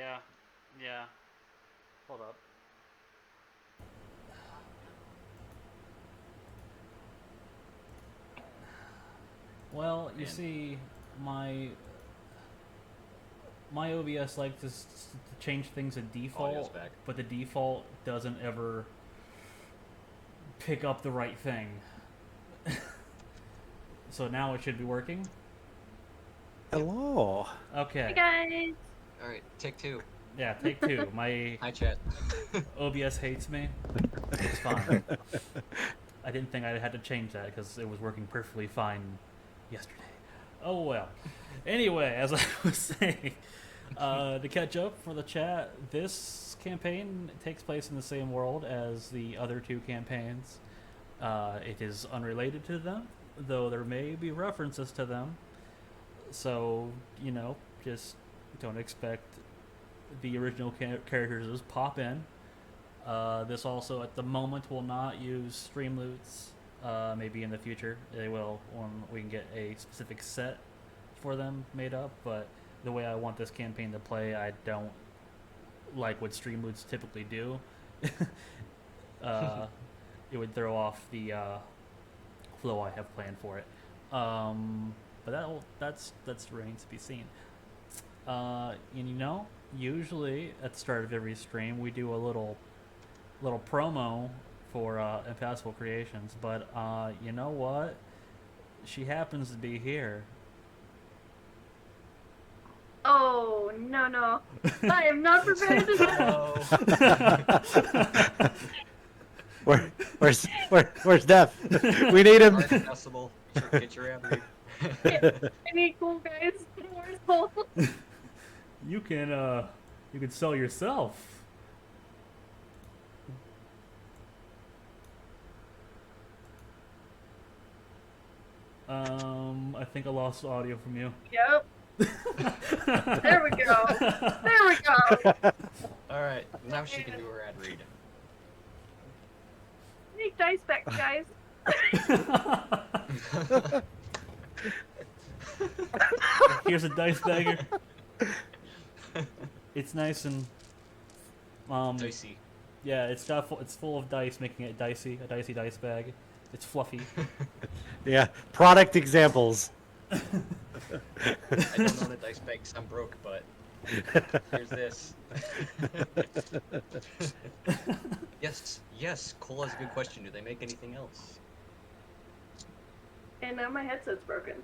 Yeah. Yeah. Hold up. Well, you Man. see, my my OBS likes to change things to Audio's default, back. but the default doesn't ever pick up the right thing. So now it should be working. Yep. Hello. Hey Okay. guys. All right, take two. Yeah, take two. My Hi, chat. OBS hates me. It's fine. I didn't think I had to change that because it was working perfectly fine yesterday. Oh well. Anyway, as I was saying, to catch up for the chat, this campaign takes place in the same world as the other two campaigns. It is unrelated to them, though there may be references to them. So, just don't expect the original characters to just pop in. This also, at the moment, will not use Streamloots. Maybe in the future they will when we can get a specific set for them made up. But the way I want this campaign to play, I don't like what Streamloots typically do. uh, it would throw off the flow I have planned for it. But that's remains to be seen. And usually at the start of every stream we do a little promo for Impassable Creations, but you know what? She happens to be here. Oh no no! I am not prepared to Hello. Where's Def? We need him. All right, possible. Get your ad read. I need cool guys. Where's Paul? You can sell yourself. I think I lost audio from you. Yep. There we go. There we go. All right, now she can do her ad read. Take dice back, guys. Here's a dice bagger. It's nice and Dicey. yeah, it's full of dice, making it dicey, a dicey dice bag. It's fluffy. Yeah. Product examples. I don't own a dice bag 'cause I'm broke, but here's this. Yes. Cole has a good question. Do they make anything else? And now my headset's broken.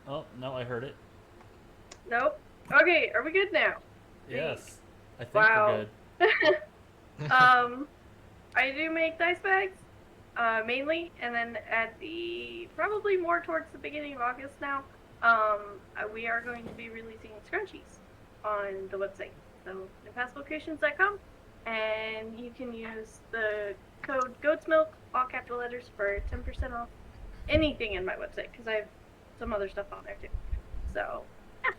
Oh no, I heard it. Nope. Okay, are we good now? Yes, I think Wow. we're good. I do make dice bags, mainly, and then at the probably more towards the beginning of August now, we are going to be releasing scrunchies on the website. So impassablecreations.com, and you can use the code GOATSMILK, all capital letters, for 10% off anything in my website because I have some other stuff on there too. So yeah,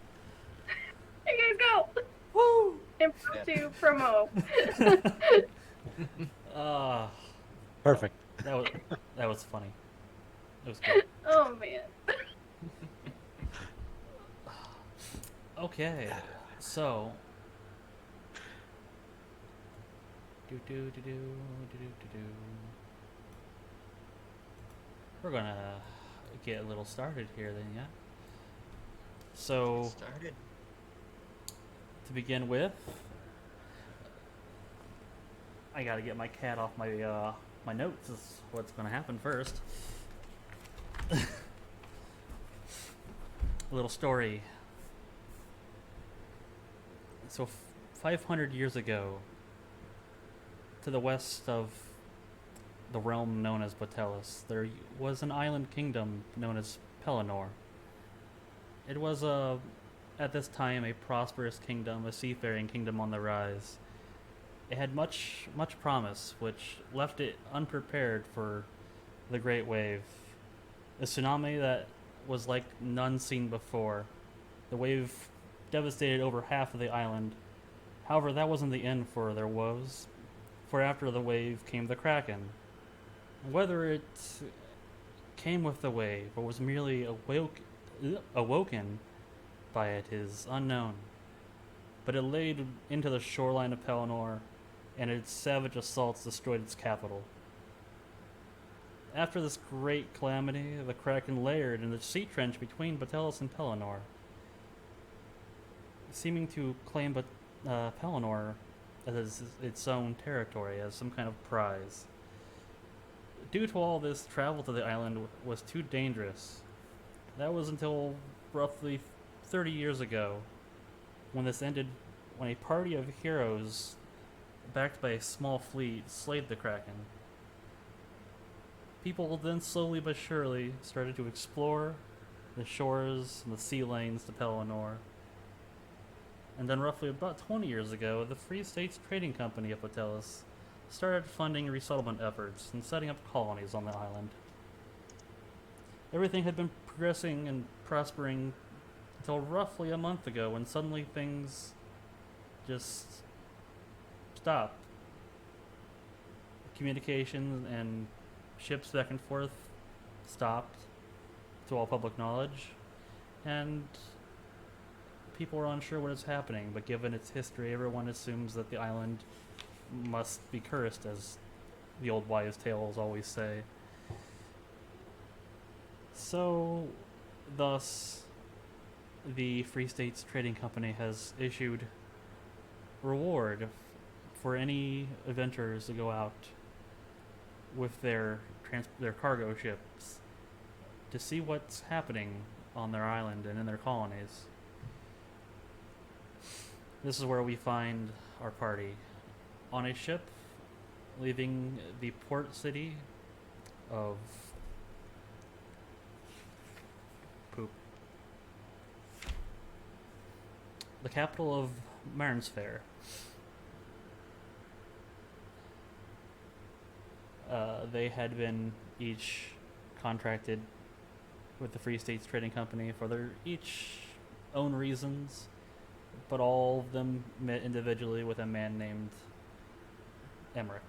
there you guys go. Woo! Impromptu promo. Ah, Perfect. that was funny. It was good. Oh man. Okay, so we're gonna get a little started here then, yeah. So Started. to begin with, I gotta get my cat off my notes. Is what's gonna happen first. A little story. So, 500 years ago, to the west of the realm known as Botelis, there was an island kingdom known as Pellenore. It was at this time a prosperous kingdom, a seafaring kingdom on the rise. It had much promise, which left it unprepared for the Great Wave, a tsunami that was like none seen before. The wave devastated over half of the island. However, that wasn't the end for their woes, for after the wave came the Kraken. Whether it came with the wave or was merely awoken by it is unknown. but it laid into the shoreline of Pelennor, and its savage assaults destroyed its capital. After this great calamity, the Kraken layered in the sea trench between Batellis and Pelennor, seeming to claim Pelennor as its own territory, as some kind of prize. Due to all this, travel to the island was too dangerous. That was until roughly 30 years ago, when this ended when a party of heroes, backed by a small fleet, slayed the Kraken. People then slowly but surely started to explore the shores and the sea lanes to Pelennor. And then roughly about 20 years ago, the Free States Trading Company of Batellis started funding resettlement efforts and setting up colonies on the island. Everything had been progressing and prospering until roughly a month ago, when suddenly things just stopped. Communication and ships back and forth stopped, to all public knowledge, and people are unsure what is happening, but given its history, everyone assumes that the island must be cursed, as the old wives' tales always say. So, thus, the Free States Trading Company has issued reward for any adventurers to go out with their cargo ships to see what's happening on their island and in their colonies. This is where we find our party on a ship leaving the port city of poop. The capital of Marnsfair. They had been each contracted with the Free States Trading Company for their each own reasons, but all of them met individually with a man named Emmerich.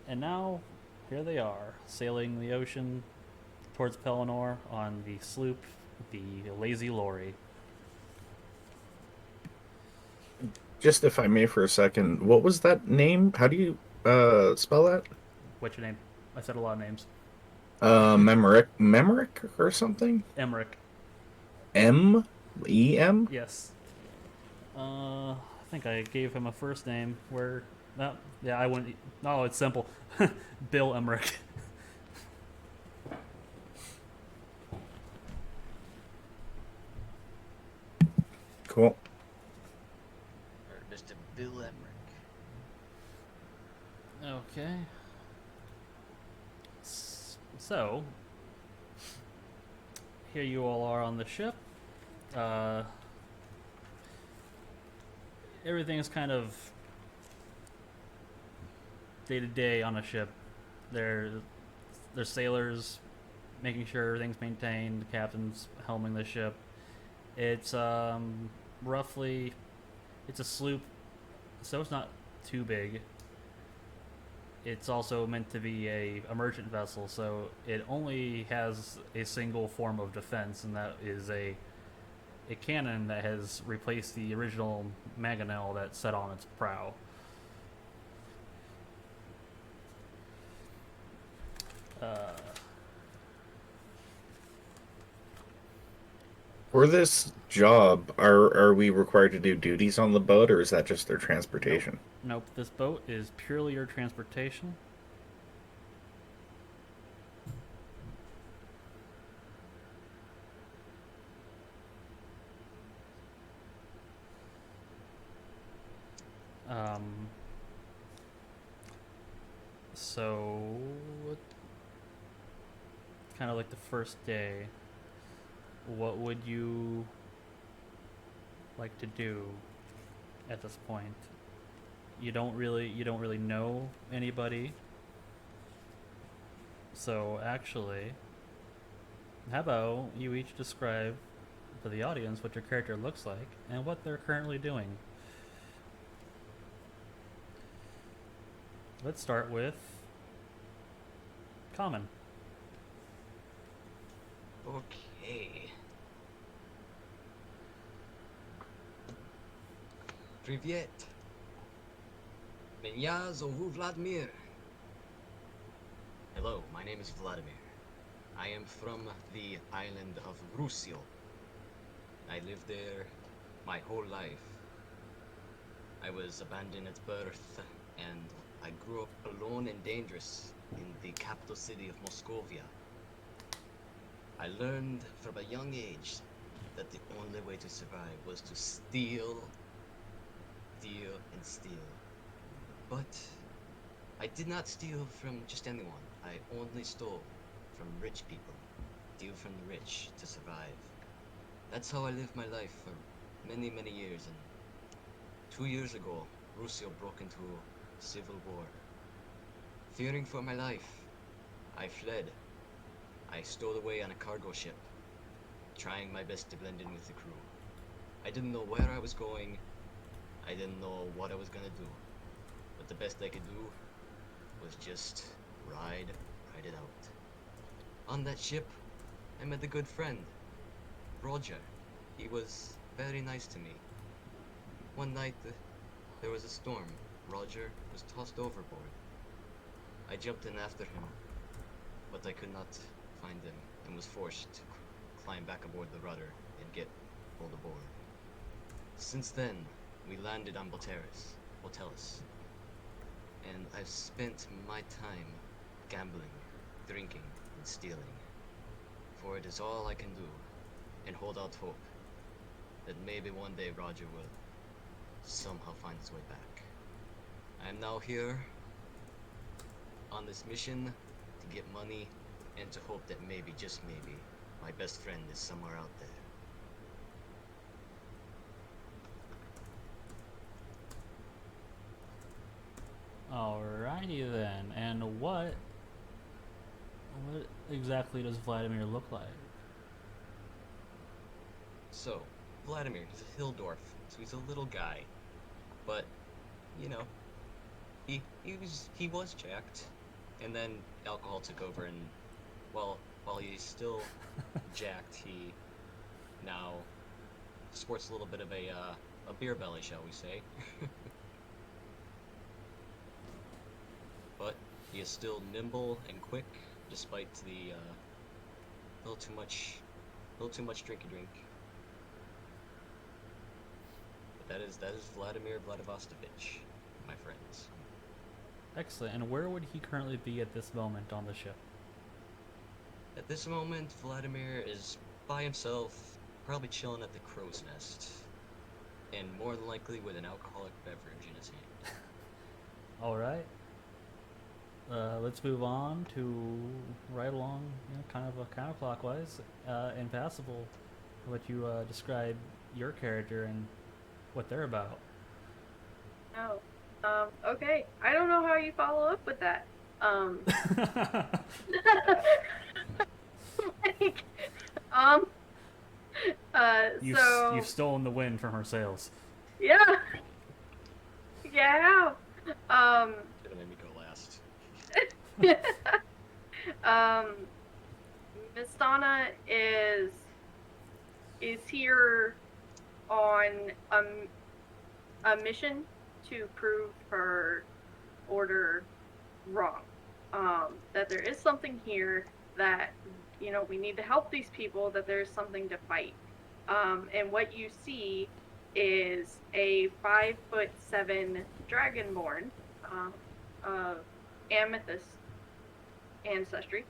And now, here they are, sailing the ocean towards Pelennor on the sloop, the Lazy Lorry. Just if I may for a second, what was that name? How do you spell that? What's your name? I said a lot of names. Memrick or something? Emmerich. M-E-M? Yes. I think I gave him a first name where... No, yeah, I wouldn't... No, it's simple. Bill Emmerich. Cool. Or Mr. Bill Emmerich. Okay. So, here you all are on the ship. Everything is kind of day to day on a ship. There's sailors making sure everything's maintained. The captain's helming the ship. It's roughly, it's a sloop, so it's not too big. It's also meant to be a merchant vessel, so it only has a single form of defense, and that is a cannon that has replaced the original mangonel that set on its prow. For this job, are we required to do duties on the boat, or is that just their transportation? Nope, this boat is purely your transportation. So, kind of like the first day, what would you like to do at this point? You don't really know anybody. So actually, how about you each describe to the audience what your character looks like and what they're currently doing. Let's start with Common. Okay. Privyet. Меня зовут Vladimir. Hello, my name is Vladimir. I am from the island of Rusio. I lived there my whole life. I was abandoned at birth, and I grew up alone and dangerous in the capital city of Moscovia. I learned from a young age that the only way to survive was to steal, and steal. But I did not steal from just anyone. I only stole from rich people. Steal from the rich to survive. That's how I lived my life for many, many years. And 2 years ago, Russia broke into civil war. Fearing for my life, I fled. I stowed away on a cargo ship, trying my best to blend in with the crew. I didn't know where I was going. I didn't know what I was gonna do. But the best I could do was just ride it out. On that ship, I met a good friend, Roger. He was very nice to me. One night, there was a storm. Roger was tossed overboard. I jumped in after him, but I could not find him and was forced to climb back aboard the rudder and get pulled aboard. Since then, we landed on Botelis, and I've spent my time gambling, drinking, and stealing. For it is all I can do, and hold out hope that maybe one day Roger will somehow find his way back. I am now here on this mission to get money and to hope that maybe, just maybe, my best friend is somewhere out there. Alrighty then. And what exactly does Vladimir look like? So, Vladimir, he's a Hildorf, so he's a little guy. But, you know, he was jacked, and then alcohol took over, and while he's still jacked, he now sports a little bit of a beer belly, shall we say. But he is still nimble and quick, despite the little too much drinky drink. But that is Vladimir Vladivostovich, my friends. Excellent. And where would he currently be at this moment on the ship? At this moment, Vladimir is by himself, probably chilling at the crow's nest, and more than likely with an alcoholic beverage in his hand. Alright. Let's move on to right along, kind of a counterclockwise. Impassable. How about you describe your character and what they're about? Oh. Okay. I don't know how you follow up with that. Like, You've stolen the wind from her sails. yeah. Yeah. Gonna make me go last. Miss Donna is here on a mission to prove her order wrong. That there is something here that, we need to help these people, that there's something to fight. And what you see is a 5'7" dragonborn, of amethyst ancestry.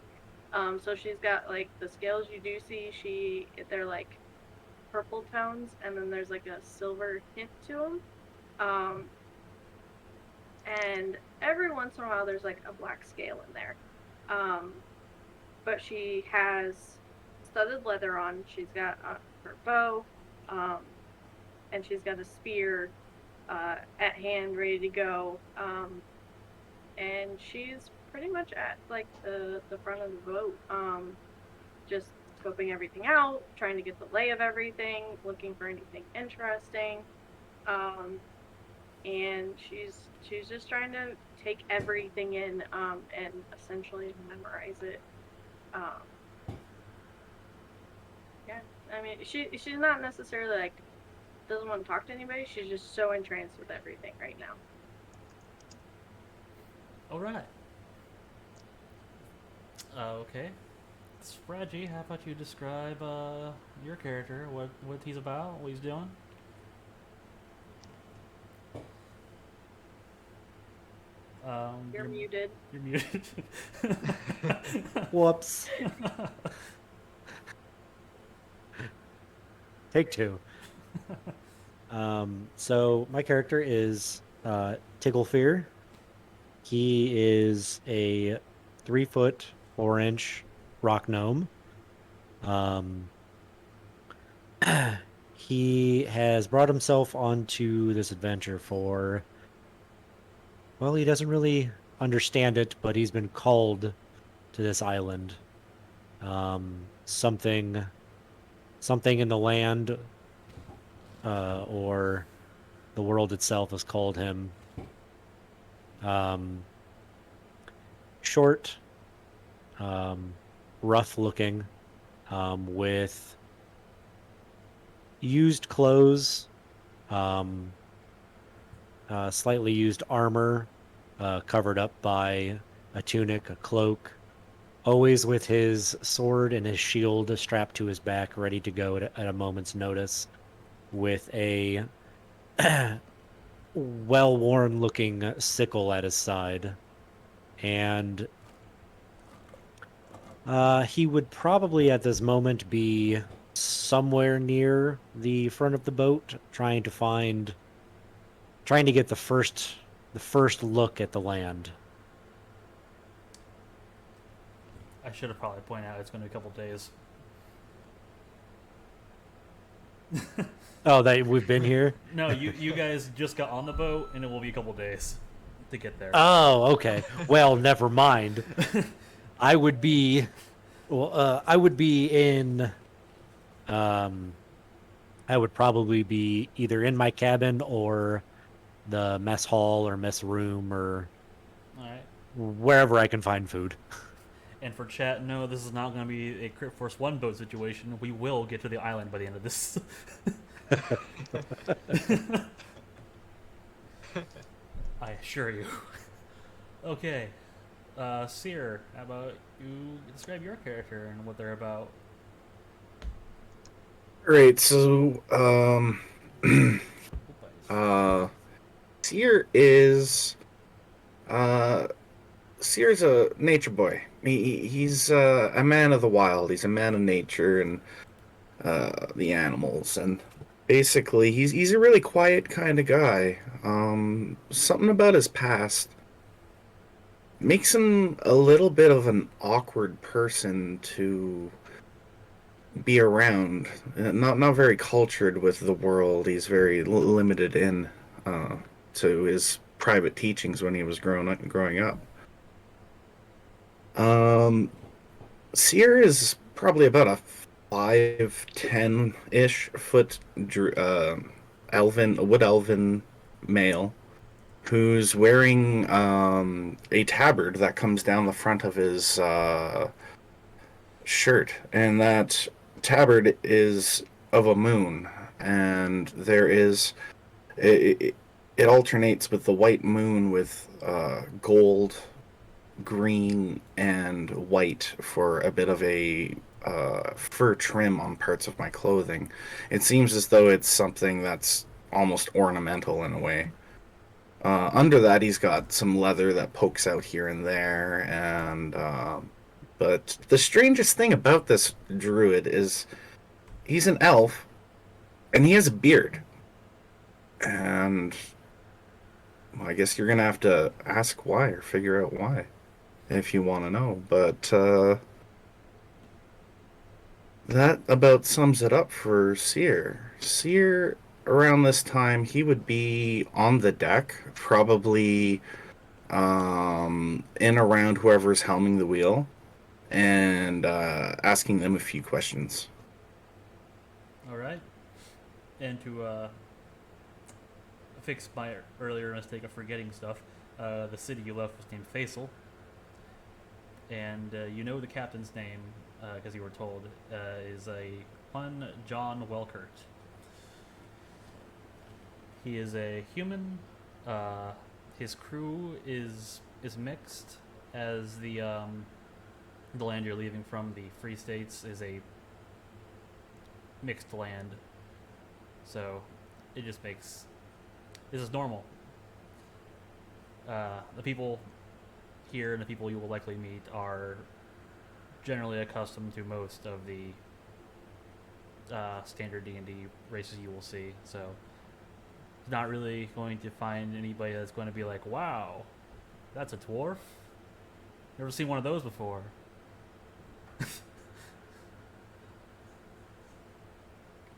So she's got like the scales you do see. They're like purple tones, and then there's like a silver hint to them. And every once in a while there's like a black scale in there. But she has studded leather on. She's got her bow, and she's got a spear at hand, ready to go. And she's pretty much at like the front of the boat, just scoping everything out, trying to get the lay of everything, looking for anything interesting. And she's just trying to take everything in, and essentially memorize it. Yeah, I mean, she's not necessarily like doesn't want to talk to anybody. She's just so entranced with everything right now. All right. Okay. Reggie, how about you describe your character? What he's about? What he's doing? You're muted. You're muted. Whoops. Take two. So my character is Tigglefear. He is a 3 foot 4 inch rock gnome. Um, he has brought himself onto this adventure for, well, he doesn't really understand it, but he's been called to this island. Something, something in the land, or the world itself has called him. Um, Short, um, rough looking, with used clothes, um, slightly used armor, covered up by a tunic, a cloak, always with his sword and his shield strapped to his back, ready to go at a moment's notice, with a well worn looking sickle at his side. And he would probably at this moment be somewhere near the front of the boat, trying to get the first look at the land. I should have probably pointed out it's going to be a couple days. Oh, that we've been here? No, you guys just got on the boat, and it will be a couple days to get there. Oh, okay. Well, never mind. I would be, I would be in, um, I would probably be either in my cabin or the mess hall or mess room or All right. wherever I can find food. And for chat, no, this is not going to be a Crit Force 1 boat situation. We will get to the island by the end of this. I assure you. Okay. Seer, how about you describe your character and what they're about? Great. So, uh, Seer is uh, Seer's a nature boy. He's a man of the wild. He's a man of nature and the animals, and basically, he's a really quiet kind of guy. Something about his past makes him a little bit of an awkward person to be around. Not very cultured with the world. He's very limited in uh, to his private teachings when he was growing up. Um, Seer is probably about a 5'10" ish wood elven male who's wearing a tabard that comes down the front of his shirt, and that tabard is of a moon, and it, it alternates with the white moon with gold, green, and white for a bit of a fur trim on parts of my clothing. It seems as though it's something that's almost ornamental in a way. Under that, he's got some leather that pokes out here and there, and but the strangest thing about this druid is he's an elf, and he has a beard. And well, I guess you're gonna have to ask why or figure out why if you want to know. But that about sums it up for Seer. Seer, around this time, he would be on the deck, probably in around whoever's helming the wheel, and asking them a few questions. All right. And to fix my earlier mistake of forgetting stuff, the city you left was named Faisal. And you know the captain's name, because you were told, is one John Welkert. He is a human. Uh, his crew is mixed, as the land you're leaving from, the Free States, is a mixed land. So it just makes this is normal. The people here and the people you will likely meet are generally accustomed to most of the standard D&D races you will see. So it's not really going to find anybody that's going to be like, "Wow, that's a dwarf. Never seen one of those before."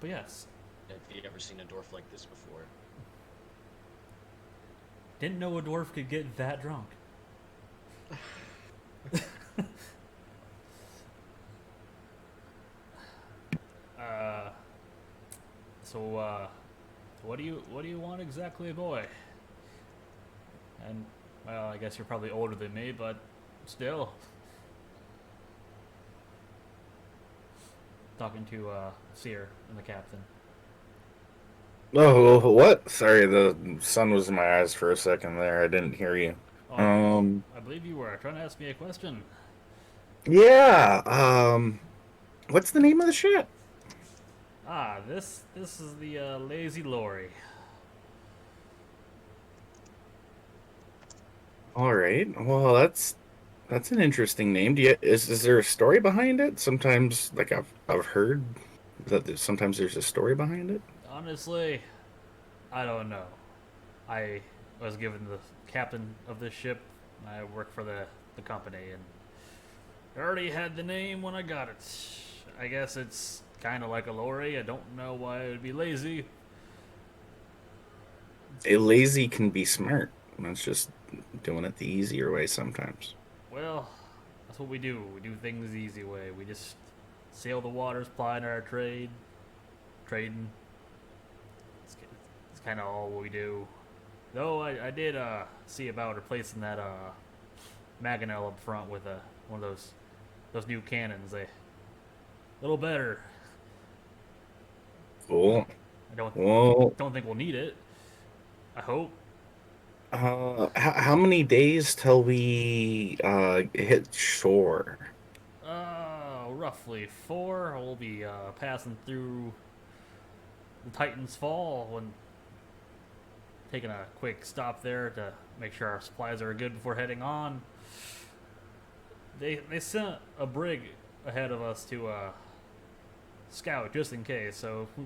But yes, Have you ever seen a dwarf like this before? didn't know a dwarf could get that drunk. uh, so what do you want exactly, boy? And well, I guess you're probably older than me, but still. Talking to Seer and the captain. Oh, what? Sorry, the sun was in my eyes for a second there. I didn't hear you. Oh, Um, I believe you were trying to ask me a question. yeah. What's the name of the ship? This is the Lazy Lorry. All right. Well, that's an interesting name. Is there a story behind it? Sometimes, like I've heard that sometimes there's a story behind it. Honestly, I don't know. I was given the captain of this ship. I work for the company, and I already had the name when I got it. I guess it's kind of like a lorry. I don't know why it would be lazy. A lazy can be smart. That's just doing it the easier way sometimes. Well, that's what we do. We do things the easy way. We just sail the waters, plying our trade, trading. It's kind of all we do. Though I did see about replacing that mangonel up front with one of those new cannons. They a little better. Cool. I don't Well, don't think we'll need it. I hope. how many days till we hit shore? Roughly 4. We'll be passing through the Titan's Fall when taking a quick stop there to make sure our supplies are good before heading on. They sent a brig ahead of us to scout just in case, so we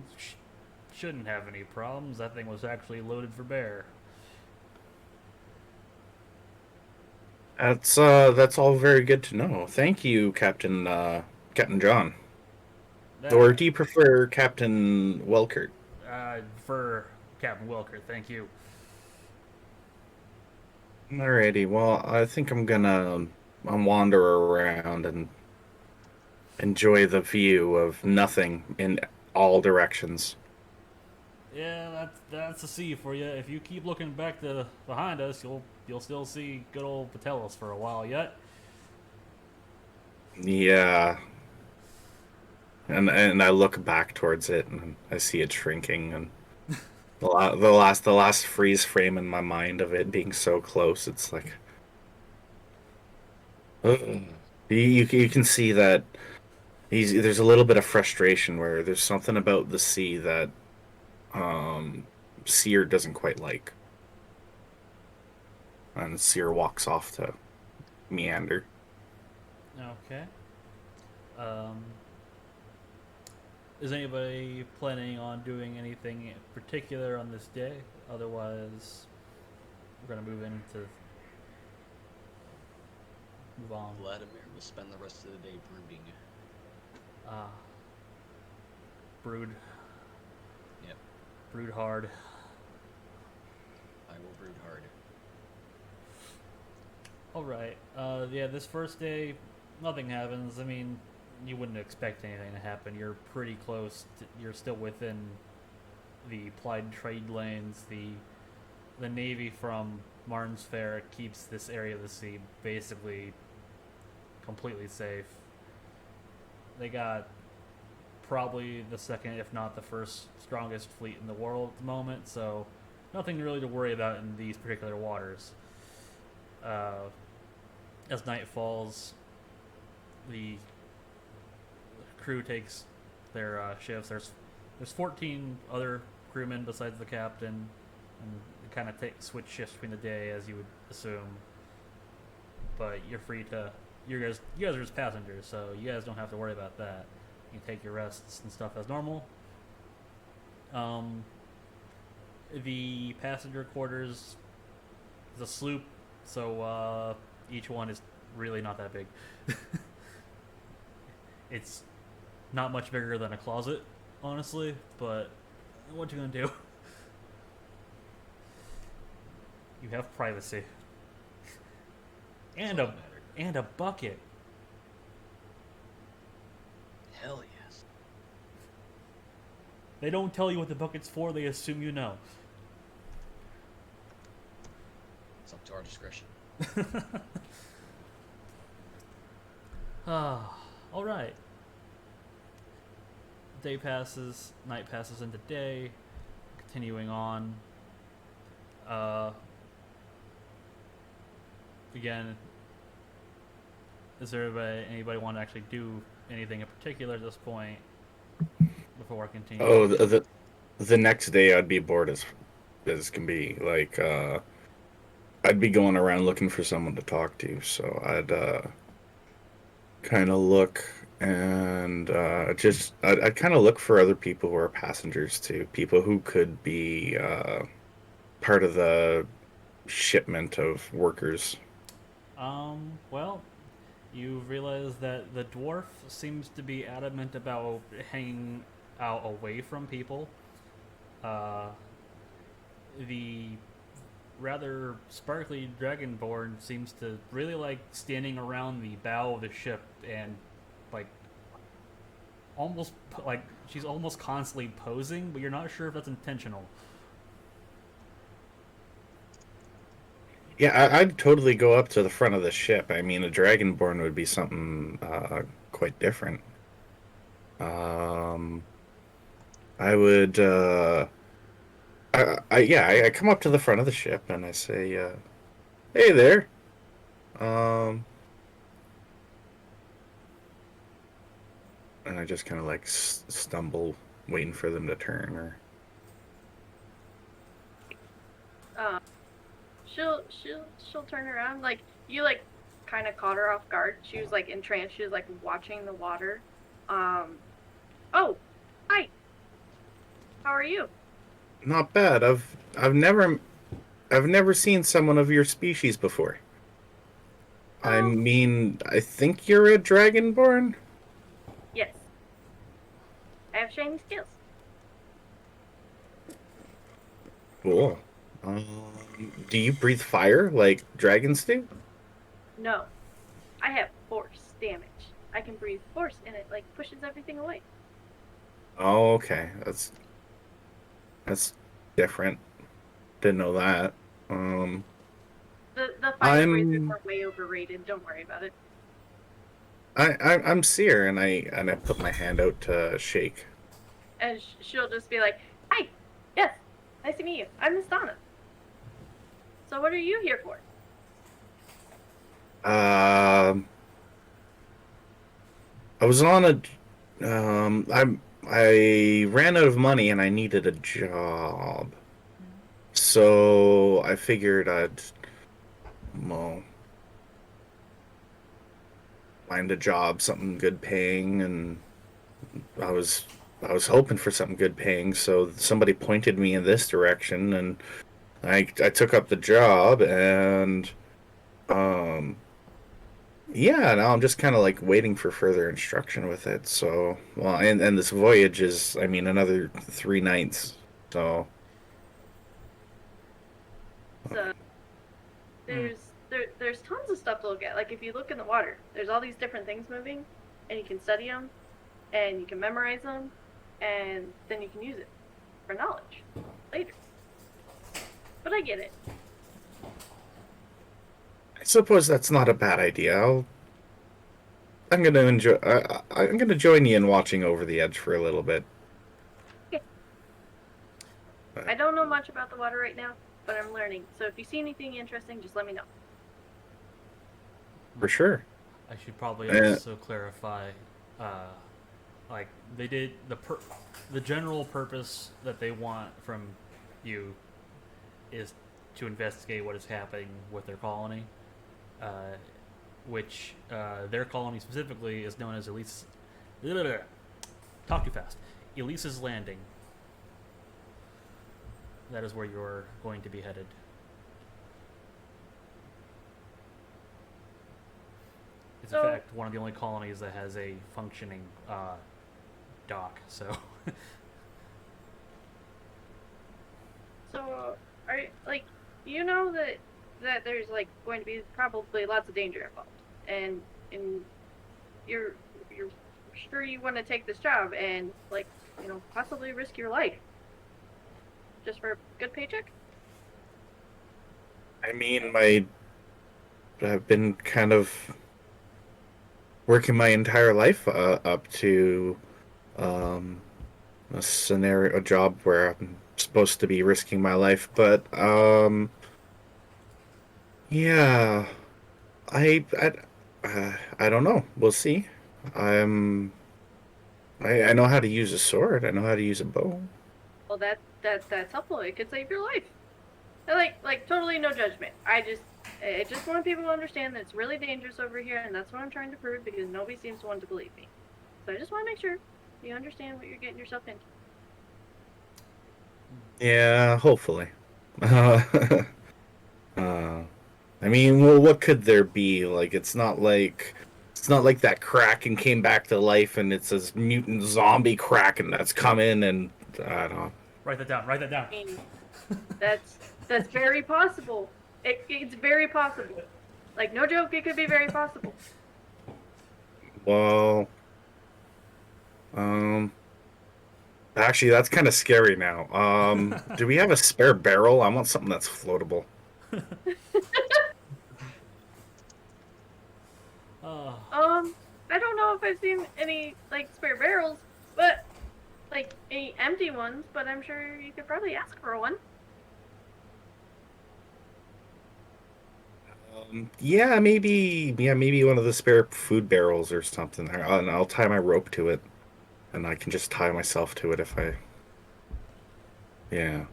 shouldn't have any problems. That thing was actually loaded for bear. That's all very good to know. Thank you, Captain John. Or That do you prefer Captain Welkert? for Captain Welker, thank you. Alrighty, well, I think I'm gonna wander around and enjoy the view of nothing in all directions. Yeah, that's the sea for you. If you keep looking back to behind us, you'll still see good old Patelis for a while yet. Yeah, and I look back towards it and I see it shrinking and the last freeze frame in my mind of it being so close. It's like ugh. You can see that there's a little bit of frustration where there's something about the sea that Seer doesn't quite like, and Seer walks off to meander. Okay. Um, is anybody planning on doing anything in particular on this day? Otherwise, we're gonna move on. Vladimir will spend the rest of the day brooding. Ah, brood, Yep, brood hard. I will brood hard. All right. Yeah, this first day, nothing happens. I mean, you wouldn't expect anything to happen. You're pretty close. You're still within the plied trade lanes. The navy from Martin's Fair keeps this area of the sea basically completely safe. They got probably the second, if not the first, strongest fleet in the world at the moment. So nothing really to worry about in these particular waters. Uh, as night falls, the crew takes their shifts. There's 14 other crewmen besides the captain, and kind of switch shifts between the day as you would assume. But you're free to you guys are just passengers, so you guys don't have to worry about that. You can take your rests and stuff as normal. Um, the passenger quarters is a sloop, so each one is really not that big. It's not much bigger than a closet, honestly, but what you gonna do? You have privacy and That's all a that mattered. and a bucket. Hell yes. They don't tell you what the bucket's for. They assume you know. It's up to our discretion. Ah, all right. Day passes, night passes into day, continuing on. Uh, Again, is there anybody want to actually do anything in particular at this point before I continue? Oh, the next day I'd be bored as can be. Like, I'd be going around looking for someone to talk to, so I'd kind of look and I'd kind of look for other people who are passengers too, people who could be part of the shipment of workers. Well, you realize that the dwarf seems to be adamant about hanging out away from people. Uh, the rather sparkly dragonborn seems to really like standing around the bow of the ship and like almost like she's almost constantly posing, but you're not sure if that's intentional. Yeah, I'd totally go up to the front of the ship. I mean, a dragonborn would be something quite different. Um, I would, I come up to the front of the ship and I say, "Hey there." Um, and I just kind of like stumble, waiting for them to turn. Or Um, she'll turn around. Like you like kind of caught her off guard. She was like entranced. She was like watching the water. Um. Oh, hi. How are you? not bad. I've never seen someone of your species before. I Oh, mean, I think you're a dragonborn. yes. I have shiny skills. Cool. Do you breathe fire like dragons do? No, I have force damage. I can breathe force, and it like pushes everything away. Oh, okay. That's different. Didn't know that. Um, The fire breathers I'm are way overrated. Don't worry about it. I'm Seer, and I put my hand out to shake. And she'll just be like, "Hi, yes, nice to meet you. I'm Nastana. So what are you here for?" Um, I was on a I ran out of money and I needed a job. So I figured I'd well find a job, something good paying, and I was I was hoping for something good paying. So somebody pointed me in this direction, and I took up the job, and um yeah, now I'm just kind of like waiting for further instruction with it. So well, and this voyage is, I mean, another 3 nights. So So Mm. there's tons of stuff to look at. Like if you look in the water, there's all these different things moving, and you can study them, and you can memorize them, and then you can use it for knowledge later. But I get it. I suppose that's not a bad idea. I'm gonna enjoy. I'm gonna join you in watching over the edge for a little bit. Okay. I don't know much about the water right now, but I'm learning. So if you see anything interesting, just let me know. For sure. I should probably Uh, also clarify, uh, like they did the general purpose that they want from you is to investigate what is happening with their colony, uh, which their colony specifically is known as Elise. Talk too fast. Elise's Landing. That is where you're going to be headed. It's in So, fact one of the only colonies that has a functioning dock. So, so are like you know that there's like going to be probably lots of danger involved, and you're you're sure you want to take this job and like possibly risk your life just for a good paycheck. I mean, I've been kind of working my entire life up to um, a job where I'm supposed to be risking my life. But yeah, I don't know. We'll see. I'm I know how to use a sword. I know how to use a bow. Well, that's helpful. It could save your life. And, like totally no judgment. I just want people to understand that it's really dangerous over here, and that's what I'm trying to prove because nobody seems to want to believe me. So I just want to make sure you understand what you're getting yourself into. Yeah, hopefully. Uh, uh, I mean, well, what could there be? Like, it's not like that Kraken came back to life and it's this mutant zombie Kraken that's come in and I don't know. write that down. Write that down. I mean, that's very possible. It's very possible. Like no joke, it could be very possible. Well, um, actually, that's kind of scary now. Do we have a spare barrel? I want something that's floatable. Oh, I don't know if I've seen any like spare barrels, but like any empty ones. But I'm sure you could probably ask for one. Yeah, maybe one of the spare food barrels or something. And I'll tie my rope to it, and I can just tie myself to it if I. Yeah.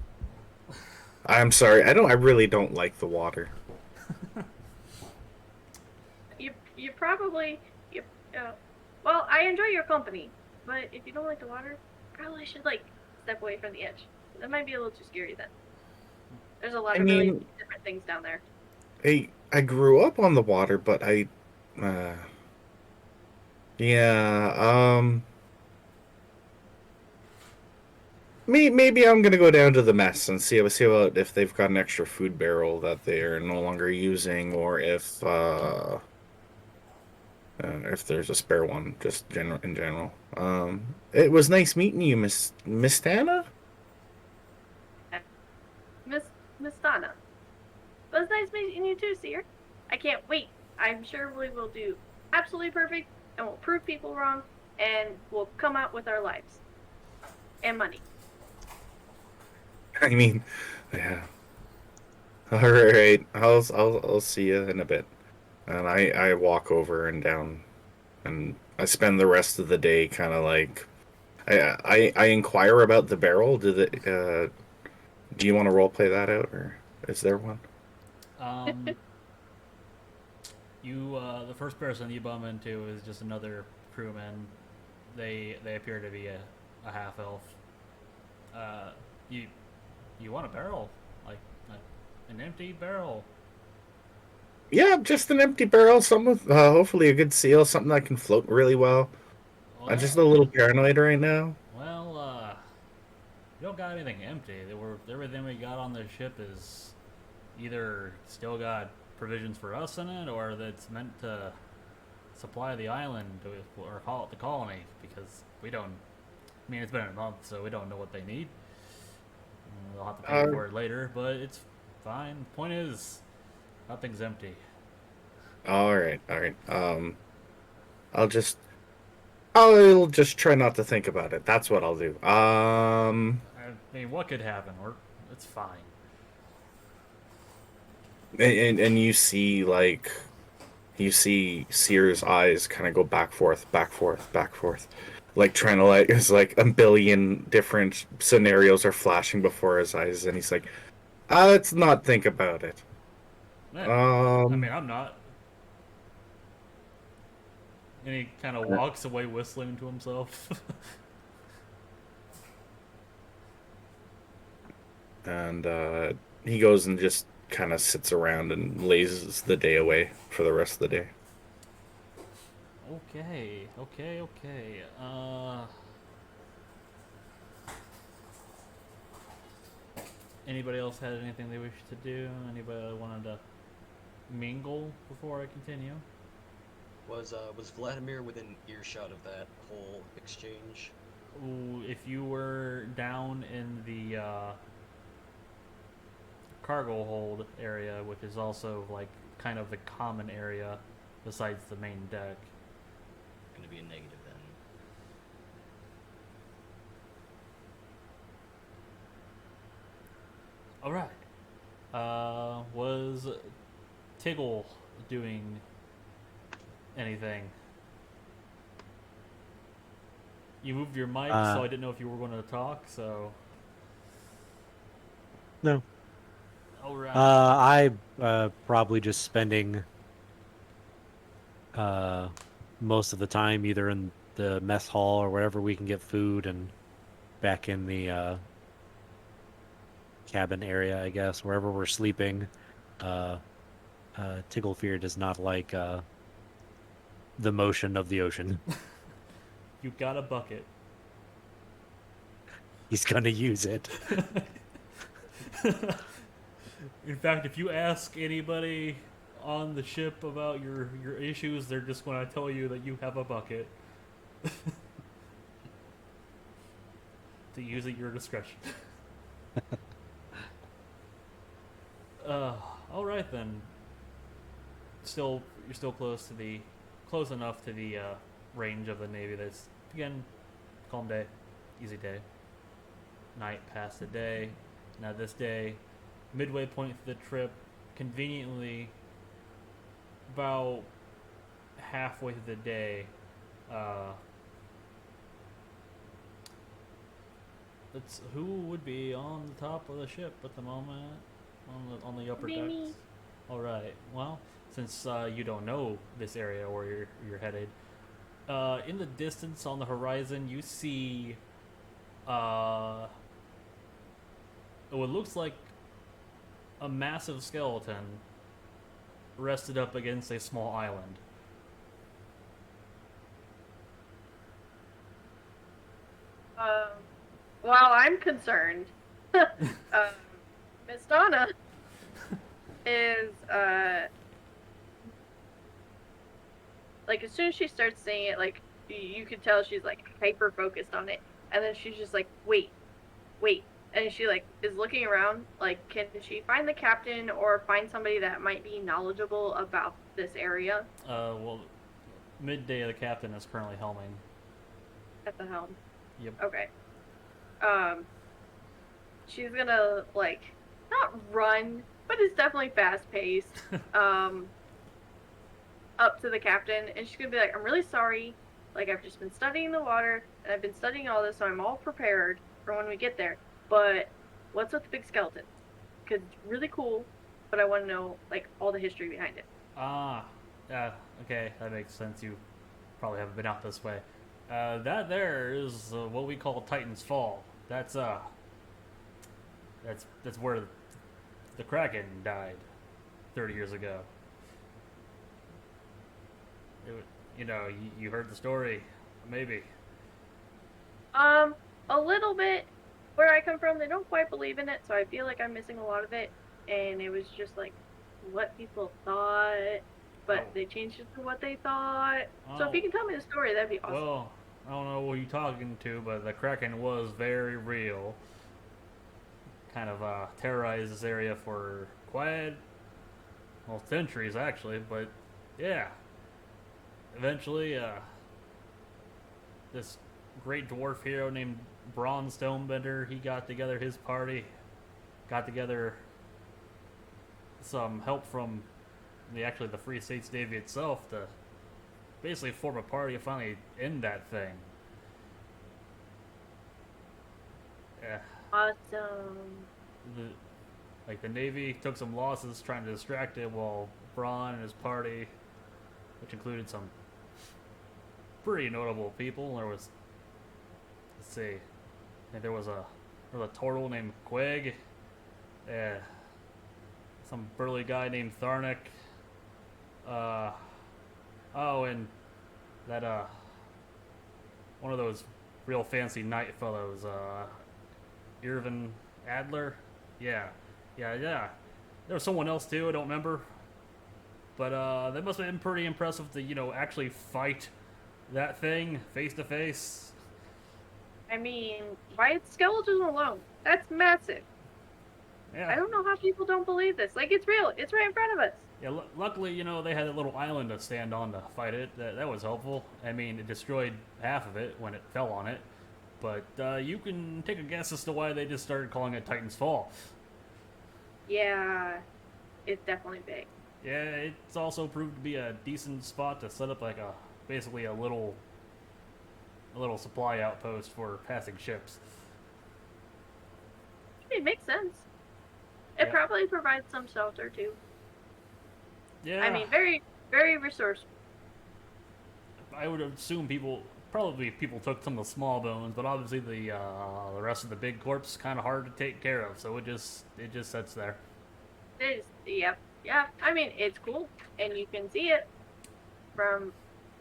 I'm sorry. I really don't like the water. You probably you uh, well, I enjoy your company, but if you don't like the water, probably should like step away from the edge. That might be a little too scary then. There's a I lot of really mean, different things down there. I grew up on the water, but uh, yeah, maybe I'm gonna go down to the mess and see about if they've got an extra food barrel that they are no longer using, or if there's a spare one, just in general. It was nice meeting you, Miss Tana. Miss Miss Donna. It was nice meeting you too, Seer. I can't wait. I'm sure we will do absolutely perfect and we'll prove people wrong and we'll come out with our lives and money. I mean, yeah. All right, I'll see you in a bit. And I walk over and down, and I spend the rest of the day kind of like I inquire about the barrel. Do you want to role play that out, or is there one? um, the first person you bump into is just another crewman. They appear to be a half elf. Uh, you you want a barrel, like an empty barrel? Yeah, just an empty barrel. Some with hopefully a good seal, something that can float really well. I'm just a Well, little paranoid right now. well, we don't got anything empty. Everything we got on the ship is either still got provisions for us in it, or that's meant to supply the island or call it the colony because we don't. I mean, it's been a month, so we don't know what they need. They'll have to pay Uh, for it later, but it's fine. Point is, nothing's empty. all right, all right. I'll just I'll just try not to think about it. That's what I'll do. I mean, what could happen? It's fine. And you see Seer's eyes kind of go back forth, back forth, back forth, like trying to like it's like a billion different scenarios are flashing before his eyes, and he's like, let's not think about it. Yeah. I Um, mean, I'm not. And he kind of walks away whistling to himself. and he goes and just kind of sits around and lazes the day away for the rest of the day. Okay. Anybody else had anything they wish to do? Anybody wanted to mingle before I continue? Was Vladimir within earshot of that whole exchange? Ooh, if you were down in the cargo hold area, which is also like kind of the common area besides the main deck. Gonna be a negative then. All right. Was Tiggle doing anything? You moved your mic, so I didn't know if you were going to talk. So, No. all right. I probably just spending most of the time either in the mess hall or wherever we can get food and back in the cabin area, I guess, wherever we're sleeping. Uh, Tigglefear does not like the motion of the ocean. You got a bucket. He's gonna use it. In fact, if you ask anybody on the ship about your issues, they're just going to tell you that you have a bucket to use at your discretion. Uh, all right then. Still, you're still close enough to the range of the Navy. That's again, calm day, easy day. Night past the day. Now this day, midway point of the trip, conveniently about halfway through the day. Uh, That's who would be on the top of the ship at the moment, on the upper decks. Me. All right. Well, since you don't know this area where you're headed, in the distance on the horizon, you see what looks like a massive skeleton rested up against a small island. Um, while I'm concerned, Miss Donna is like as soon as she starts saying it, like you can tell she's like hyper focused on it, and then she's just like, wait, and she like is looking around, like can she find the captain or find somebody that might be knowledgeable about this area Well, midday the captain is currently helming. at the helm? Yep. Okay. Um, she's gonna like not run, but it's definitely fast paced. Um, up to the captain, and she's gonna be like, "I'm really sorry. Like I've just been studying the water, and I've been studying all this, so I'm all prepared for when we get there. But what's with the big skeleton? Because it's really cool, but I want to know like all the history behind it." Ah, okay, that makes sense. You probably haven't been out this way. That there is what we call Titan's Fall. That's where the Kraken died 30 years ago. It, you heard the story, maybe. A little bit. Where I come from, they don't quite believe in it, so I feel like I'm missing a lot of it. And it was just like what people thought, Oh, but they changed it to what they thought. So if oh, you can tell me the story, that'd be awesome. well, I don't know who you're talking to, but the Kraken was very real. Kind of terrorized this area for quite, well, centuries actually. But yeah, eventually, this great dwarf hero named Braun Stonebender, he got together his party, got together some help from the Free States Navy itself to basically form a party and finally end that thing. Yeah, Awesome. the the Navy took some losses trying to distract it, while Braun and his party, which included some pretty notable people, let's see, I think there was a turtle named Quig, uh, some burly guy named Tharnik, uh, oh, and that one of those real fancy knight fellows, Irvin Adler. Yeah, yeah. There was someone else too. I don't remember, but that must have been pretty impressive to actually fight that thing face to face. I mean, by its skeleton alone, that's massive. I Yeah, don't know how people don't believe this. Like, it's real. It's right in front of us. yeah. Luckily, they had a little island to stand on to fight it. That was helpful. I mean, it destroyed half of it when it fell on it, but you can take a guess as to why they just started calling it Titan's Fall. Yeah, it's definitely big. Yeah, it's also proved to be a decent spot to set up basically a little supply outpost for passing ships. It makes sense. It Yeah. probably provides some shelter too. Yeah, I mean, very, very resourceful. I would assume people took some of the small bones, but obviously the rest of the big corpse kind of hard to take care of, so it just sits there. It is, yep, yeah. I mean, it's cool, and you can see it from,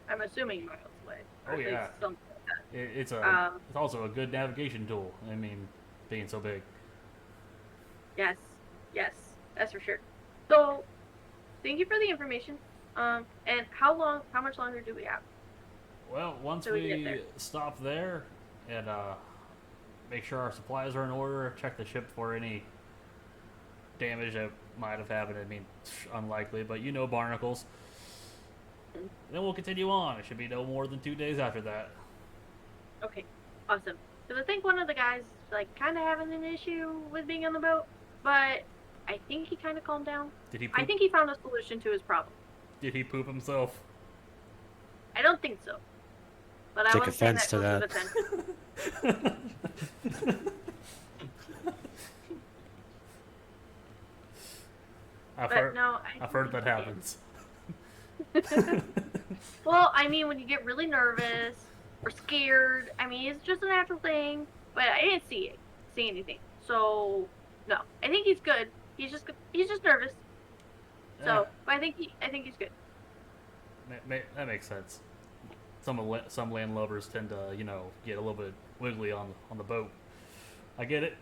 I'm assuming, miles away, or Oh at yeah, least something it, it's like a that. it's also a good navigation tool. I mean, being so big. Yes, yes, that's for sure. So, thank you for the information. And how much longer do we have Well, once till we get there? we stop there and make sure our supplies are in order, check the ship for any damage that might have happened. I mean, unlikely, but barnacles. Mm. Then we'll continue on. It should be no more than 2 days after that. Okay, awesome. Because I think one of the guys is, like, kind of having an issue with being on the boat, but I think he kind of calmed down. Did he I poop? think he found a solution to his problem. Did he poop himself? I don't think so, but I Take wasn't paying offense that to close of that. attention. I've But heard. no, I've heard that happens. Well, I mean, when you get really nervous or scared, I mean, it's just a natural thing. But I didn't see anything. So no, I think he's good. He's just nervous. Yeah, So, but I think he's good. that makes sense. Some landlubbers tend to get a little bit wiggly on the boat. I get it.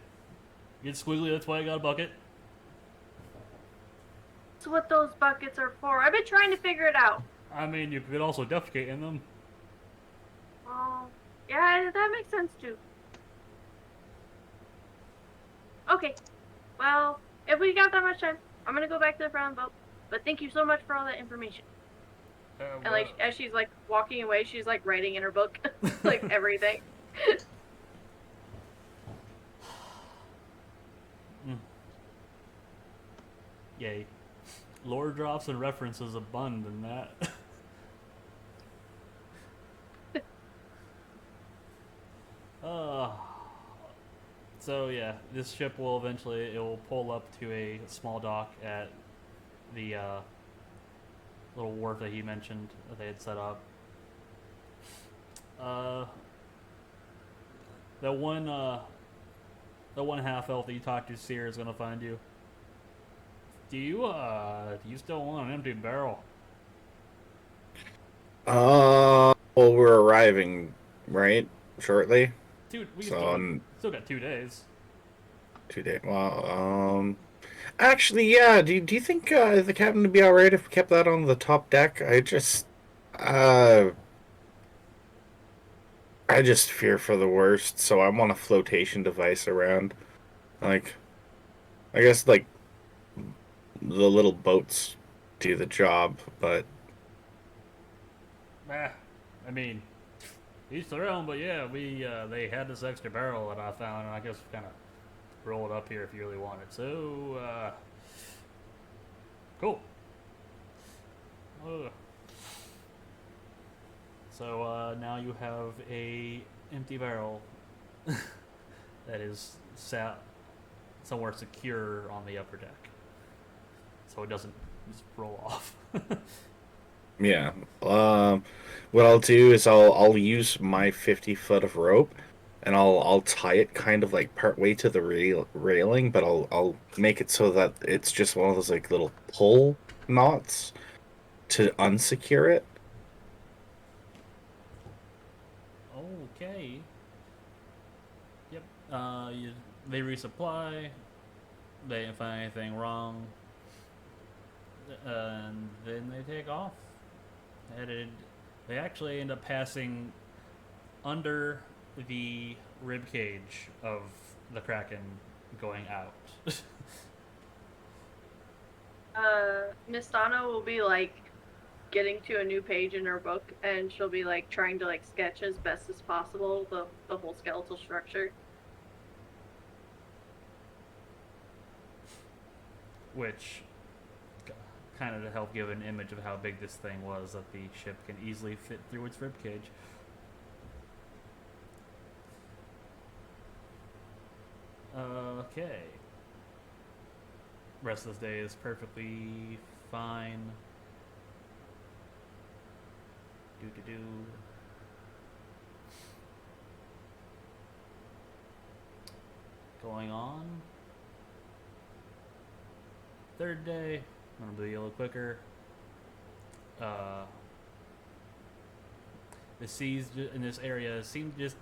Get squiggly. That's why I got a bucket. That's what those buckets are for. I've been trying to figure it out. I mean, you could also defecate in them. Oh, yeah, that makes sense too. Okay, well, if we got that much time, I'm gonna go back to the front of the boat. But thank you so much for all that information. And like, as she's like walking away, she's like writing in her book, like everything. Yay. Lore drops and references abund in that. uh, so yeah, this ship will eventually it will pull up to a small dock at the little wharf that he mentioned that they had set up. Uh, the one the one half elf that you talked to, Seer, is gonna find you. Do you still want an empty barrel? Well, we're arriving, right? Shortly. Dude, we So, still got 2 days. 2 days. Well, actually, yeah. Do you think the captain would be all right if we kept that on the top deck? Uh, I just fear for the worst, so I want a flotation device around. Like, I guess like the little boats do the job, but Ah, I mean, each their own, but yeah, we they had this extra barrel that I found, and I guess kind of roll it up here if you really want it. So, cool. Ugh. So now you have a empty barrel that is sat somewhere secure on the upper deck, so it doesn't just roll off. Yeah. What I'll do is I'll use my 50 foot of rope, and I'll tie it kind of like part way to the railing, but I'll make it so that it's just one of those like little pull knots to unsecure it. Okay. Yep. They resupply. They didn't find anything wrong, and then they take off. Headed. They actually end up passing under the rib cage of the kraken, going out. Miss Donna will be like getting to a new page in her book, and she'll be like trying to like sketch as best as possible the whole skeletal structure. Which kind of to help give an image of how big this thing was, that the ship can easily fit through its rib cage. Okay. Rest of this day is perfectly fine. Do. Going on. Third day. I'm gonna be a little quicker. The seas in this area seem just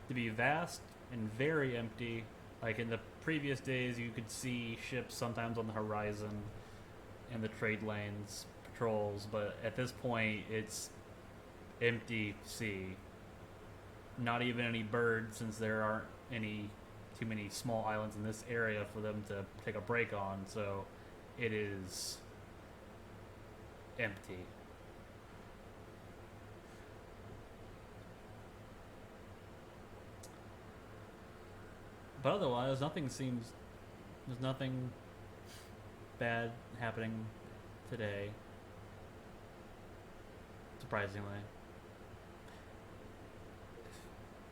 to be vast and very empty. Like in the previous days, you could see ships sometimes on the horizon in the trade lanes, patrols, but at this point, it's empty sea. Not even any birds, since there aren't any too many small islands in this area for them to take a break on, so it is empty. But otherwise, there's nothing bad happening today, surprisingly.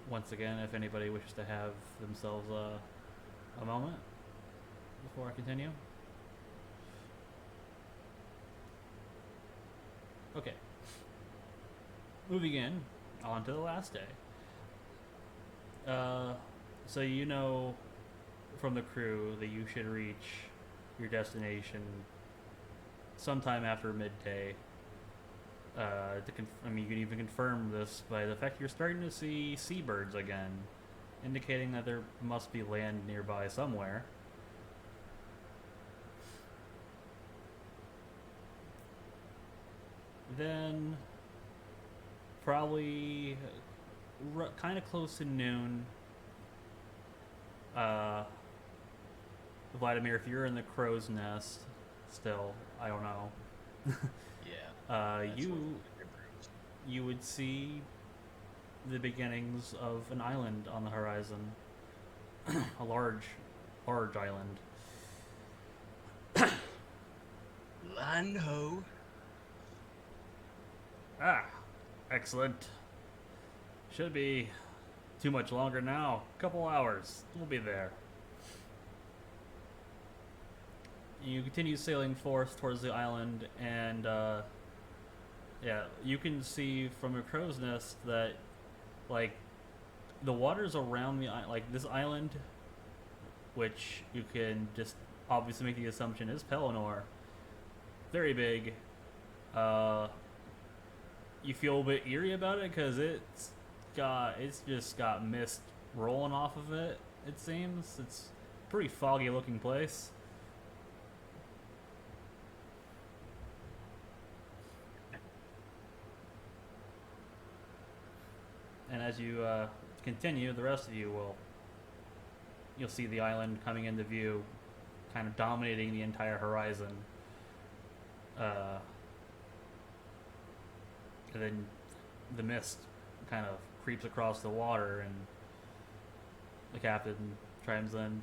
Once again, if anybody wishes to have themselves a moment before I continue. Okay. Moving in, on to the last day. So you know from the crew that you should reach your destination sometime after midday. You can even confirm this by the fact you're starting to see seabirds again, indicating that there must be land nearby somewhere. Then, probably kind of close to noon, Vladimir, if you're in the crow's nest still, I don't know. Yeah. You would see the beginnings of an island on the horizon, a large island. Land ho. Ah, excellent. Should be too much longer now. Couple hours, we'll be there. You continue sailing forth towards the island, and yeah, you can see from your crow's nest that, like, the waters around like this island, which you can just obviously make the assumption is Pellenore, very big. You feel a bit eerie about it because it's just got mist rolling off of it. It seems it's a pretty foggy looking place. And as you continue, the rest of you'll see the island coming into view, kind of dominating the entire horizon. And then the mist kind of creeps across the water, and the captain chimes in.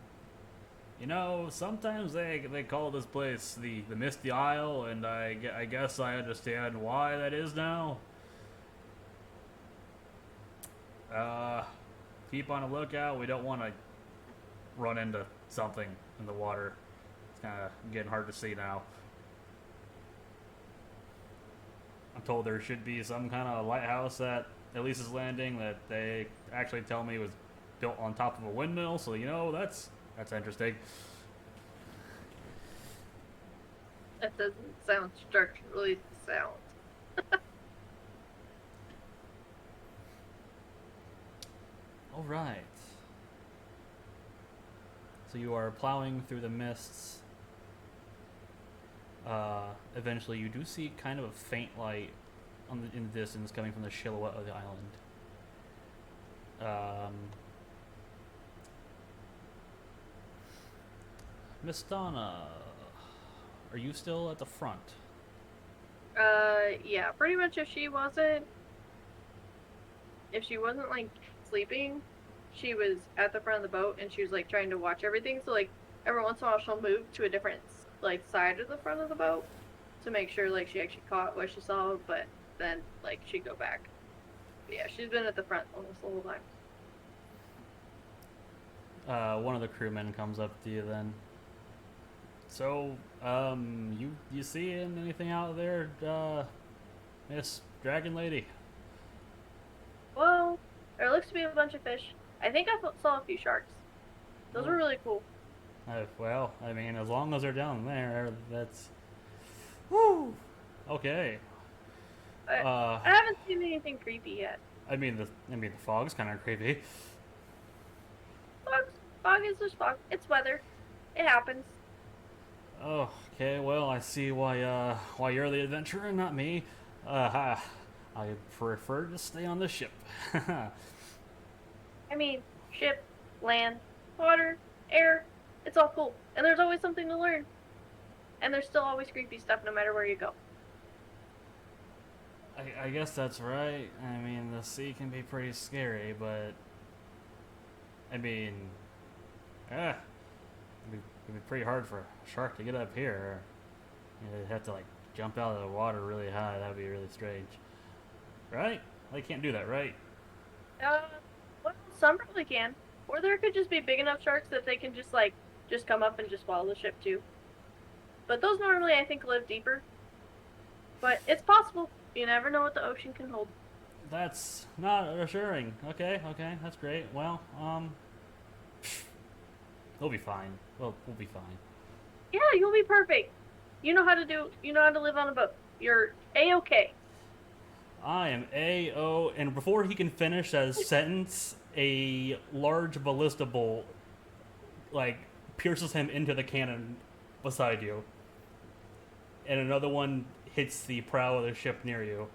You know, sometimes they call this place the Misty Isle, and I guess I understand why that is now. Uh, keep on the lookout. We don't want to run into something in the water. It's kind of getting hard to see now. I'm told there should be some kind of lighthouse at Elise's Landing that they actually tell me was built on top of a windmill. So that's interesting. That doesn't sound structurally sound. All right. So you are plowing through the mists. Eventually, you do see kind of a faint light in the distance coming from the silhouette of the island. Miss Donna, are you still at the front? Yeah, pretty much if she wasn't like sleeping, she was at the front of the boat and she was like trying to watch everything. So like every once in a while she'll move to a different like side of the front of the boat to make sure like she actually caught what she saw, but then like she'd go back. But yeah, she's been at the front almost the whole time. One of the crewmen comes up to you then. So, you seeing anything out there, Miss Dragon Lady? Well, there looks to be a bunch of fish. I think I saw a few sharks. Those were really cool. Well, I mean, as long as they're down there, that's. Woo! Okay. I haven't seen anything creepy yet. I mean the fog's kind of creepy. Fog is just fog. It's weather. It happens. Oh, okay. Well, I see why you're the adventurer and not me. I prefer to stay on the ship. I mean, ship, land, water, air. It's all cool. And there's always something to learn. And there's still always creepy stuff no matter where you go. I guess that's right. I mean, the sea can be pretty scary, but I mean, it'd be pretty hard for a shark to get up here. They'd have to like jump out of the water really high. That'd be really strange, right? They can't do that, right? Well, some probably can. Or there could just be big enough sharks that they can just come up and just follow the ship too. But those normally I think live deeper. But it's possible. You never know what the ocean can hold. That's not assuring. Okay, that's great. Well, we'll be fine. We'll be fine. Yeah, you'll be perfect. You know how to live on a boat. You're A-okay. I am A-O, and before he can finish that sentence, a large ballista bolt, like, pierces him into the cannon beside you. And another one hits the prow of the ship near you.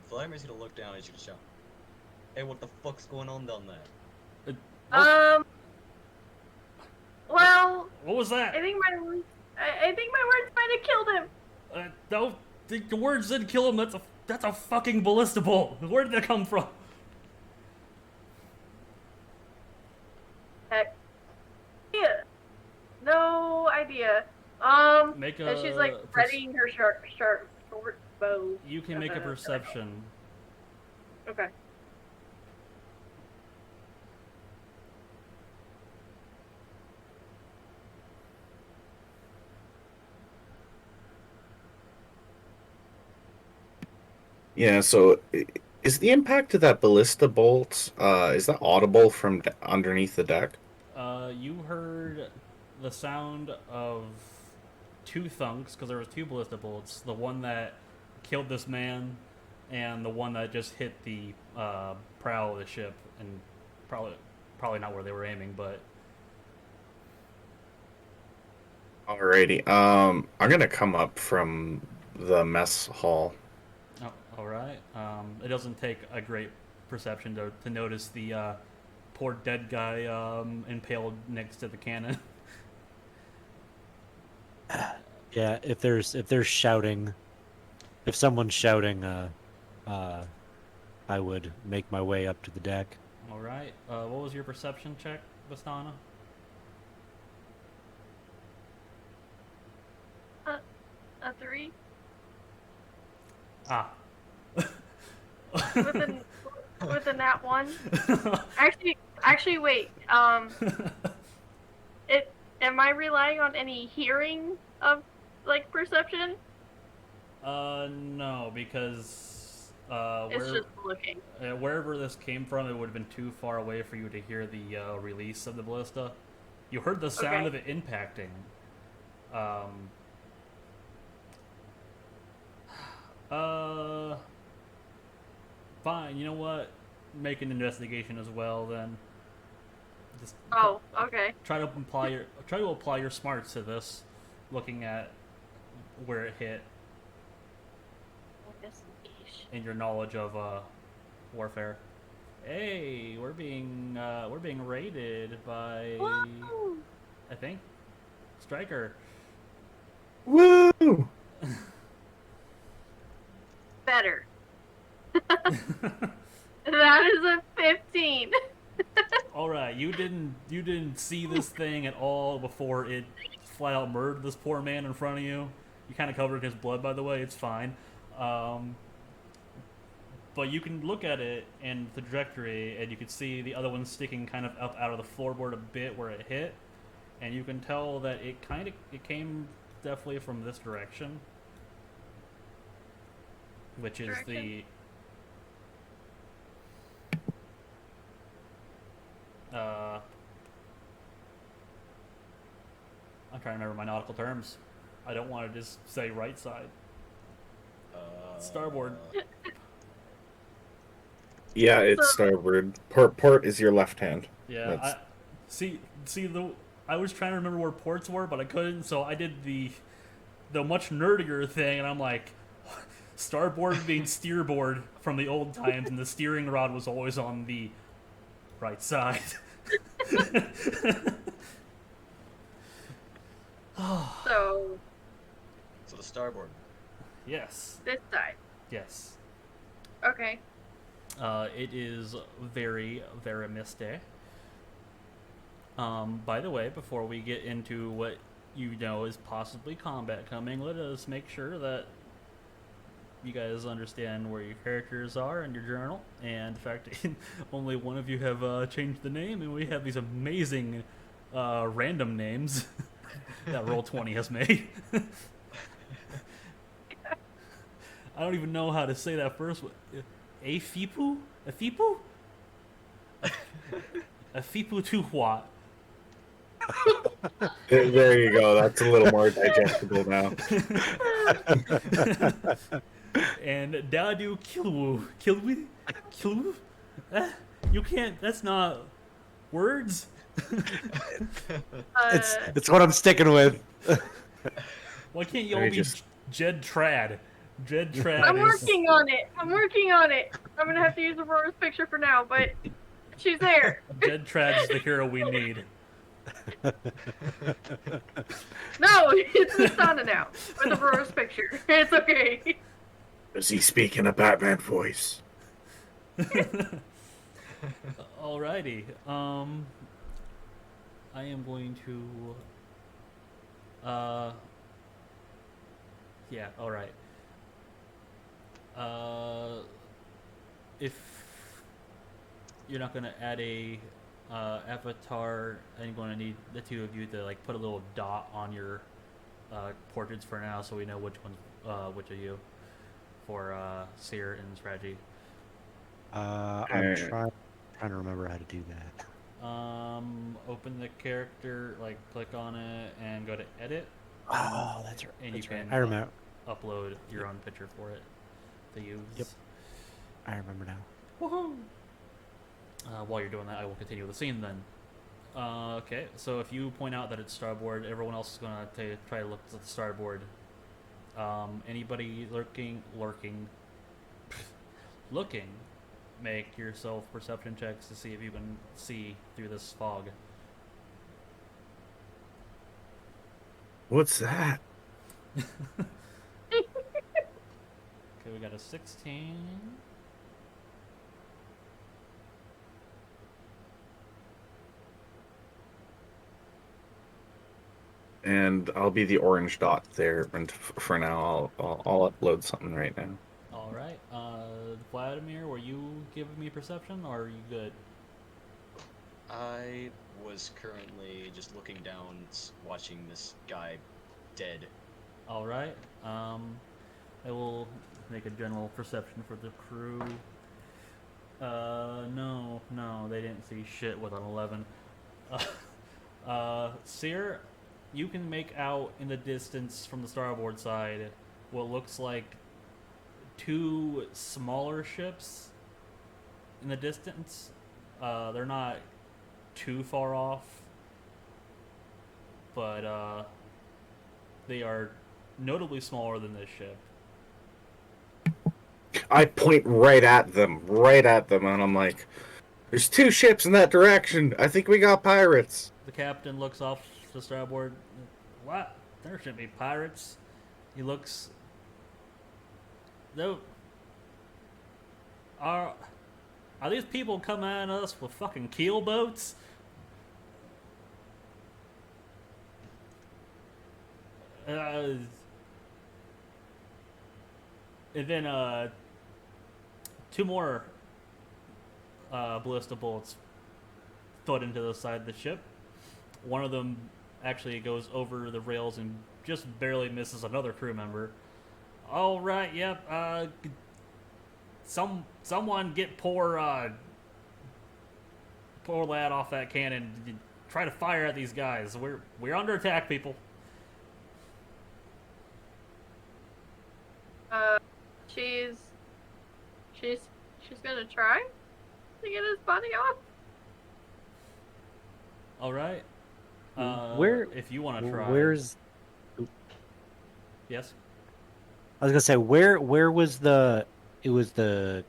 Vladimir's gonna look down and he's gonna shout, "Hey, what the fuck's going on down there?" Well, What was that? I think my words might have killed him. No, the words didn't kill him. That's a fucking ballista bolt. Where did that come from? Heck. Yeah. No idea. Make and she's like readying her short bow. You can make a perception. Okay. Yeah, so is the impact of that ballista bolt, is that audible from underneath the deck? You heard the sound of two thunks because there was two ballista bolts. The one that killed this man, and the one that just hit the prow of the ship, and probably not where they were aiming, but. Alrighty. I'm gonna come up from the mess hall. Oh, all right. It doesn't take a great perception to notice the poor dead guy impaled next to the cannon. Yeah, if there's shouting, if someone's shouting, I would make my way up to the deck. All right. What was your perception check, Vistana? A 3 Ah. with a with a nat 1. Actually, wait. It am I relying on any hearing of like perception? No, because It's just looking. wherever this came from, it would have been too far away for you to hear the release of the ballista. You heard the sound Okay. of it impacting. Um, uh, Fine. You know what? Make an investigation as well. Then. Just Oh, okay. try to apply your smarts to this, looking at where it hit Investigation. and your knowledge of warfare. Hey, we're being raided by Whoa! I think Striker. Woo! Better. That is a 15. All right, you didn't see this thing at all before it flat out murdered this poor man in front of you. You kind of covered his blood, by the way. It's fine. But you can look at it and the trajectory, and you can see the other one sticking kind of up out of the floorboard a bit where it hit, and you can tell that it came definitely from this direction, which is Direction? I'm trying to remember my nautical terms. I don't want to just say right side. Starboard. Yeah, it's So- starboard. Port is your left hand. Yeah, That's- I was trying to remember where ports were, but I couldn't, so I did the much nerdier thing, and I'm like, starboard being steerboard from the old times, and the steering rod was always on the right side. So So the starboard. Yes, this side. yes. Okay. It is very, very misty. By the way, before we get into what you know is possibly combat coming, let us make sure that you guys understand where your characters are in your journal, and the fact that only one of you have changed the name, and we have these amazing random names that Roll20 has made. I don't even know how to say that first one. Afipu? Afipu? Afipu Tuhua. There you go. That's a little more digestible now. And Dadu Kilwu. Kilwu? Kilwu? You can't, that's not words. It's what I'm sticking with. Why can't you Let all me be just- Jed Trad? Jed Trad I'm is... working on it. I'm gonna have to use Aurora's picture for now, but she's there. Jed Trad's the hero we need. No, it's Vistana now with Aurora's picture. It's okay. Does he speak in a Batman voice? Alrighty. I am going to yeah, alright. If you're not gonna add a avatar, I'm gonna need the two of you to like put a little dot on your portraits for now, so we know which one's which of you for seer and strategy. I'm trying to remember how to do that. Open the character, like click on it, and go to edit, Oh, that's right. and That's you right. can I remember. upload your own picture for it to use. Yep. I remember now. Woohoo! While you're doing that, I will continue the scene then. Okay, so if you point out that it's starboard, everyone else is gonna try to look at the starboard. Anybody looking, make yourself perception checks to see if you can see through this fog. What's that? Okay, we got a 16. And I'll be the orange dot there. And for now, I'll upload something right now. All right. Vladimir, were you giving me perception, or are you good? I was currently just looking down, watching this guy dead. All right. I will make a general perception for the crew. No, they didn't see shit with an 11. Seer, you can make out in the distance from the starboard side what looks like two smaller ships in the distance. They're not too far off, but they are notably smaller than this ship. I point right at them, and I'm like, "There's two ships in that direction. I think we got pirates." The captain looks off to starboard. What? There shouldn't be pirates. He looks. No. Are these people coming at us with fucking keel boats? And then two more ballista bullets thud into the side of the ship. One of them actually goes over the rails and just barely misses another crew member. All right, yep. Someone get poor lad off that cannon. Try to fire at these guys. We're under attack, people. She's gonna try to get his body off. All right. Where- if you want to try. Where's? Yes. I was gonna say where was the? It was the.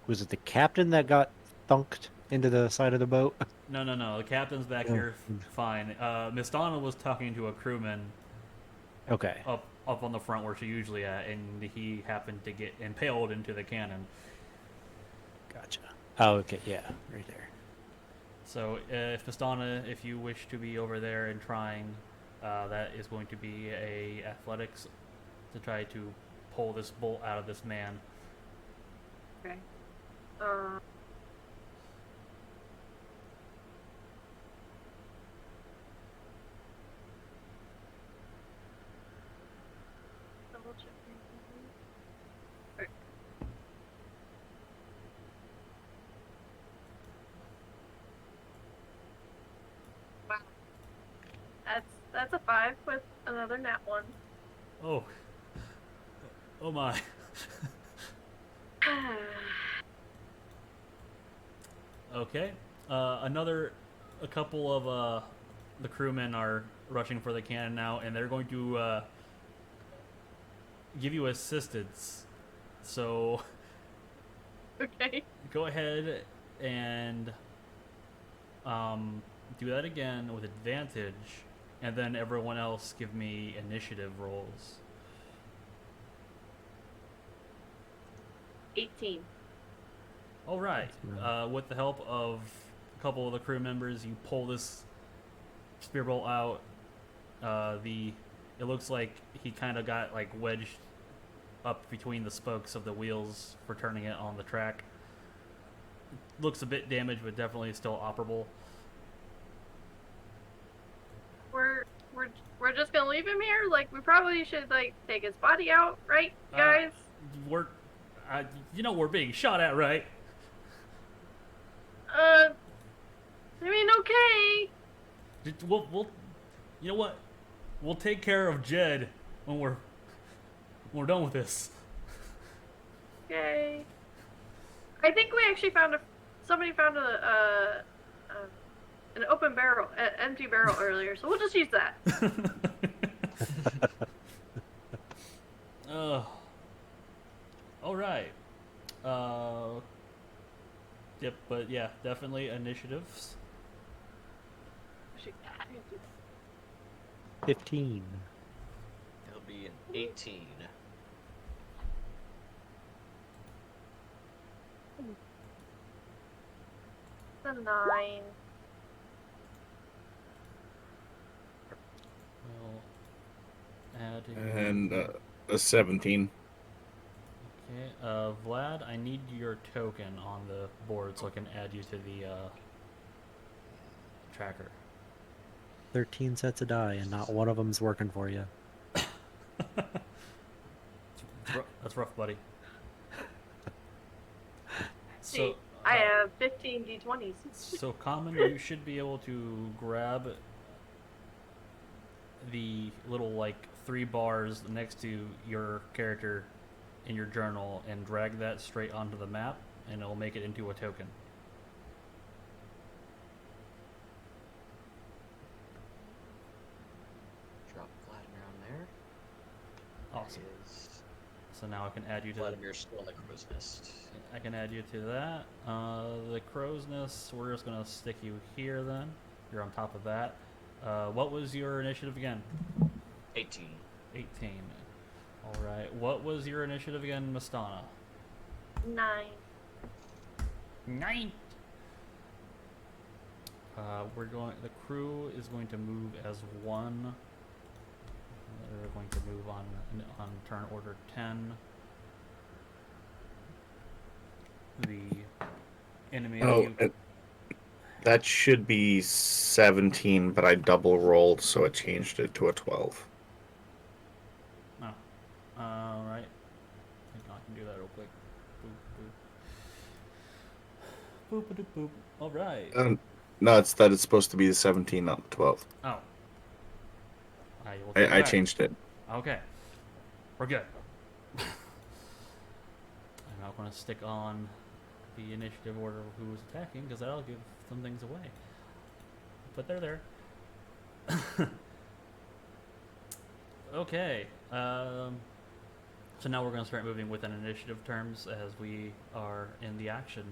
Was it the captain that got thunked into the side of the boat? No. The captain's back here, fine. Miss Donna was talking to a crewman Okay. up on the front where she usually at, and he happened to get impaled into the cannon. Gotcha. Oh, okay. Yeah, right there. So, if Miss Donna, if you wish to be over there and trying, that is going to be a athletics to try to pull this bolt out of this man. Okay. Double check. Okay. Wow. That's a 5 with another nat 1. Oh my. Okay. A couple of the crewmen are rushing for the cannon now, and they're going to give you assistance. So Okay. go ahead and do that again with advantage, and then everyone else give me initiative rolls. 18. All right. With the help of a couple of the crew members, you pull this spearbolt out. It looks like he kind of got like wedged up between the spokes of the wheels for turning it on the track. Looks a bit damaged, but definitely still operable. We're just gonna leave him here. Like, we probably should like take his body out, right, guys? We're being shot at, right? I mean, okay. We'll you know what? We'll take care of Jed when we're done with this. Okay. I think we actually found somebody found an open barrel, an empty barrel earlier, so we'll just use that. All right. Uh, yep, but yeah, definitely initiatives. Shoot. 15. It'll be an 18. It's a 9. Well, adding. And a 17. Okay, Vlad, I need your token on the board so I can add you to the tracker. 13 sets of die, and not one of them's working for you. That's rough, buddy. See, So, I have 15 d20s. so common, you should be able to grab the little like 3 bars next to your character in your journal and drag that straight onto the map, and it'll make it into a token. Drop Vladimir on there. Awesome. There is So now I can add you to Vladimir still in the crow's nest. I can add you to that. The crow's nest, we're just gonna stick you here then. You're on top of that. What was your initiative again? 18. 18. Alright. What was your initiative again, Mastana? 9. 9! The crew is going to move as one. They're going to move on turn order 10. The enemy. That should be 17, but I double rolled, so it changed it to a 12. Oh. Alright. I think I can do that real quick. Boop, boop. Boop, boop. Alright. No, it's that it's supposed to be the 17, not the 12. Oh. I will take it I back. changed it. Okay. We're good. I'm not going to stick on the initiative order of who was attacking because that'll give some things away. But they're there. Okay. So now we're going to start moving within initiative terms as we are in the action.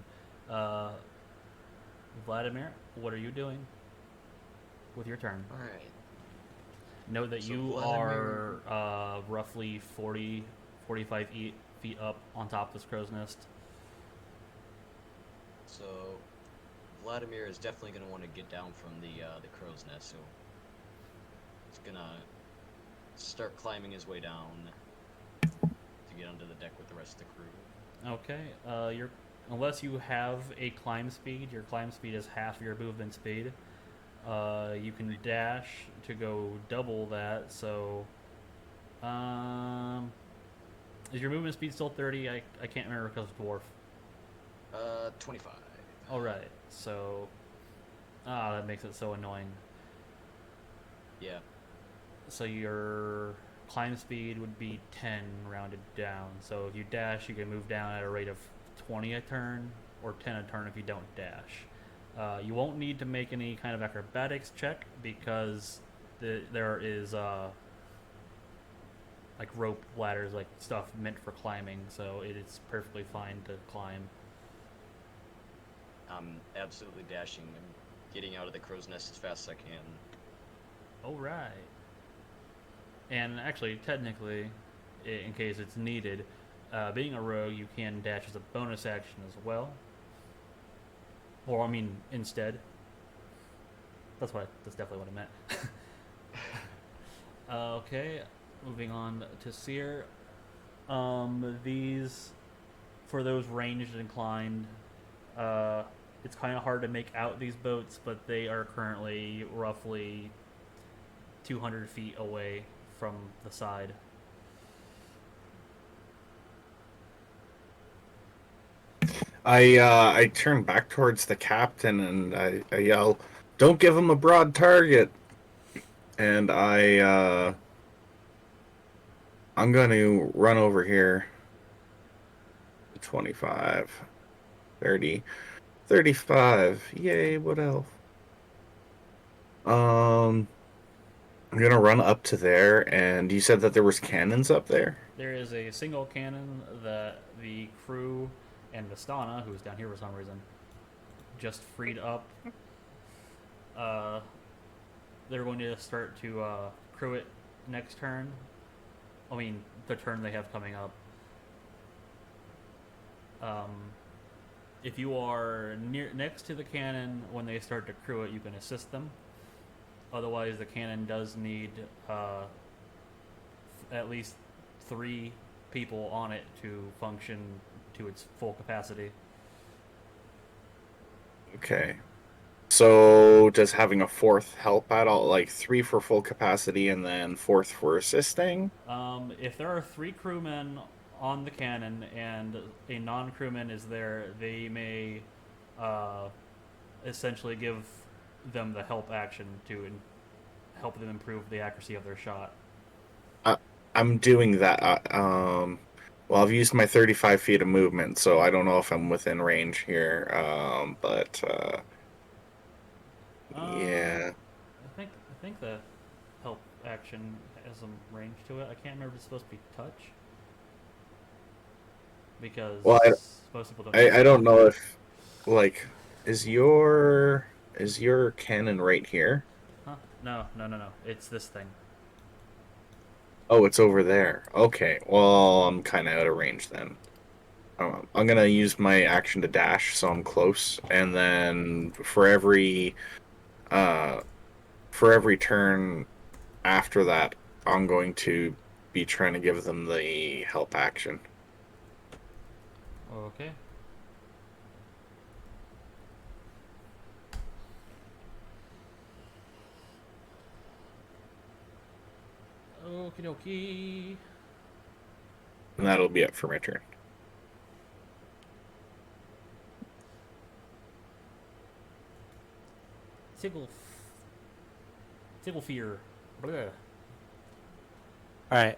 Vladimir, what are you doing with your turn? Alright. Note that So you Vladimir- are roughly 40, 45 feet up on top of this crow's nest. So, Vladimir is definitely going to want to get down from the crow's nest, so he's going to start climbing his way down to get onto the deck with the rest of the crew. Okay, unless you have a climb speed, your climb speed is half your movement speed. You can dash to go double that, so is your movement speed still 30? I can't remember because of dwarf. 25. Alright, so that makes it so annoying. Yeah. So your climb speed would be 10 rounded down. So if you dash, you can move down at a rate of 20 a turn, or 10 a turn if you don't dash. You won't need to make any kind of acrobatics check because there is like rope ladders, like stuff meant for climbing, so it is perfectly fine to climb. I'm absolutely dashing. I'm getting out of the crow's nest as fast as I can. All right. And actually, technically, in case it's needed, being a rogue, you can dash as a bonus action as well. Or, I mean, instead. That's definitely what I meant. Okay, moving on to Seer. These, for those ranged and inclined, it's kind of hard to make out these boats, but they are currently roughly 200 feet away from the side. I turn back towards the captain and I yell, "Don't give him a broad target!" And I'm going to run over here. 25, 30, 35. Yay! What else? I'm gonna run up to there, and you said that there was cannons up there. There is a single cannon that the crew and Vistana, who's down here for some reason, just freed up. Uh, they're going to start to crew it next turn. I mean, the turn they have coming up. Um, if you are next to the cannon when they start to crew it, you can assist them. Otherwise, the cannon does need at least 3 people on it to function to its full capacity. Okay. So does having a fourth help at all? Like 3 for full capacity and then fourth for assisting? If there are 3 crewmen on the cannon and a non-crewman is there, they may uh, essentially give them the help action to help them improve the accuracy of their shot. I, I'm doing that. Well, I've used my 35 feet of movement, so I don't know if I'm within range here. Yeah. I think the help action has some range to it. I can't remember if it's supposed to be touch Well, because most people don't use I don't touch. know if like is your cannon right here? Huh? No, no, no, no. It's this thing. Oh, it's over there. Okay. Well, I'm kind of out of range then. I'm gonna use my action to dash, so I'm close, and then uh for every turn after that, I'm going to be trying to give them the help action. Okay. Okie dokie. And that'll be it for my turn. Tickle. Tickle fear. Blah. All right.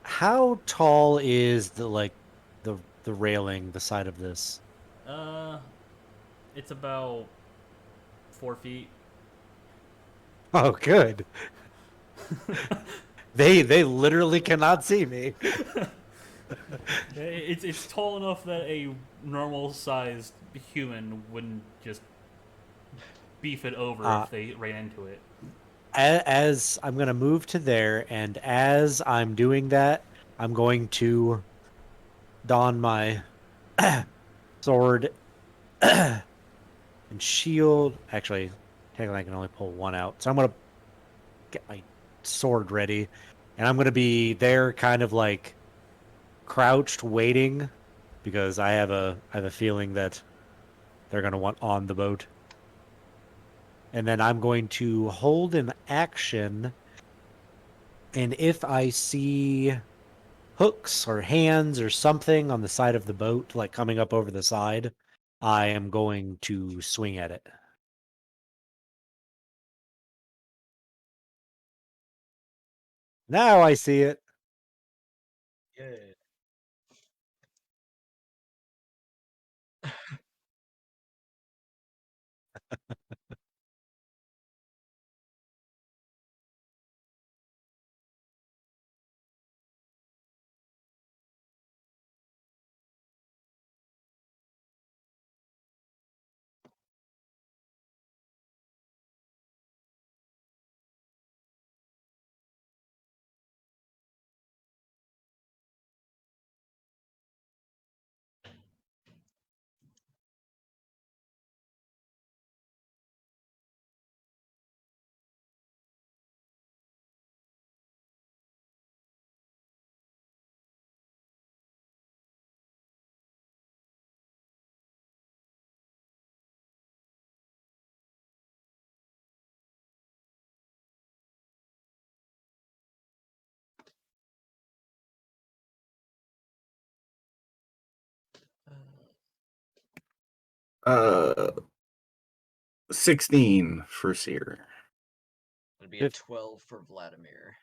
How tall is the railing, the side of this? Uh, it's about 4 feet. Oh, good. They literally cannot see me. It's tall enough that a normal sized human wouldn't just beef it over Uh, if they ran into it. as I'm gonna move to there, and as I'm doing that, I'm going to don my sword and shield. Actually, technically, I can only pull one out, so I'm gonna get my sword ready, and I'm gonna be there, kind of like crouched, waiting, because I have a feeling that they're gonna want on the boat. And then I'm going to hold an action, and if I see hooks or hands or something on the side of the boat, like coming up over the side, I am going to swing at it. Now I see it. Yeah. Uh, 16 for Seer. It'd be a 12 for Vladimir.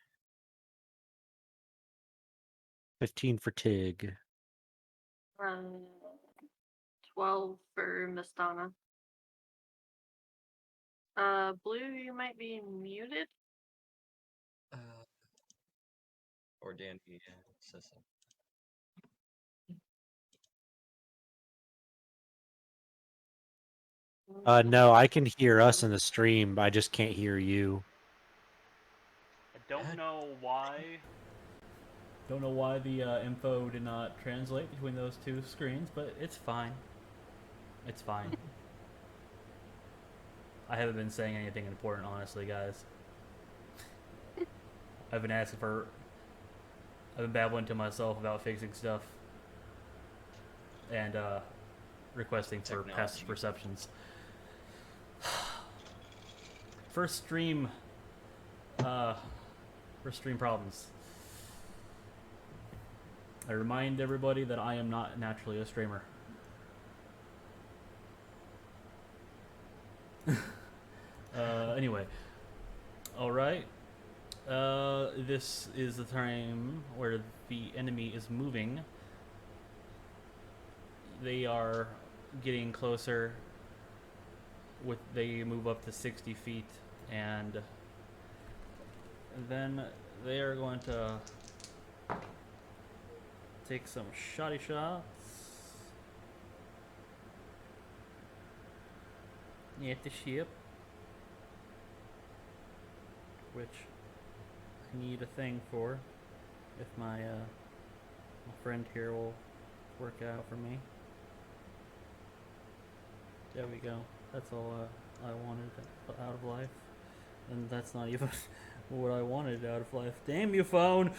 15 for Tig. Um, 12 for Mistana. Blue, you might be muted. Uh, or Dandy, yeah, says so. No, I can hear us in the stream, but I just can't hear you. I don't know why. Don't know why the info did not translate between those two screens, but it's fine. It's fine. I haven't been saying anything important, honestly, guys. I've been asking for. I've been babbling to myself about fixing stuff and requesting for past Technology. perceptions. First stream. First stream problems. I remind everybody that I am not naturally a streamer. Anyway, all right. This is the time where the enemy is moving. They are getting closer. They move up to 60 feet, and then they are going to take some shoddy shots at the ship, which I need a thing for. If my friend here will work out for me. There we go. That's all I wanted out of life. And that's not even what I wanted out of life. Damn you, phone!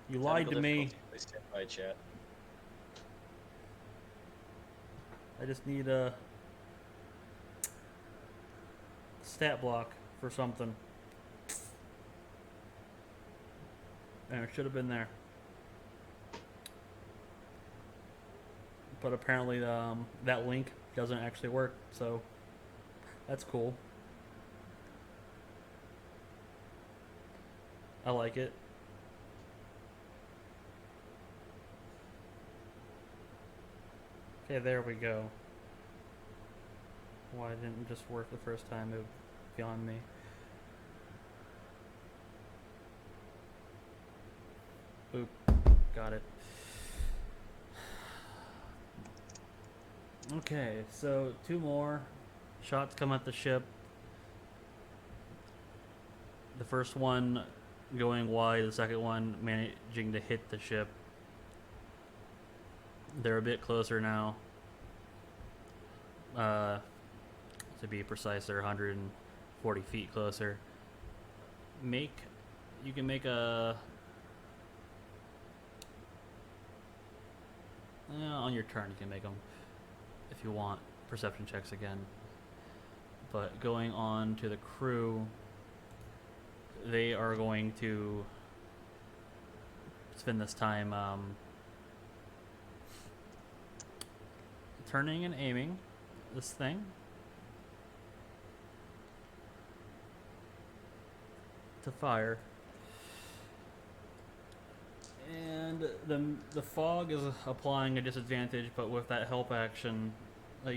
You lied to me. Please stand by, chat. I just need a stat block for something. And it should have been there. But apparently that link doesn't actually work, so that's cool. I like it. Okay, there we go. Why didn't it just work the first time? It was beyond me. Boop. Got it. Okay, so 2 more shots come at the ship. The first one going wide, the second one managing to hit the ship. They're a bit closer now. To be precise, they're 140 feet closer. You can make a on your turn. You can make them if you want perception checks again. But going on to the crew, they are going to spend this time turning and aiming this thing to fire. And the fog is applying a disadvantage, but with that help action that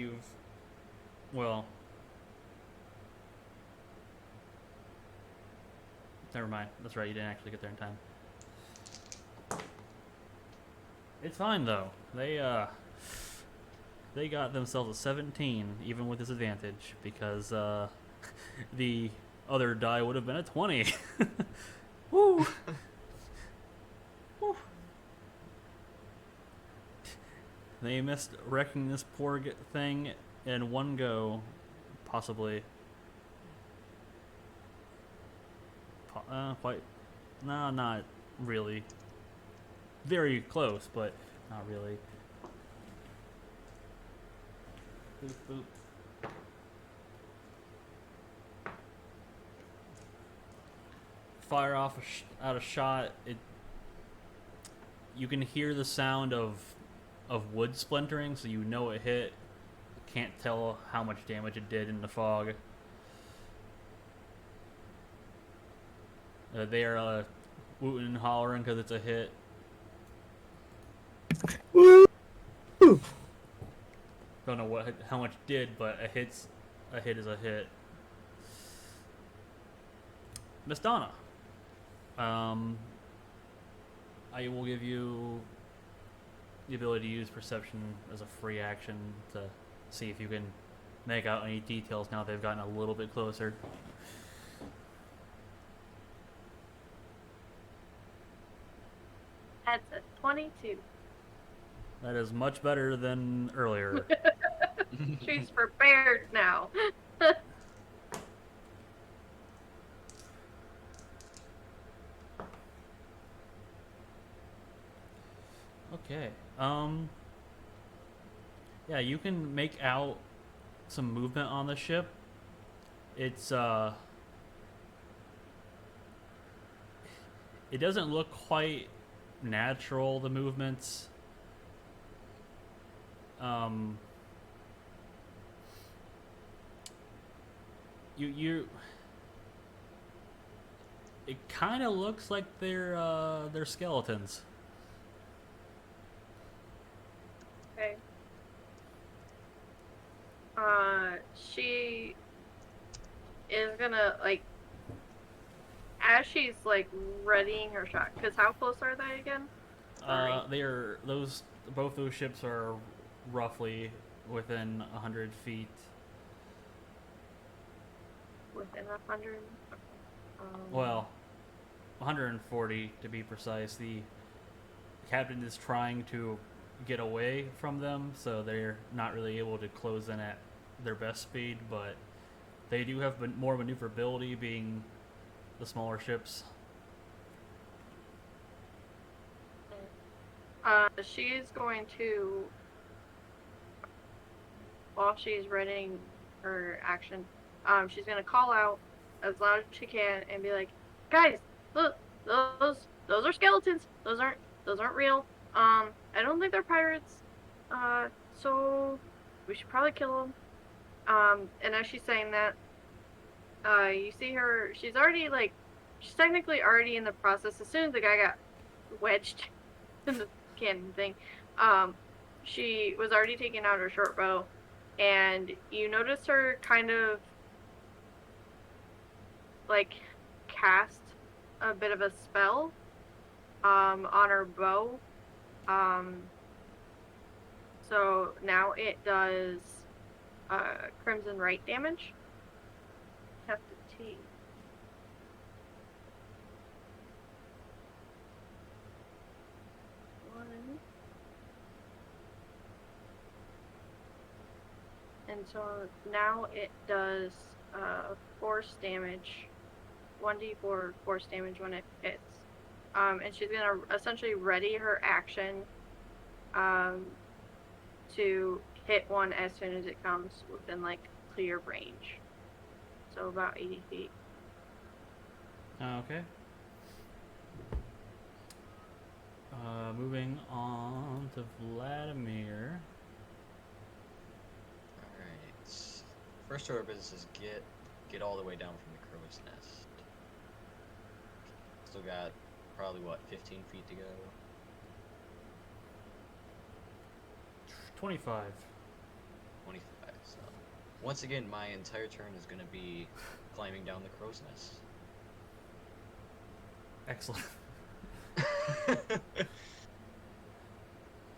never mind. That's right, you didn't actually get there in time. It's fine though. They got themselves a 17, even with disadvantage, because the other die would have been a 20. Woo! Woo! They missed wrecking this poor thing in one go, possibly. Quite. No, not really. Very close, but not really. Boop, boop. Fire off out a shot. You can hear the sound of wood splintering, so you know it hit. Can't tell how much damage it did in the fog. They are wooting and hollering because it's a hit. Woo! Don't know how much did, but a hit is a hit. Miss Donna, I will give you the ability to use perception as a free action to see if you can make out any details now they've gotten a little bit closer. That's a 22. That is much better than earlier. She's prepared now. Okay. Yeah, you can make out some movement on the ship. It's it doesn't look quite natural, the movements. Um you it kind of looks like they're skeletons. Okay. She is gonna like as she's like readying her shot. Cause how close are they again? Sorry. They are those both those ships are roughly within 100 feet. Within 100. Well, 140 to be precise. The captain is trying to get away from them, so they're not really able to close in at their best speed, but they do have more maneuverability, being the smaller ships. She's going to, while she's readying her action, she's gonna call out as loud as she can and be like, "Guys, look, those are skeletons. Those aren't real. I don't think they're pirates. So we should probably kill them." And as she's saying that, you see her. She's technically already in the process. As soon as the guy got wedged in the cannon thing, she was already taking out her short bow, and you notice her kind of like cast a bit of a spell on her bow. So now it does crimson right damage. Have to take. One. And so now it does force damage, 1d4 force damage when it hits. And she's gonna essentially ready her action to hit one as soon as it comes within like clear range. So about 80 feet. Okay. Moving on to Vladimir. Alright. First order of business is get all the way down from the crow's nest. Still got probably 15 feet to go. 25. 25. So once again, my entire turn is gonna be climbing down the crow's nest. Excellent.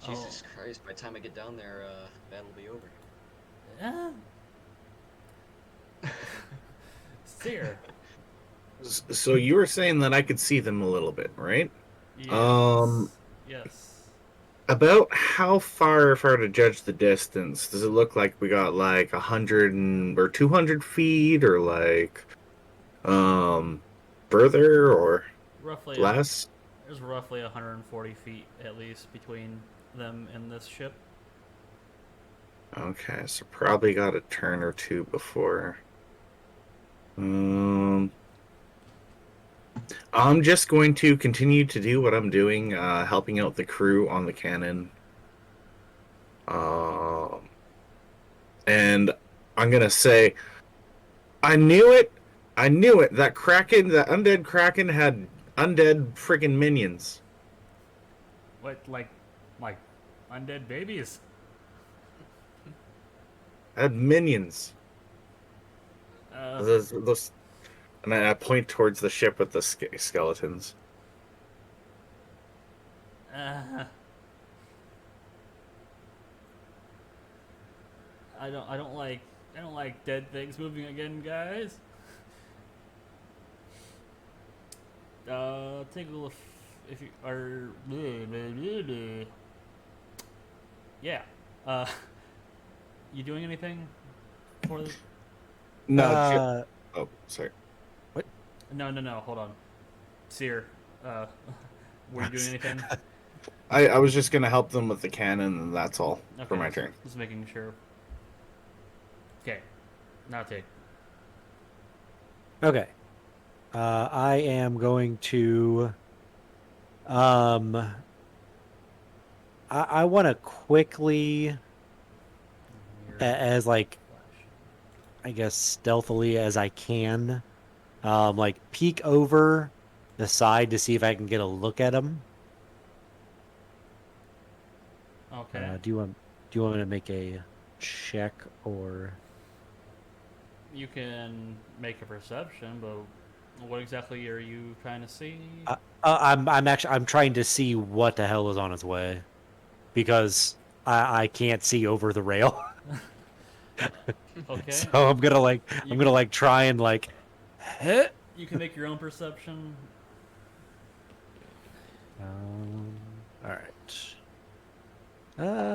Jesus Christ! By the time I get down there, that'll be over. Seer. So you were saying that I could see them a little bit, right? Yes. Yes. About how far, if I were to judge the distance, does it look like we got like 100 or 200 feet, or like further or Roughly, less? there's roughly 140 feet at least between them and this ship. Okay, so probably got a turn or two before. I'm just going to continue to do what I'm doing, helping out the crew on the cannon. And I'm gonna say, I knew it. I knew it. That Kraken, that undead Kraken, had undead freaking minions. What, like undead babies? Had minions. Uh, Those, and I point towards the ship with the skeletons. I don't like dead things moving again, guys. Take a look if you are. Yeah. Uh, you doing anything for this? No, Uh, oh, sorry. what? No, no, no. Hold on. Seer, uh, were you doing anything? I was just gonna help them with the cannon, and that's all for Okay, my turn. just making sure. Okay, now take. Okay. I am going to. Um, I want to quickly, Mirror as like flash. I guess stealthily as I can, like peek over the side to see if I can get a look at him. Okay, Do you want me to make a check or? you can make a perception, but what exactly are you trying to see? I'm trying to see what the hell is on its way because I can't see over the rail. Okay, So I'm you gonna can like try and like heh. you can make your own perception. All right.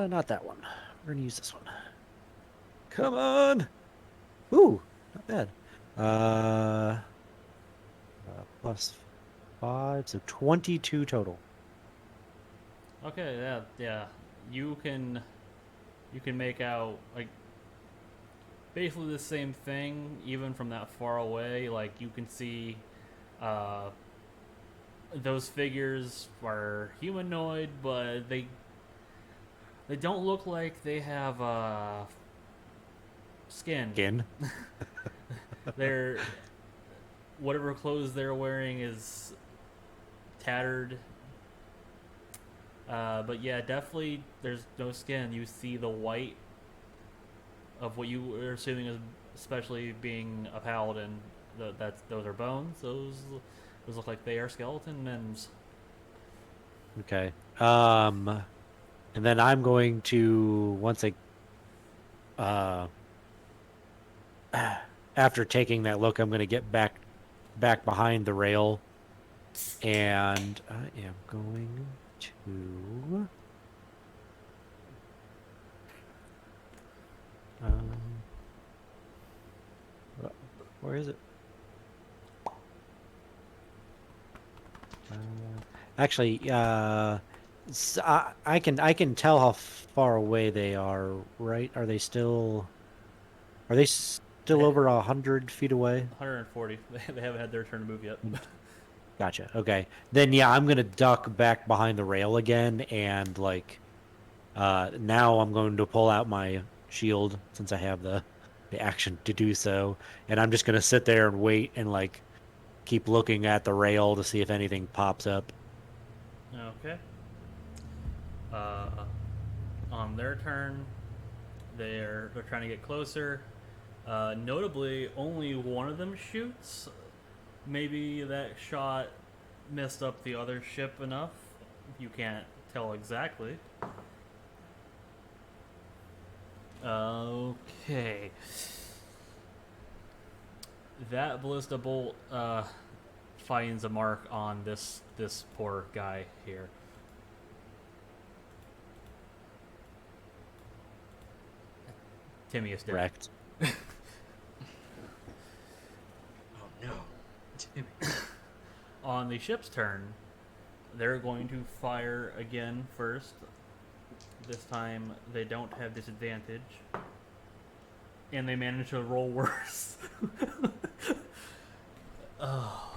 Not that one. We're gonna use this one. Come on. Ooh, not bad. Uh, plus 5, so 22 total. Okay, yeah, yeah. You can you can make out like basically the same thing even from that far away. Like you can see uh, those figures are humanoid, but they don't look like they have skin. Again. They're whatever clothes they're wearing is tattered. But yeah, definitely there's no skin. You see the white of what you were assuming is especially being a paladin. Those are bones. Those look like they are skeleton men's. Okay. And then I'm going to once I uh after taking that look, I'm going to get back behind the rail, and I am going to um uh, where is it? Uh, actually, I can tell how far away they are, right? Are they still over 100 feet away? 140. They haven't had their turn to move yet. Gotcha. Okay. Then yeah, I'm gonna duck back behind the rail again and like now I'm going to pull out my shield since I have the action to do so. And I'm just gonna sit there and wait and like keep looking at the rail to see if anything pops up. Okay. Uh, on their turn, they're trying to get closer. Notably, only one of them shoots. Maybe that shot messed up the other ship enough. You can't tell exactly. Okay. That ballista bolt finds a mark on this poor guy here. Timmy is dead. Correct. Oh no, Timmy. On the ship's turn, they're going to fire again first. This time they don't have disadvantage. And they manage to roll worse. Oh.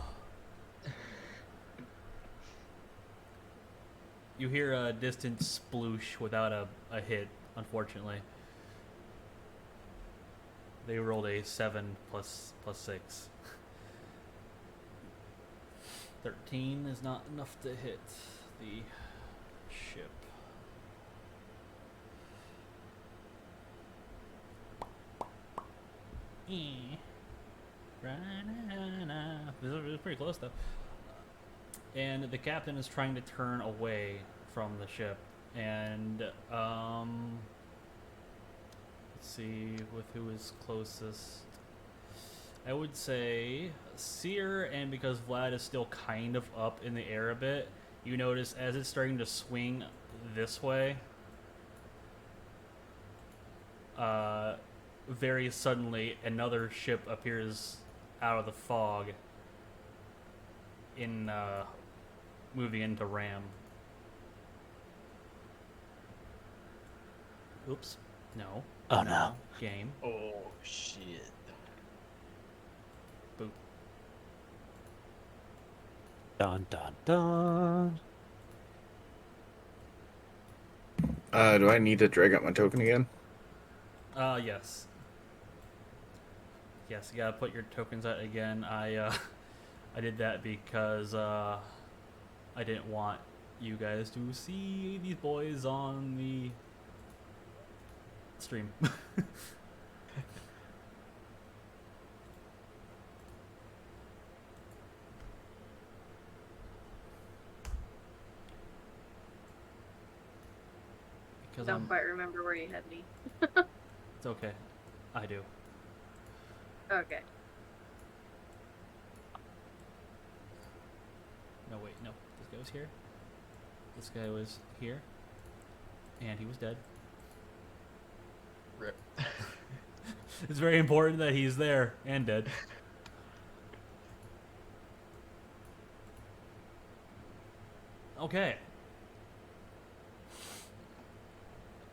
You hear a distant sploosh without a hit, unfortunately. They rolled a 7 plus 6. 13 is not enough to hit the ship. This is pretty close though. And the captain is trying to turn away from the ship, and let's see with who is closest. I would say Seer, and because Vlad is still kind of up in the air a bit, you notice as it's starting to swing this way, very suddenly another ship appears out of the fog in moving into Ram. Oops. No. Oh no. Game. Oh shit. Boop. Dun dun dun. Do I need to drag out my token again? Yes. Yes, you gotta put your tokens out again. I did that because I didn't want you guys to see these boys on the stream. Because Don't quite remember where you had me. it's okay. I do. Okay. No, wait, no. This guy was here. This guy was here. And he was dead. Rip. It's very important that he's there and dead. Okay.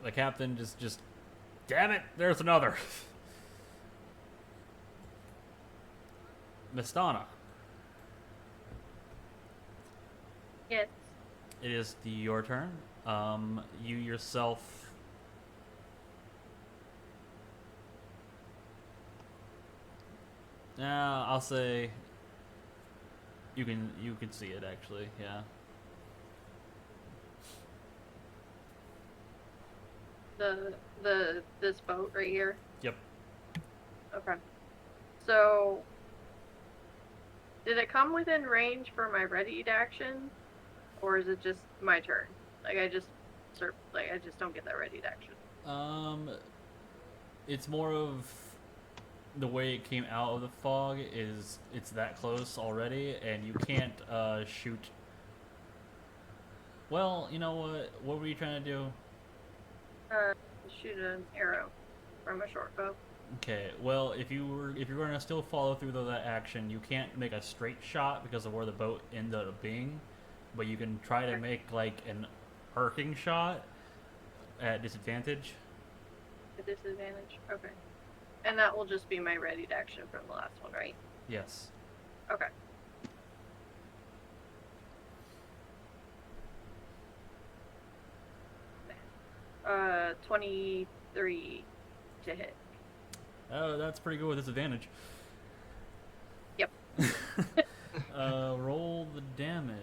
The captain just damn it, there's another. Mistana, Yes. it is your turn. You yourself. I'll say you can see it actually. Yeah. This boat right here. Yep. Okay. So, did it come within range for my readied action, or is it just my turn? Like I just don't get that readied action. It's more of the way it came out of the fog is it's that close already, and you can't shoot. Well, you know what? What were you trying to do? Shoot an arrow from a short bow. Okay, well, if you're going to still follow through that action, you can't make a straight shot because of where the boat ended up being, but you can try to make like an arcing shot at disadvantage. A disadvantage. Okay. And that will just be my readied action from the last one, right? Yes. Okay. 23 to hit. Oh, that's pretty good with disadvantage. Yep. Roll the damage.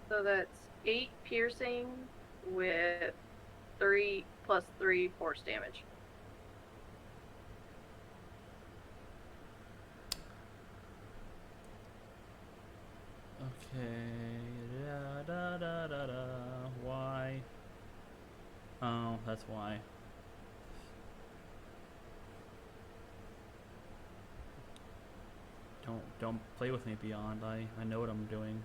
So that's 8 piercing with 3 plus 3 force damage. Okay. Da, da, da, da, da. Why? Oh, that's why. Don't play with me, Beyond. I know what I'm doing.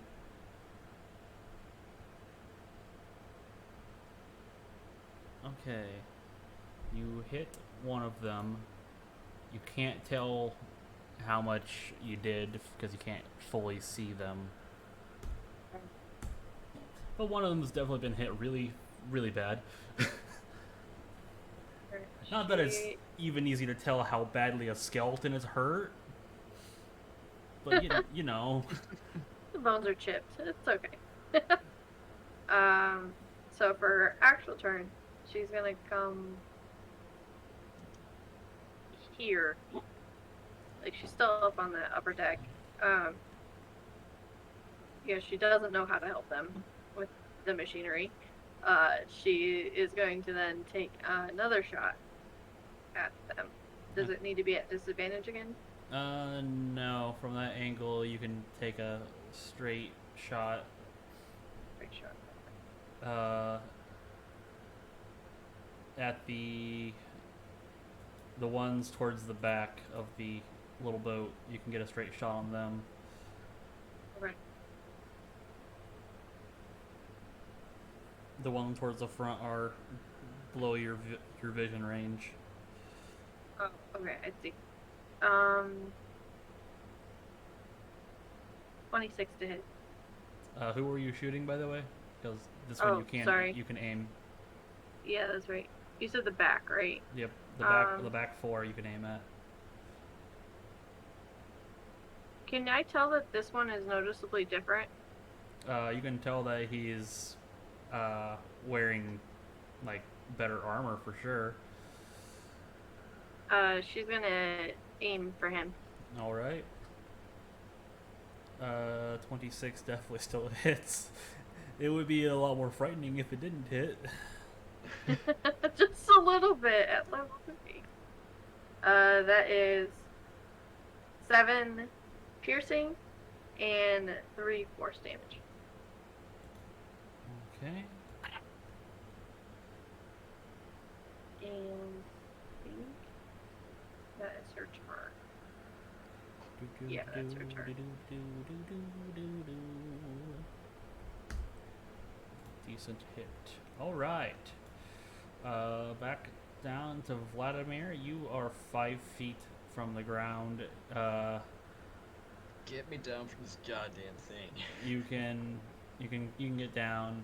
Okay. You hit one of them. You can't tell how much you did because you can't fully see them. But one of them has definitely been hit really, really bad. Not that it's even easy to tell how badly a skeleton is hurt. But, you know. The bones are chipped. It's okay. So for her actual turn, she's gonna come here. Like she's still up on the upper deck. Yeah, she doesn't know how to help them with the machinery. She is going to then take another shot at them. Does it need to be at disadvantage again? No. From that angle, you can take a straight shot. Pretty sure. Uh, at the ones towards the back of the little boat, you can get a straight shot on them. Okay. The ones towards the front are below your vision range. Oh, okay, I see. 26 to hit. Who were you shooting, by the way? Because this one Oh, sorry. you can aim. Yeah, that's right. You said the back, right? Yep, Um, the back four you can aim at. Can I tell that this one is noticeably different? You can tell that he's uh, wearing like better armor for sure. She's gonna aim for him. All right. 26 definitely still hits. It would be a lot more frightening if it didn't hit. Just a little bit at level 3. That is 7 piercing and 3 force damage. Okay. And I think that is her turn. Yeah, that's her turn. Decent hit. All right. Back down to Vladimir. You are 5 feet from the ground. Get me down from this goddamn thing. You can get down.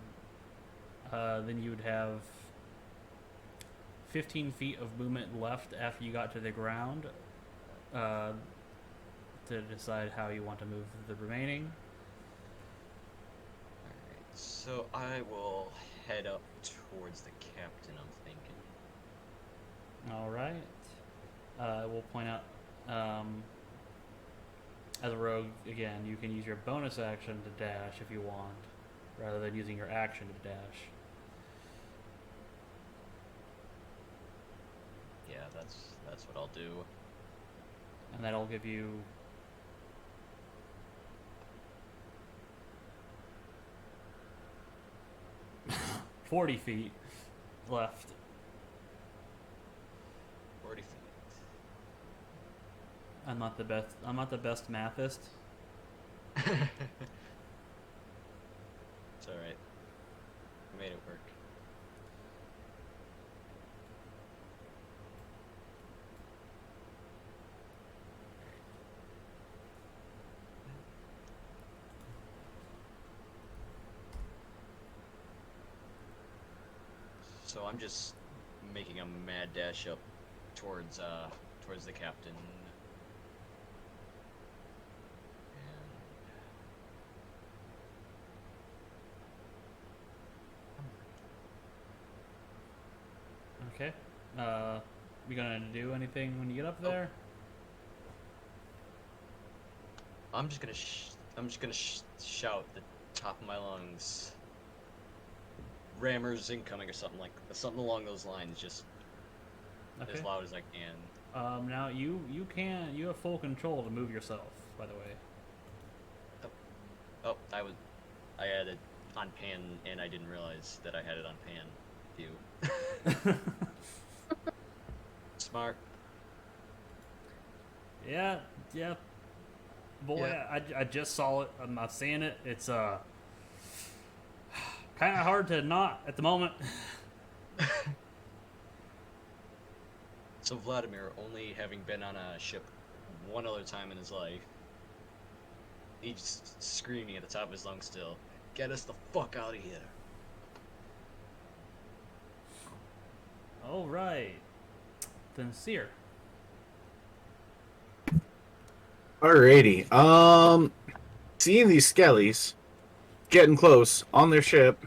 Then you would have 15 feet of movement left after you got to the ground. To decide how you want to move the remaining. Alright, so I will head up towards the captain, I'm thinking. All right. We'll point out, as a rogue, again, you can use your bonus action to dash if you want, rather than using your action to dash. Yeah, that's what I'll do. And that'll give you 40 feet left. 40 feet. I'm not the best mathist. It's alright. I made it work. So I'm just making a mad dash up towards the captain. Okay. You gonna do anything when you get up Nope. there? I'm just gonna shout at the top of my lungs. Rammers incoming or something along those lines, just Okay. as loud as I can. Now you have full control to move yourself. By the way. Oh, I had it on pan and I didn't realize that I had it on pan view. Smart. Yeah. Boy, Yeah. I just saw it. I'm not seeing it. It's kind of hard to not at the moment. So Vladimir, only having been on a ship one other time in his life, he's screaming at the top of his lungs still, "Get us the fuck out of here!" All right. Then Seer. Alrighty. Seeing these skellies getting close on their ship,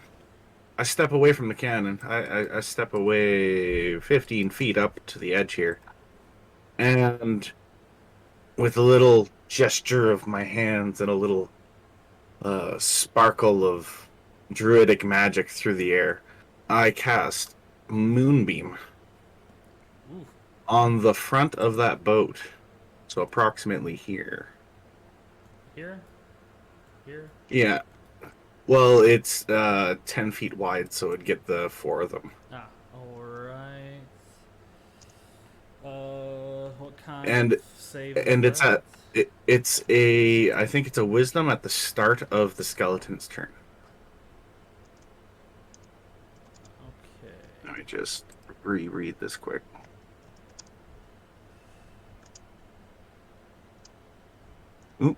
I step away from the cannon. I step away 15 feet up to the edge here. And with a little gesture of my hands and a little sparkle of druidic magic through the air, I cast Moonbeam Ooh. on the front of that boat. So approximately here. Here? Here? Yeah. Well, it's 10 feet wide, so it'd get the 4 of them. Ah, alright. What kind of And save is and it's that? at it's a I think it's a wisdom at the start of the skeleton's turn. Okay. Let me just reread this quick. Oop.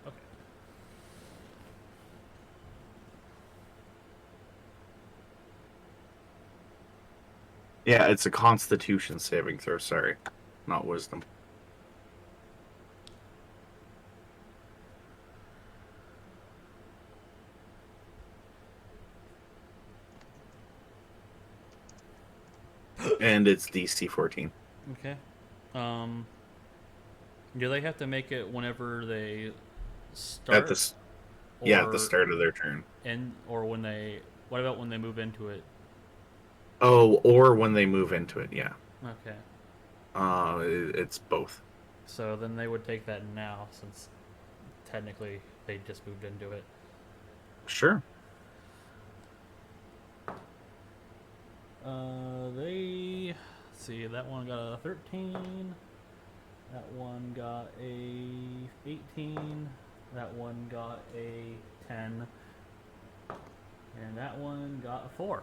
Okay. Yeah, it's a Constitution saving throw. Sorry, not Wisdom. And it's DC 14 Okay. Um, do they have to make it whenever they at start, this. Yeah, at the or start of their turn. or when they? What about when they move into it? Oh, or when they move into it. Yeah. Okay. It's both. So then they would take that now, since technically they just moved into it. Sure. They let's see. That one got a 13. That one got a 18. That one got a 10. And that one got a 4.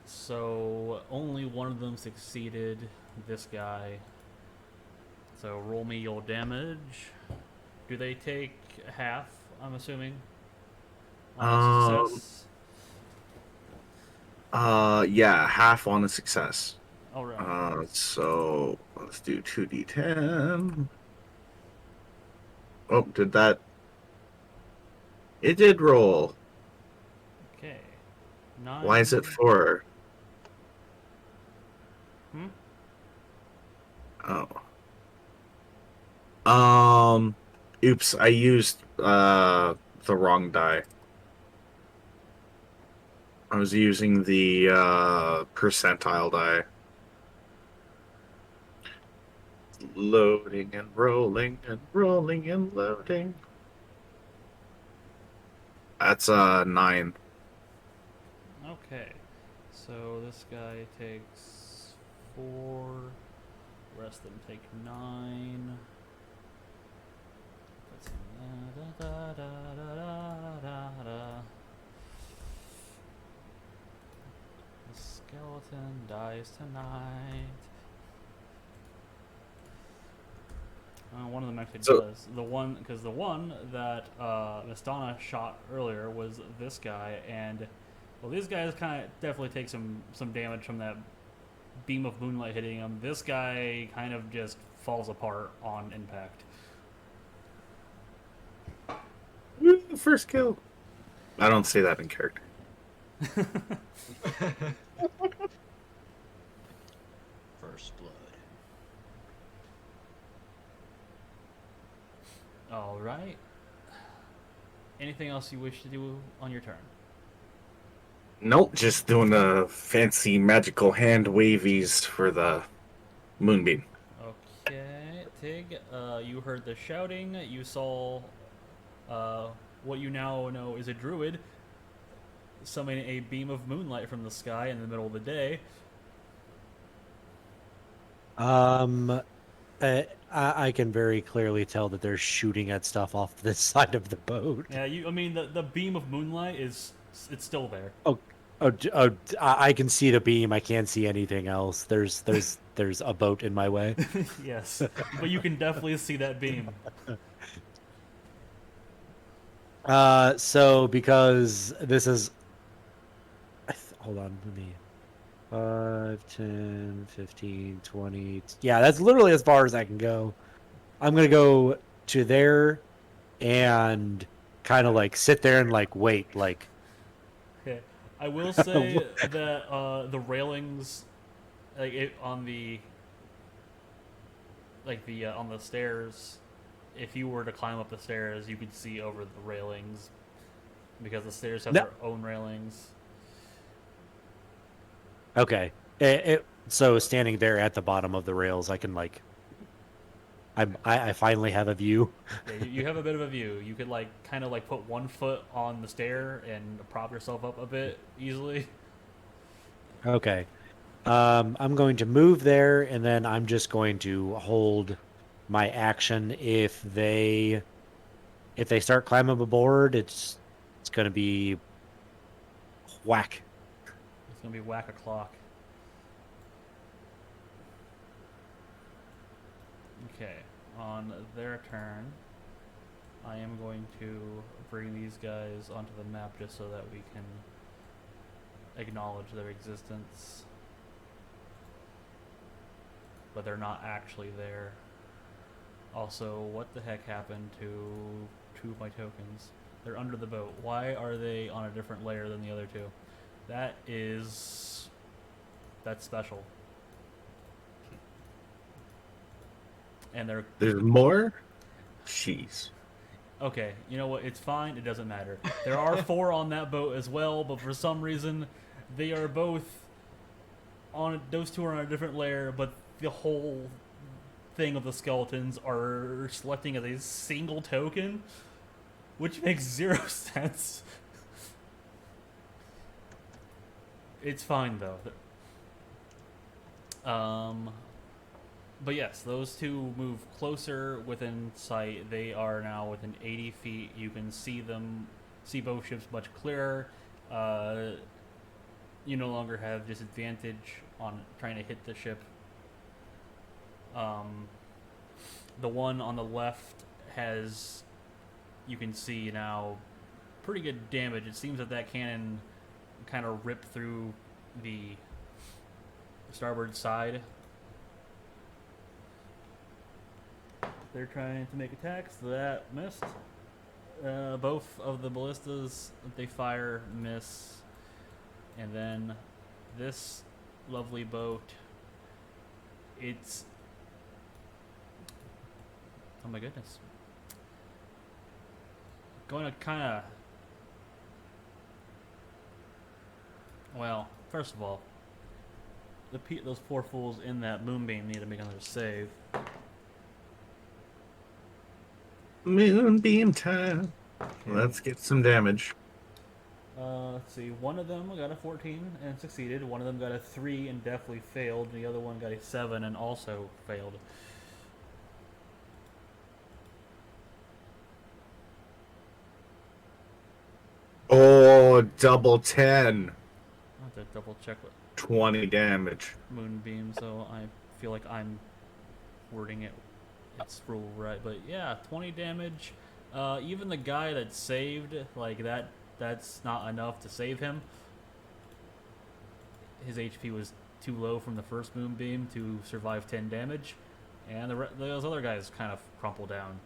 So only one of them succeeded. This guy. So roll me your damage. Do they take half? I'm assuming on a Um. success. Yeah, half on a success. All right. So let's do 2d10. Oh, did that? It did roll. Okay. Why is it 9. 4? Hmm. Oh. Oops, I used the wrong die. I was using the percentile die. Loading and rolling and rolling and loading. That's 9. Okay. So this guy takes 4. The rest of them take 9. Let's see. Da, da, da, da, da, da, da. The skeleton dies tonight. One of them actually So does. The one, because the one that Mistana shot earlier was this guy, and well, these guys kind of definitely take some damage from that beam of moonlight hitting him. This guy kind of just falls apart on impact. woo, first kill. I don't say that in character. First blood. All right. Anything else you wish to do on your turn? Nope, just doing the fancy magical hand wavies for the moonbeam. Okay, Tig. You heard the shouting. You saw uh, what you now know is a druid summoning a beam of moonlight from the sky in the middle of the day. I can very clearly tell that they're shooting at stuff off the side of the boat. Yeah, I mean, the beam of moonlight is it's still there. Oh, I can see the beam. I can't see anything else. There's a boat in my way. Yes, but you can definitely see that beam. So because this is, hold on, let me. 5, 10, 15, 20. Yeah, that's literally as far as I can go. I'm gonna go to there and kind of like sit there and like wait, like Okay, I will say that the railings, on the on the stairs, if you were to climb up the stairs, you could see over the railings because the stairs have no. their own railings. Okay. So standing there at the bottom of the rails, I can like, I finally have a view. Yeah, you have a bit of a view. You could like kind of like put one foot on the stair and prop yourself up a bit easily. Okay. I'm going to move there, and then I'm just going to hold my action. If they start climbing aboard, it's going to be whack. It's gonna be whack a clock. Okay, on their turn, I am going to bring these guys onto the map just so that we can acknowledge their existence. But they're not actually there. Also, what the heck happened to two of my tokens? They're under the boat. Why are they on a different layer than the other two? That's special. And they're There's more? Jeez. okay. You know what? It's fine. It doesn't matter. There are 4 on that boat as well, but for some reason, they are both on. Those 2 are on a different layer, but the whole thing of the skeletons are selecting as a single token, which makes 0 sense. It's fine though. But yes, those 2 move closer within sight. They are now within 80 feet. You can see both ships much clearer. Uh, you no longer have disadvantage on trying to hit the ship. Um, the one on the left has, you can see now, pretty good damage. It seems that cannon kind of ripped through the starboard side. They're trying to make attacks. That missed. Both of the ballistas that they fire miss. And then this lovely boat, it's... Oh my goodness. Going to kind of... Well, first of all, those poor fools in that moonbeam need to make another save. Moonbeam time. Okay. Let's get some damage. Let's see. One of them got a 14 and succeeded. One of them got a 3 and definitely failed. And the other one got a 7 and also failed. Oh, double 10. I'll have to double check what 20 damage. moonbeam, so I feel like I'm wording its rule right. But yeah, 20 damage. Even the guy that saved, like that's not enough to save him. His HP was too low from the first moonbeam to survive 10 damage, and those other guys kind of crumple down.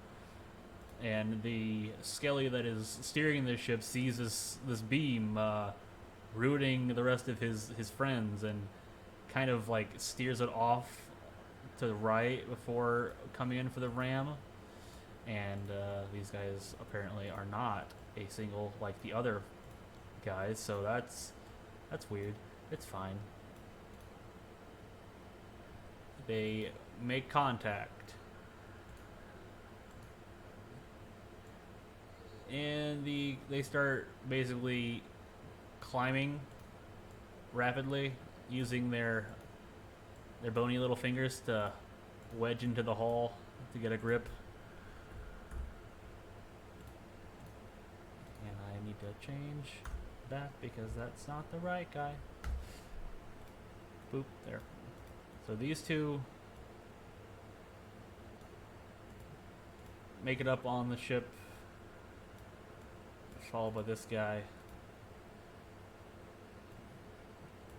And the Skelly that is steering this ship sees this beam ruining the rest of his friends, and kind of like steers it off to the right before coming in for the ram. And these guys apparently are not a single like the other guys, so that's weird. It's fine. They make contact, and they start basically climbing rapidly, using their bony little fingers to wedge into the hull to get a grip. And I need to change that because that's not the right guy. Boop, there. So these 2 make it up on the ship, followed by this guy.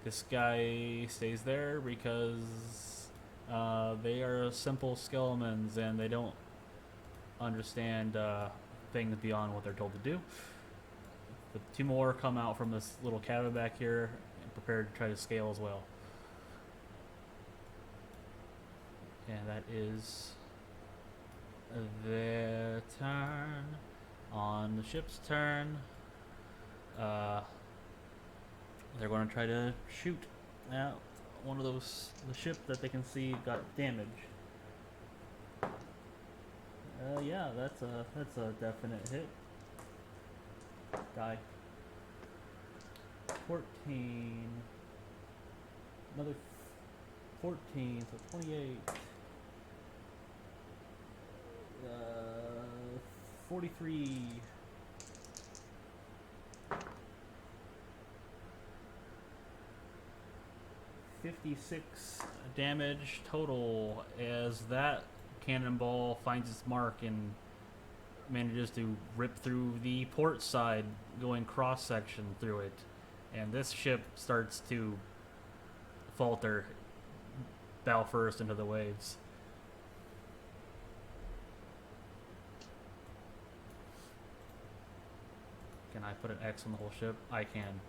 This guy stays there because they are simple skeletons and they don't understand things beyond what they're told to do. The 2 more come out from this little cabin back here and prepare to try to scale as well. And that is their turn. On the ship's turn, they're going to try to shoot. Now, one of those, the ship that they can see got damaged. Yeah, that's a definite hit. Die. 14. Another 14, so 28. 43. 56 damage total as that cannonball finds its mark and manages to rip through the port side, going cross section through it. And this ship starts to falter, bow first into the waves. Can I put an X on the whole ship? I can.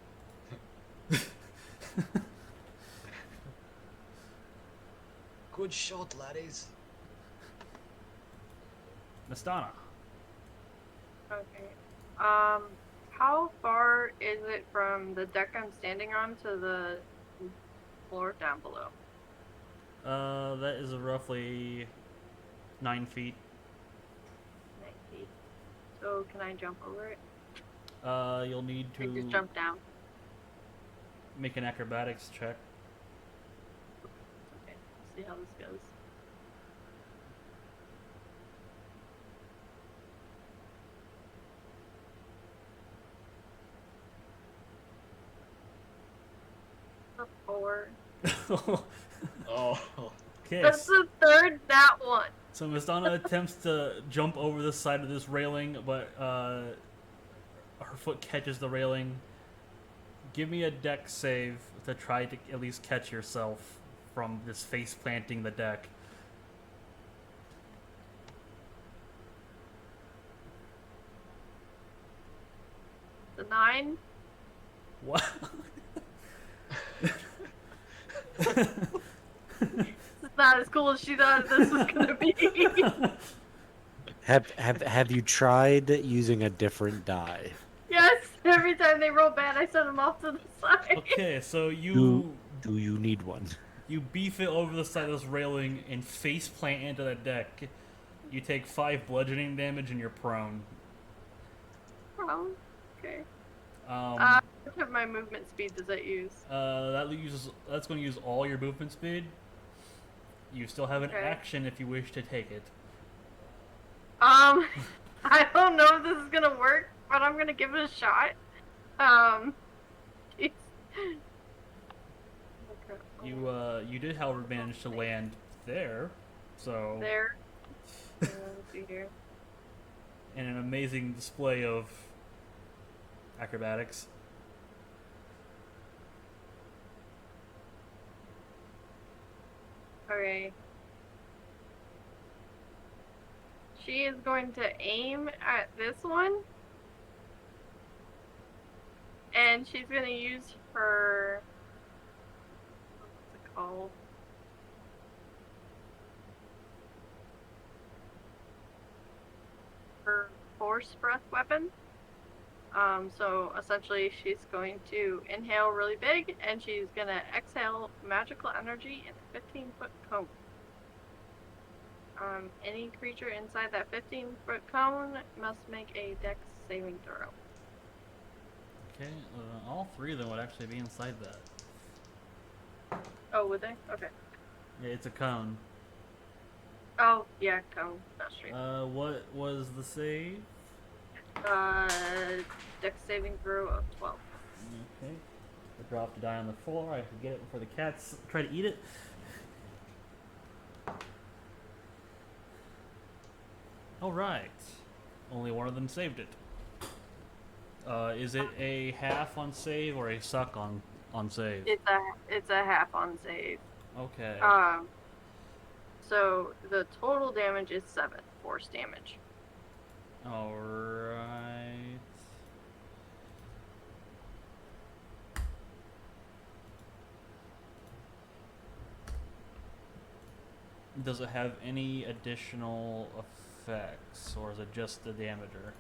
Good shot, laddies. Nastana. Okay. How far is it from the deck I'm standing on to the floor down below? That is roughly 9 feet. 9 feet. So can I jump over it? You'll need I just to jump down. make an acrobatics check. Okay. See how this goes. A 4. Oh. Okay. That's the third that one. So Mistana attempts to jump over the side of this railing, but her foot catches the railing. Give me a deck save to try to at least catch yourself from this face planting the deck. The 9. What? It's not as cool as she thought this was gonna be. Have you tried using a different die? Yes, every time they roll bad, I send them off to the side. Okay, so Do you need one? you beef it over the side of this railing and face plant into the deck. You take 5 bludgeoning damage and you're prone. Okay. Um, How much of my movement speed does that use? that's going to use all your movement speed. You still have an Okay. action if you wish to take it. I don't know if this is gonna work, but I'm gonna give it a shot. Jeez. You did, however, manage to land there, so There. Let's see here. in an amazing display of acrobatics. Okay. She is going to aim at this one. And she's going to use her... What's it called? Her force breath weapon. So essentially she's going to inhale really big and she's going to exhale magical energy in a 15-foot cone. Any creature inside that 15-foot cone must make a dex saving throw. Okay, all 3 of them would actually be inside that. Oh, would they? Okay. Yeah, it's a cone. Oh, yeah, cone, not stream. What was the save? Dex saving throw of 12. Okay. I dropped a die on the floor. I have to get it before the cats try to eat it. Alright. Only one of them saved it. Is it a half on save or a suck on save? It's a half on save. Okay. So the total damage is 7 force damage. Alright. Does it have any additional effects, or is it just the damager?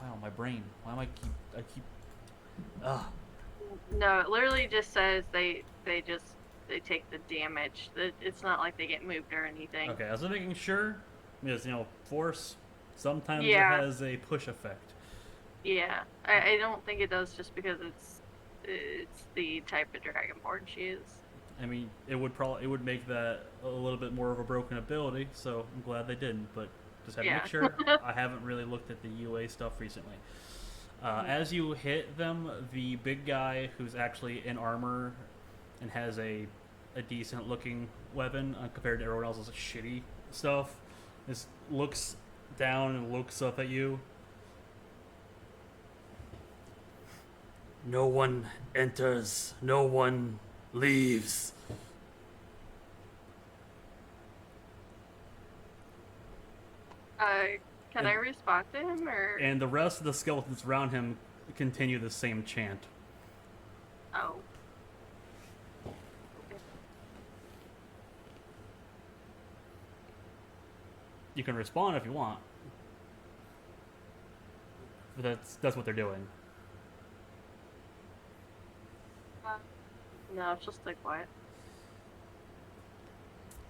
Wow, my brain. Why am I keep... Ugh. No, it literally just says they take the damage. It's not like they get moved or anything. Okay, I was making sure because force sometimes it Yeah, has a push effect. yeah. I don't think it does just because it's the type of dragonborn she is. I mean, it would make that a little bit more of a broken ability. So I'm glad they didn't. But just had to make Yeah. sure. I haven't really looked at the UA stuff recently. As you hit them, the big guy who's actually in armor and has a decent looking weapon compared to everyone else's shitty stuff, just looks down and looks up at you. No one enters. No one leaves. Can I respond to him or? And the rest of the skeletons around him continue the same chant. Oh. Okay. You can respond if you want. But that's what they're doing. Uh, no, just stay quiet.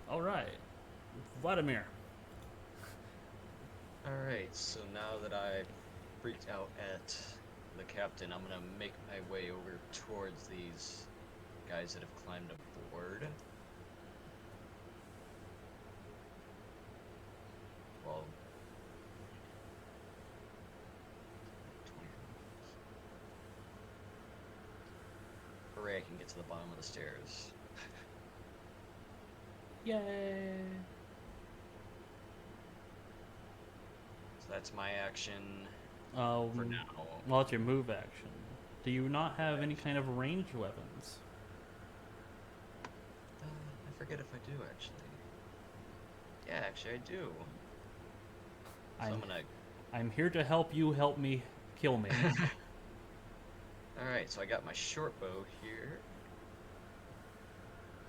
All right, Vladimir. Alright, so now that I freaked out at the captain, I'm gonna make my way over towards these guys that have climbed aboard. Well, 20. Hooray, I can get to the bottom of the stairs. Yay! So that's my action for Um, now. well, it's your move action. Do you not have any kind of ranged weapons? I forget if I do, actually. Yeah, actually I do. So I'm gonna... I'm here to help you help me kill me. Alright, so I got my short bow here.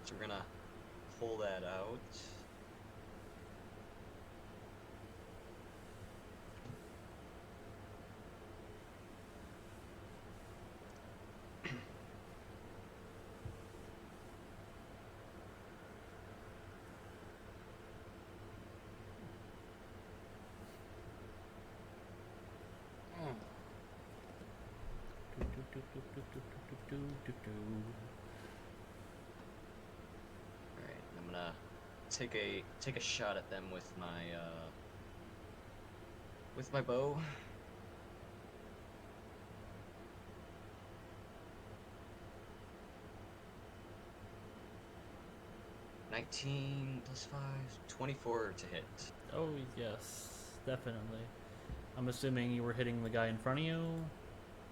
So we're gonna pull that out. Alright, I'm gonna take a shot at them with my bow. +19 +5, 24 to hit. Oh yes, definitely. I'm assuming you were hitting the guy in front of you.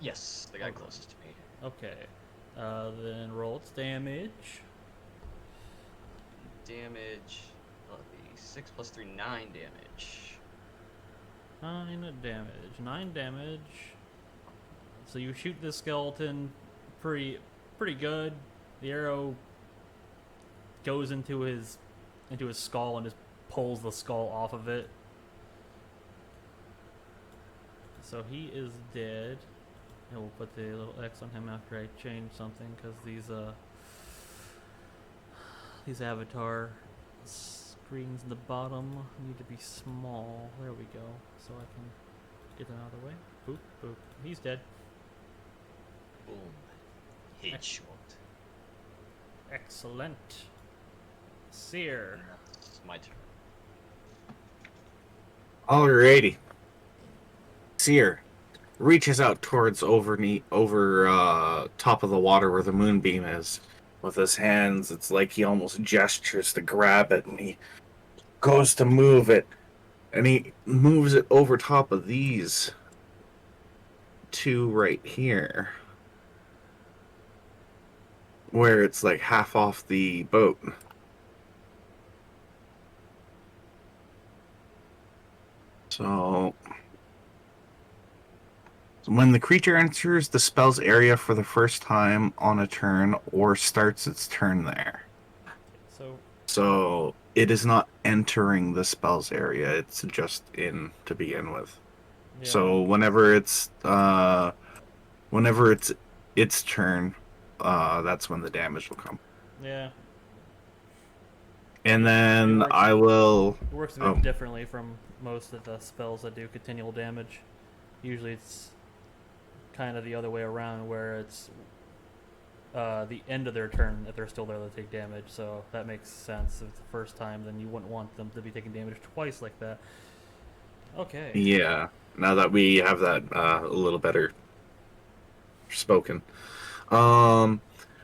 Yes, the guy Okay. closest to me. Okay. Then roll its damage. Damage, that'll be 6 + 3, 9 damage. 9 damage. So you shoot the skeleton pretty good. The arrow goes into his skull and just pulls the skull off of it. So he is dead. And we'll put the little X on him after I change something because these avatar screens in the bottom need to be small. There we go. So I can get them out of the way. Boop, boop. He's dead. Boom. Headshot. Excellent. Seer. It's my turn. Alrighty. Seer reaches out towards over top of the water where the moonbeam is. With his hands, it's like he almost gestures to grab it, and he goes to move it, and he moves it over top of these two right here, where it's like half off the boat. So when the creature enters the spell's area for the first time on a turn or starts its turn there. So it is not entering the spell's area, it's just in to begin with. Yeah. So whenever it's its turn, that's when the damage will come. Yeah, And it then works. I will. It works a Oh, bit differently from most of the spells that do continual damage. Usually, it's kind of the other way around, where it's the end of their turn if they're still there to take damage. So that makes sense. If it's the first time, then you wouldn't want them to be taking damage twice like that. Okay. yeah. Now that we have that a little better spoken. Um,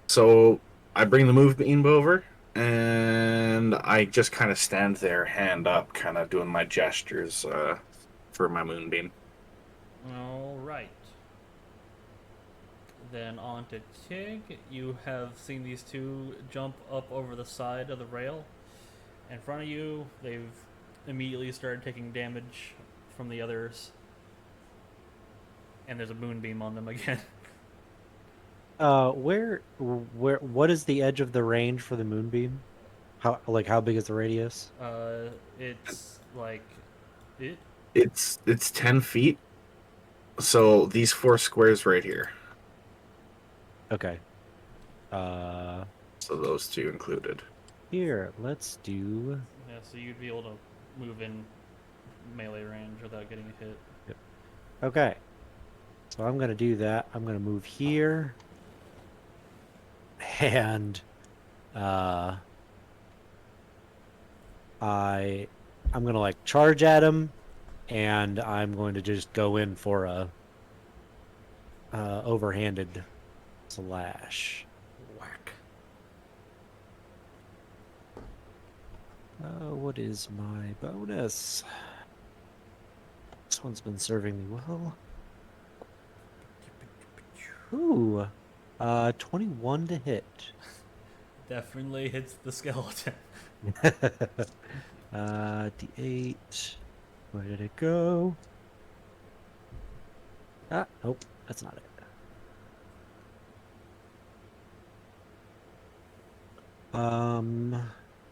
so I bring the move beam over, and I just kind of stand there, hand up, kind of doing my gestures for my moonbeam. All right. Then on to Tig. You have seen these two jump up over the side of the rail in front of you. They've immediately started taking damage from the others, and there's a moonbeam on them again. What is the edge of the range for the moonbeam? How big is the radius? It's like it. It's 10 feet. So these four squares right here. Okay. Uh, So those two included. Here, let's do. Yeah, so you'd be able to move in melee range without getting a hit. Yep. Okay. So I'm gonna do that. I'm gonna move here, and uh, I I'm gonna like charge at him, and I'm going to just go in for a overhanded slash. Whack. What is my bonus? This one's been serving me well. Ooh, 21 to hit. Definitely hits the skeleton. D8. Where did it go? Ah, nope, that's not it.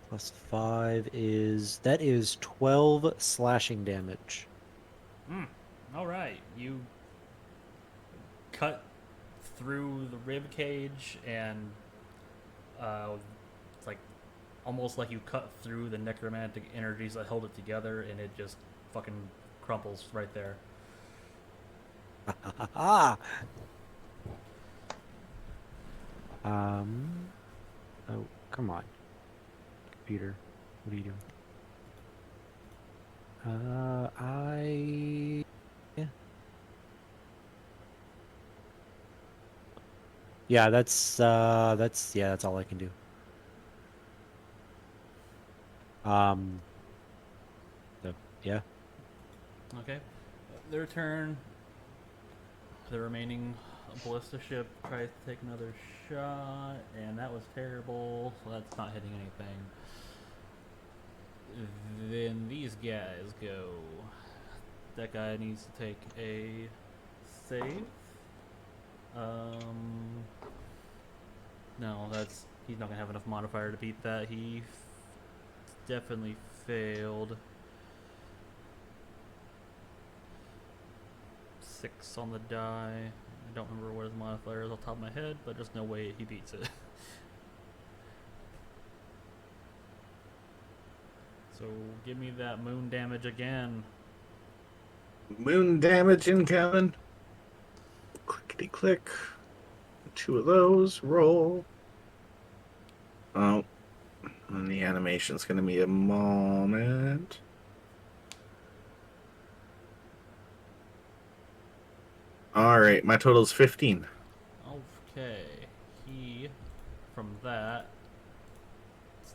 Plus 5 is 12 slashing damage. All right, you cut through the rib cage, and it's like almost like you cut through the necromantic energies that held it together, and it just fucking crumples right there. Ah. Um. Oh, come on, computer. What are you doing? Yeah. Yeah, that's all I can do. Um. So, yeah. Okay, their turn. The remaining ballista ship tries to take another shot, and that was terrible, so that's not hitting anything. Then these guys go. That guy needs to take a save. No, he's not gonna have enough modifier to beat that. He definitely failed. 6 on the die. I don't remember what his modifier is off the top of my head, but there's no way he beats it. So give me that moon damage again. Moon damage incoming. Clickety click. 2 of those. Roll. Oh. And the animation's going to be a moment. Alright, my total is 15. Okay, he from that it's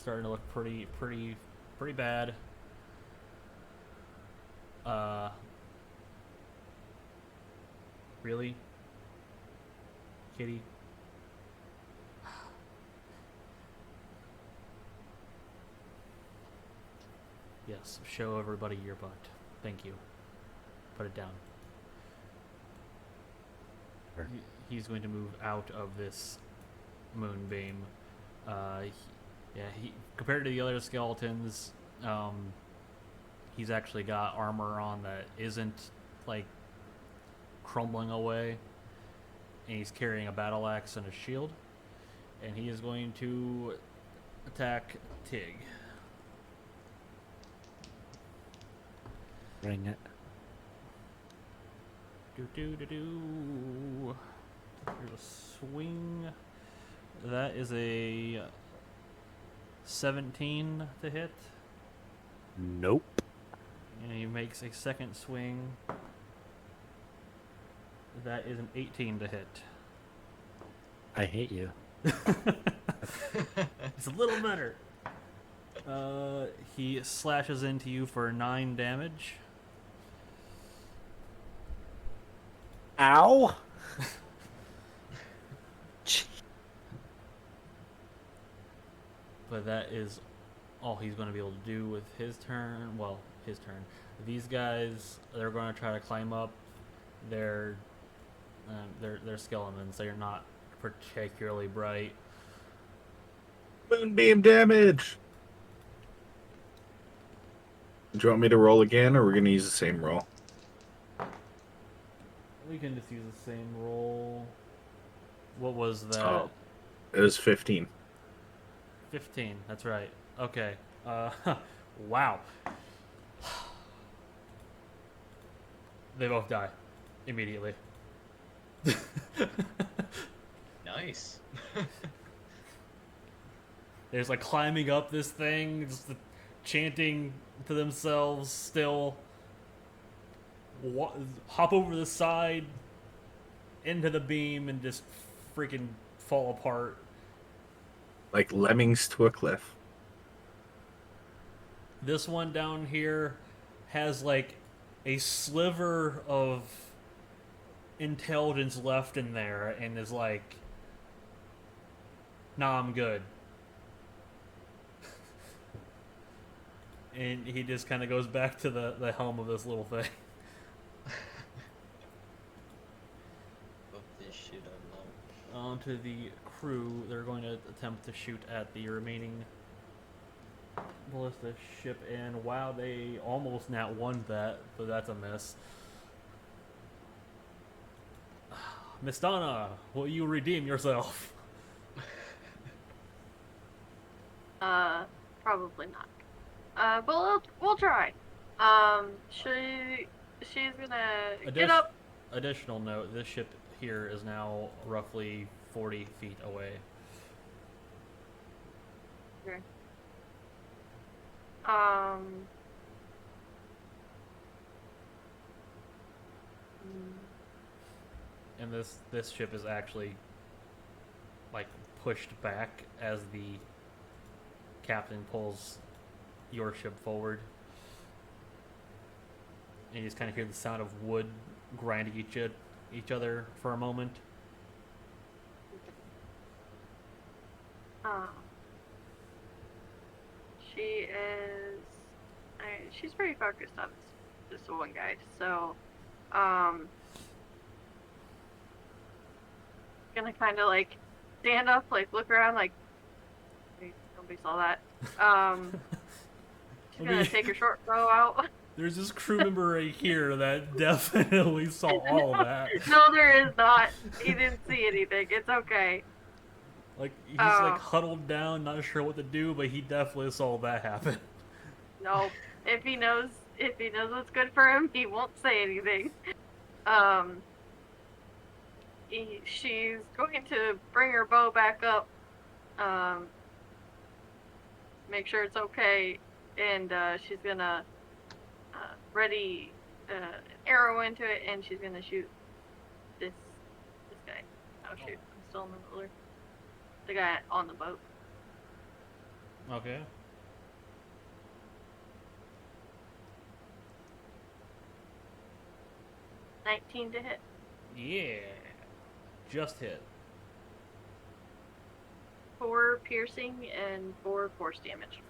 starting to look pretty bad. Really, Kitty? Yes, show everybody your butt. Thank you. Put it down. Sure. He's going to move out of this moonbeam. He compared to the other skeletons, he's actually got armor on that isn't like crumbling away, and he's carrying a battle axe and a shield, and he is going to attack Tig. Bring it. Do. Here's a swing. That is a 17 to hit. Nope. And he makes a second swing. That is an 18 to hit. I hate you. It's a little better. He slashes into you for 9 damage. Ow! But that is all he's going to be able to do with his turn. Well, his turn. These guys, they're going to try to climb up. They're skeletons. They're not particularly bright. Moonbeam damage. Do you want me to roll again, or we're gonna use the same roll? We can just use the same roll. What was that? Oh, it was 15. 15. That's right. Okay. Wow. They both die immediately. Nice. They're just like climbing up this thing, just chanting to themselves still. Hop over the side into the beam and just freaking fall apart. Like lemmings to a cliff. This one down here has like a sliver of intelligence left in there and is like, nah, I'm good. And he just kind of goes back to the helm of this little thing. Fuck this shit up now. Onto the crew, they're going to attempt to shoot at the remaining ballista ship, and wow, they almost nat won that, but that's a miss. Miss Donna, will you redeem yourself? Probably not. But we'll try. She's gonna get up. Additional note, this ship here is now roughly 40 feet away. Okay. And this ship is actually like pushed back as the captain pulls your ship forward. And you just kind of hear the sound of wood grinding each other for a moment. She is. She's pretty focused on this one guy. So, gonna kind of like stand up, like look around, like nobody saw that. She's gonna take her short bow out. There's this crew member right here that definitely saw all of that. No, there is not. He didn't see anything. It's okay. Like he's like huddled down, not sure what to do, but he definitely saw that happen. No, if he knows what's good for him, he won't say anything. She's going to bring her bow back up, make sure it's okay, and she's gonna ready an arrow into it, and she's gonna shoot this guy. Oh shoot, I'm still in the ruler. The guy on the boat. Okay. $19 to hit. Yeah. Just hit. 4 piercing and 4 force damage.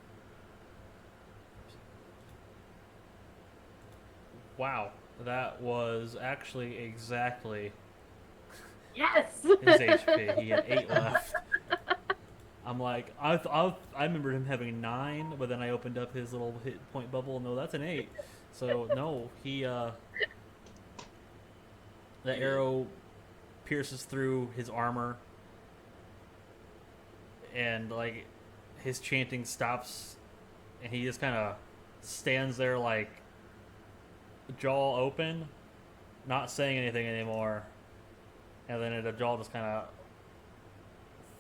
Wow. That was actually exactly Yes. his HP. He had 8 left. I'm like, I remember him having 9, but then I opened up his little hit point bubble. No, that's an 8. So no, he the arrow pierces through his armor, and like his chanting stops, and he just kind of stands there like jaw open, not saying anything anymore, and then the jaw just kind of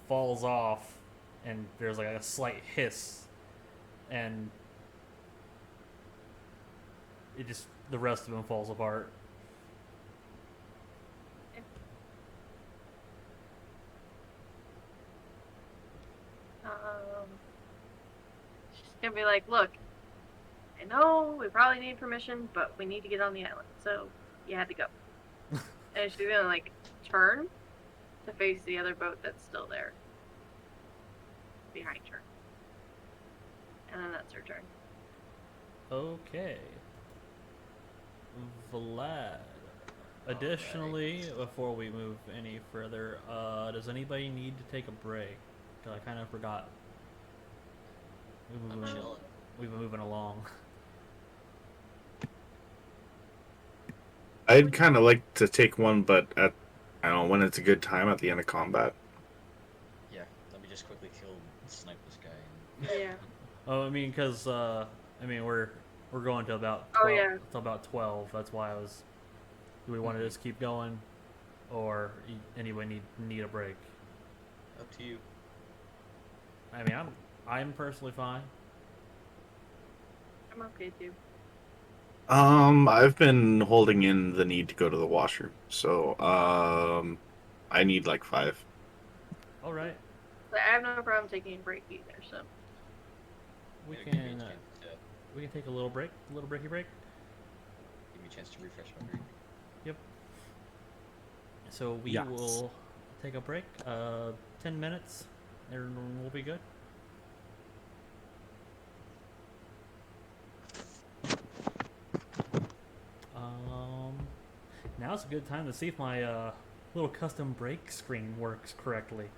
falls off, and there's like a slight hiss, and it just the rest of him falls apart. She's gonna be like, look, I know we probably need permission, but we need to get on the island, so you had to go. And she's gonna like turn to face the other boat that's still there behind her. And then that's her turn. Okay. Vlad. Additionally, before we move any further, does anybody need to take a break? 'Cause I kind of forgot. I'm chilling. We've been moving along. I'd kind of like to take one, but at I don't know when it's a good time at the end of combat. Yeah, let me just quickly snipe this guy. Yeah. Oh, I mean, because I mean we're going to about Oh, 12, yeah. to about 12. That's why I was. Do we want to just keep going, or anybody need a break? Up to you. I mean, I'm personally fine. I'm okay too. I've been holding in the need to go to the washroom, so I need like 5. All right, But I have no problem taking a break either, so. we Yeah, give me a can chance to, we can take a little break, a little breaky break. give me a chance to refresh my brain. Yep. So we Yes. will take a break, 10 minutes, and we'll be good. Now's a good time to see if my little custom break screen works correctly.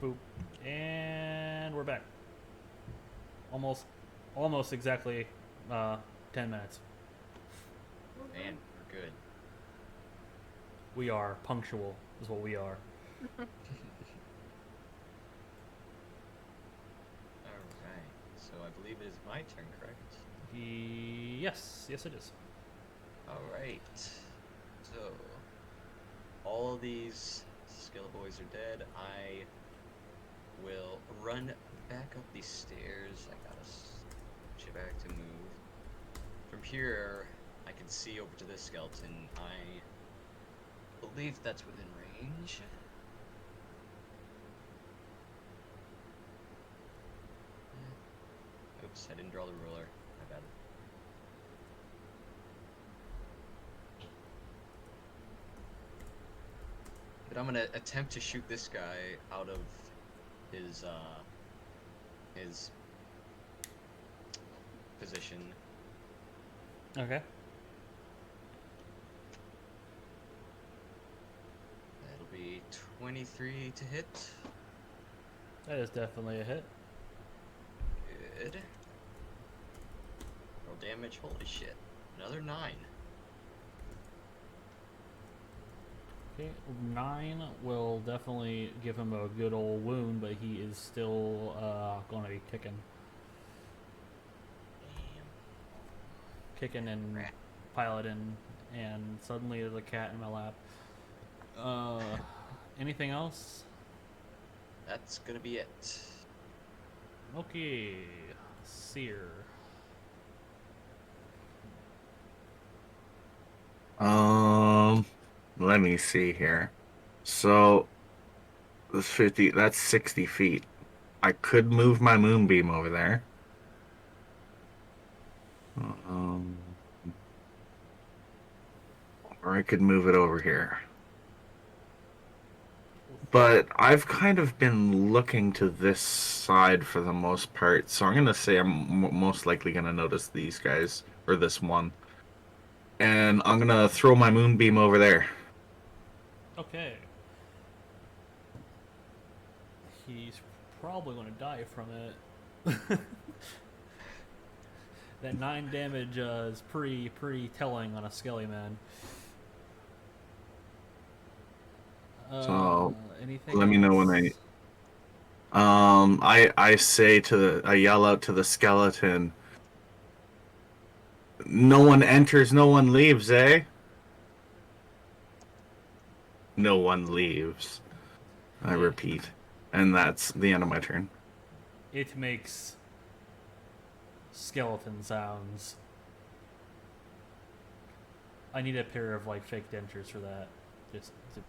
Boop. And we're back. Almost exactly 10 minutes. Man, we're good. We are punctual, is what we are. Alright, so I believe it is my turn, correct? Yes, it is. Alright, so all these skill boys are dead. I will run back up these stairs. I gotta switch it back to move. From here, I can see over to this skeleton. I believe that's within range. Oops, I didn't draw the ruler. My bad. But I'm gonna attempt to shoot this guy out of his position. Okay. That'll be 23 to hit. That is definitely a hit. Good. Roll damage. Holy shit. Another 9. Okay, 9 will definitely give him a good old wound, but he is still going to be ticking. kicking and piloting, and suddenly there's a cat in my lap. Anything else? That's gonna be it. Okay, Seer. Um, let me see here. So that's 50. That's 60 feet. I could move my moonbeam over there. Um, or I could move it over here. But I've kind of been looking to this side for the most part, so I'm gonna say I'm most likely gonna notice these guys or this one, and I'm gonna throw my moonbeam over there. Okay. He's probably going to die from it. That 9 damage is pretty telling on a Skelly man. So Anything let me know when I else? I say to I yell out to the skeleton, no one enters, no one leaves, eh? No one leaves. I It, repeat. And that's the end of my turn. it makes skeleton sounds. I need a pair of like fake dentures for that, just to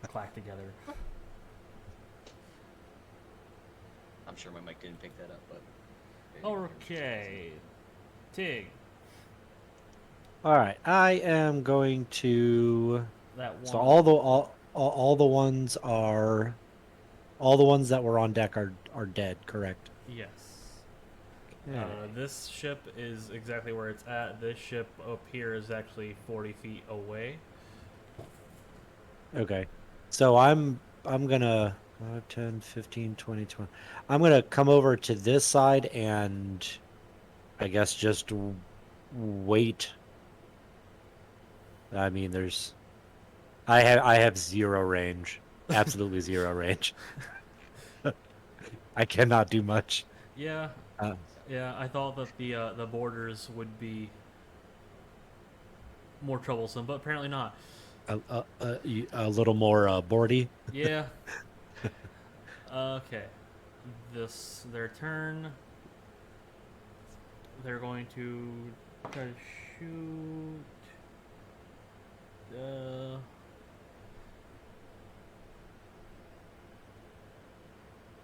clack together. I'm sure my mic didn't pick that up, but maybe you can hear me just Okay, Tig, All right, I am going to. that So one. all the ones are all the ones that were on deck are dead, correct? Yes. Okay. This ship is exactly where it's at. This ship up here is actually 40 feet away. Okay. So I'm gonna 5, 10, 15, 20, 20. I'm gonna come over to this side and I guess just wait. I mean, I have zero range. Absolutely zero range. I cannot do much. Yeah, Uh, yeah. I thought that the borders would be more troublesome, but apparently not. a little more boardy. Yeah. Okay. This their turn. They're going to try to shoot. Uh,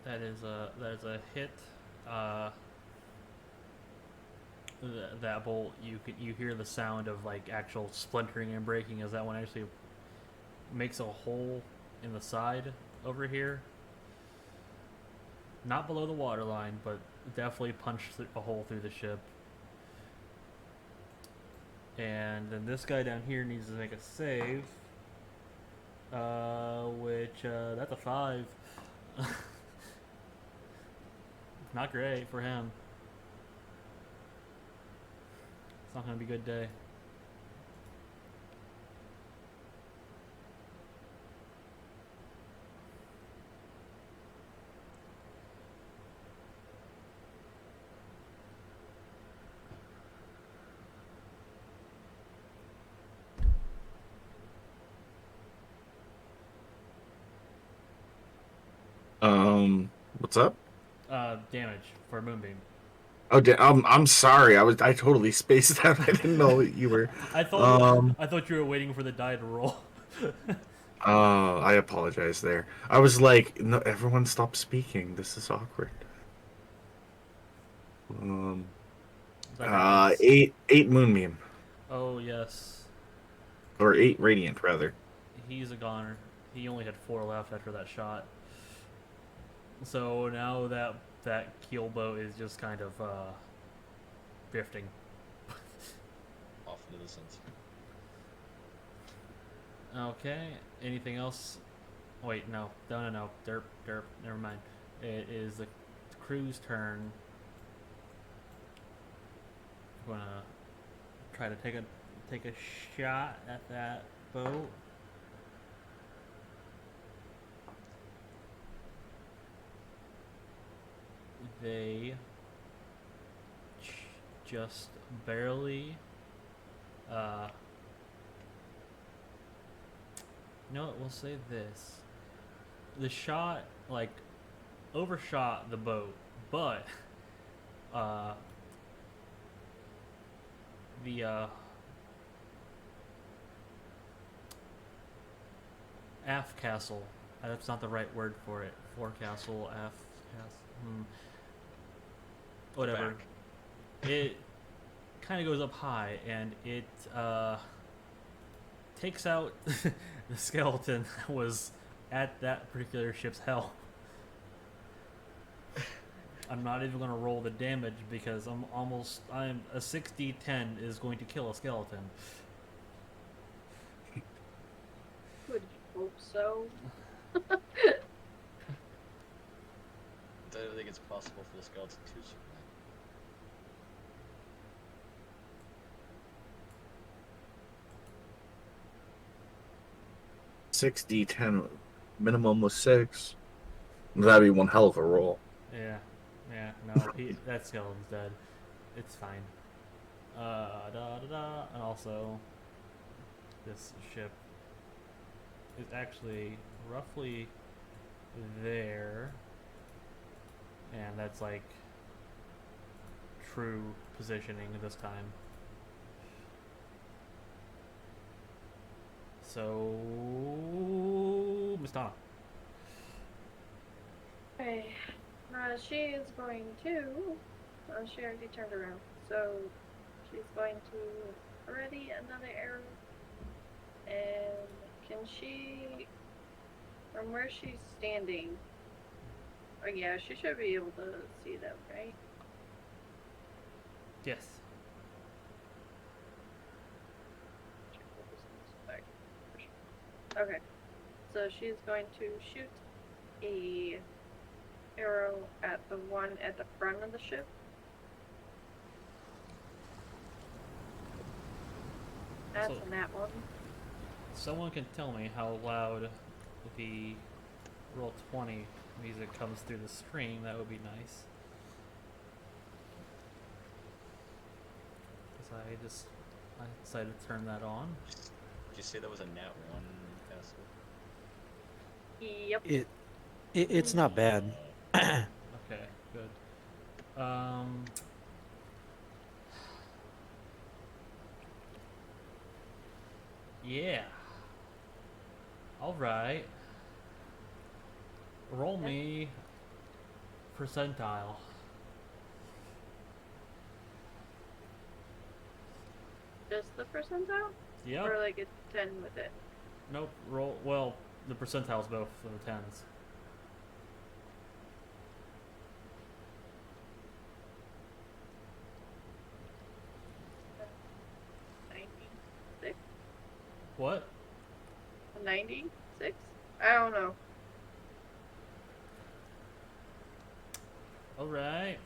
that is a hit. Uh, that bolt, you hear the sound of like actual splintering and breaking as that one actually makes a hole in the side over here. Not below the water line, but definitely punched a hole through the ship. And then this guy down here needs to make a save. Which that's a 5. Not great for him. It's not gonna be a good day. What's up? Damage for Moonbeam. Oh, I'm sorry. I totally spaced out. I didn't know you were. I thought Um, I thought you were waiting for the die to roll. I apologize there. I was like, no, everyone stop speaking. This is awkward. Um, That is. eight moonbeam Oh yes, or eight radiant rather. he's a goner. He only had 4 left after that shot. So now that keel boat is just kind of drifting. off into the sunset. Okay. Anything else? Wait, no. No. Derp, derp. Never mind. It is the crew's turn. I'm gonna try to take a shot at that boat. They just barely know what? We'll say this: the shot like overshot the boat, but uh, the aft castle. That's not the right word for it. Forecastle, aft castle. Whatever. Back. It kind of goes up high, and it takes out the skeleton that was at that particular ship's helm. I'm not even going to roll the damage because I'm a 6d10 is going to kill a skeleton. Would hope so. I don't think it's possible for the skeleton to survive. Six D10, minimum was 6. That'd be one hell of a roll. Yeah, no, that skeleton's dead. It's fine. And also, this ship is actually roughly there, and that's like true positioning this time. So, Miss Donna. Okay. She is going to. She already turned around, so she's going to ready another arrow. And can she, from where she's standing? Oh yeah, she should be able to see them, right? Yes. Okay. So she's going to shoot a arrow at the one at the front of the ship. That's So- in that one. Someone can tell me how loud the roll 20 music comes through the stream. That would be nice. Because I decided to turn that on. Did you say that was a nat 1 castle? Yep. It's not bad. Okay, good. Yeah. All right. Roll me percentile. Just the percentile? Yep. Or like a 10 with it? Nope. Roll. Well, the percentiles both for the tens. Uh, 96? What? 96? I don't know. All right.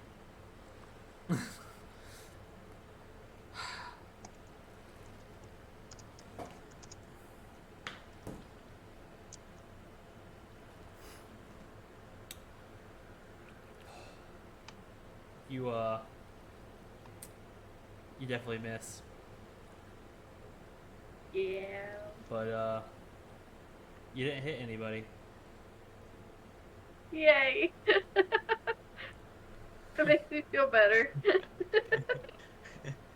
You definitely miss. Yeah. But you didn't hit anybody. Yay! That makes me feel better.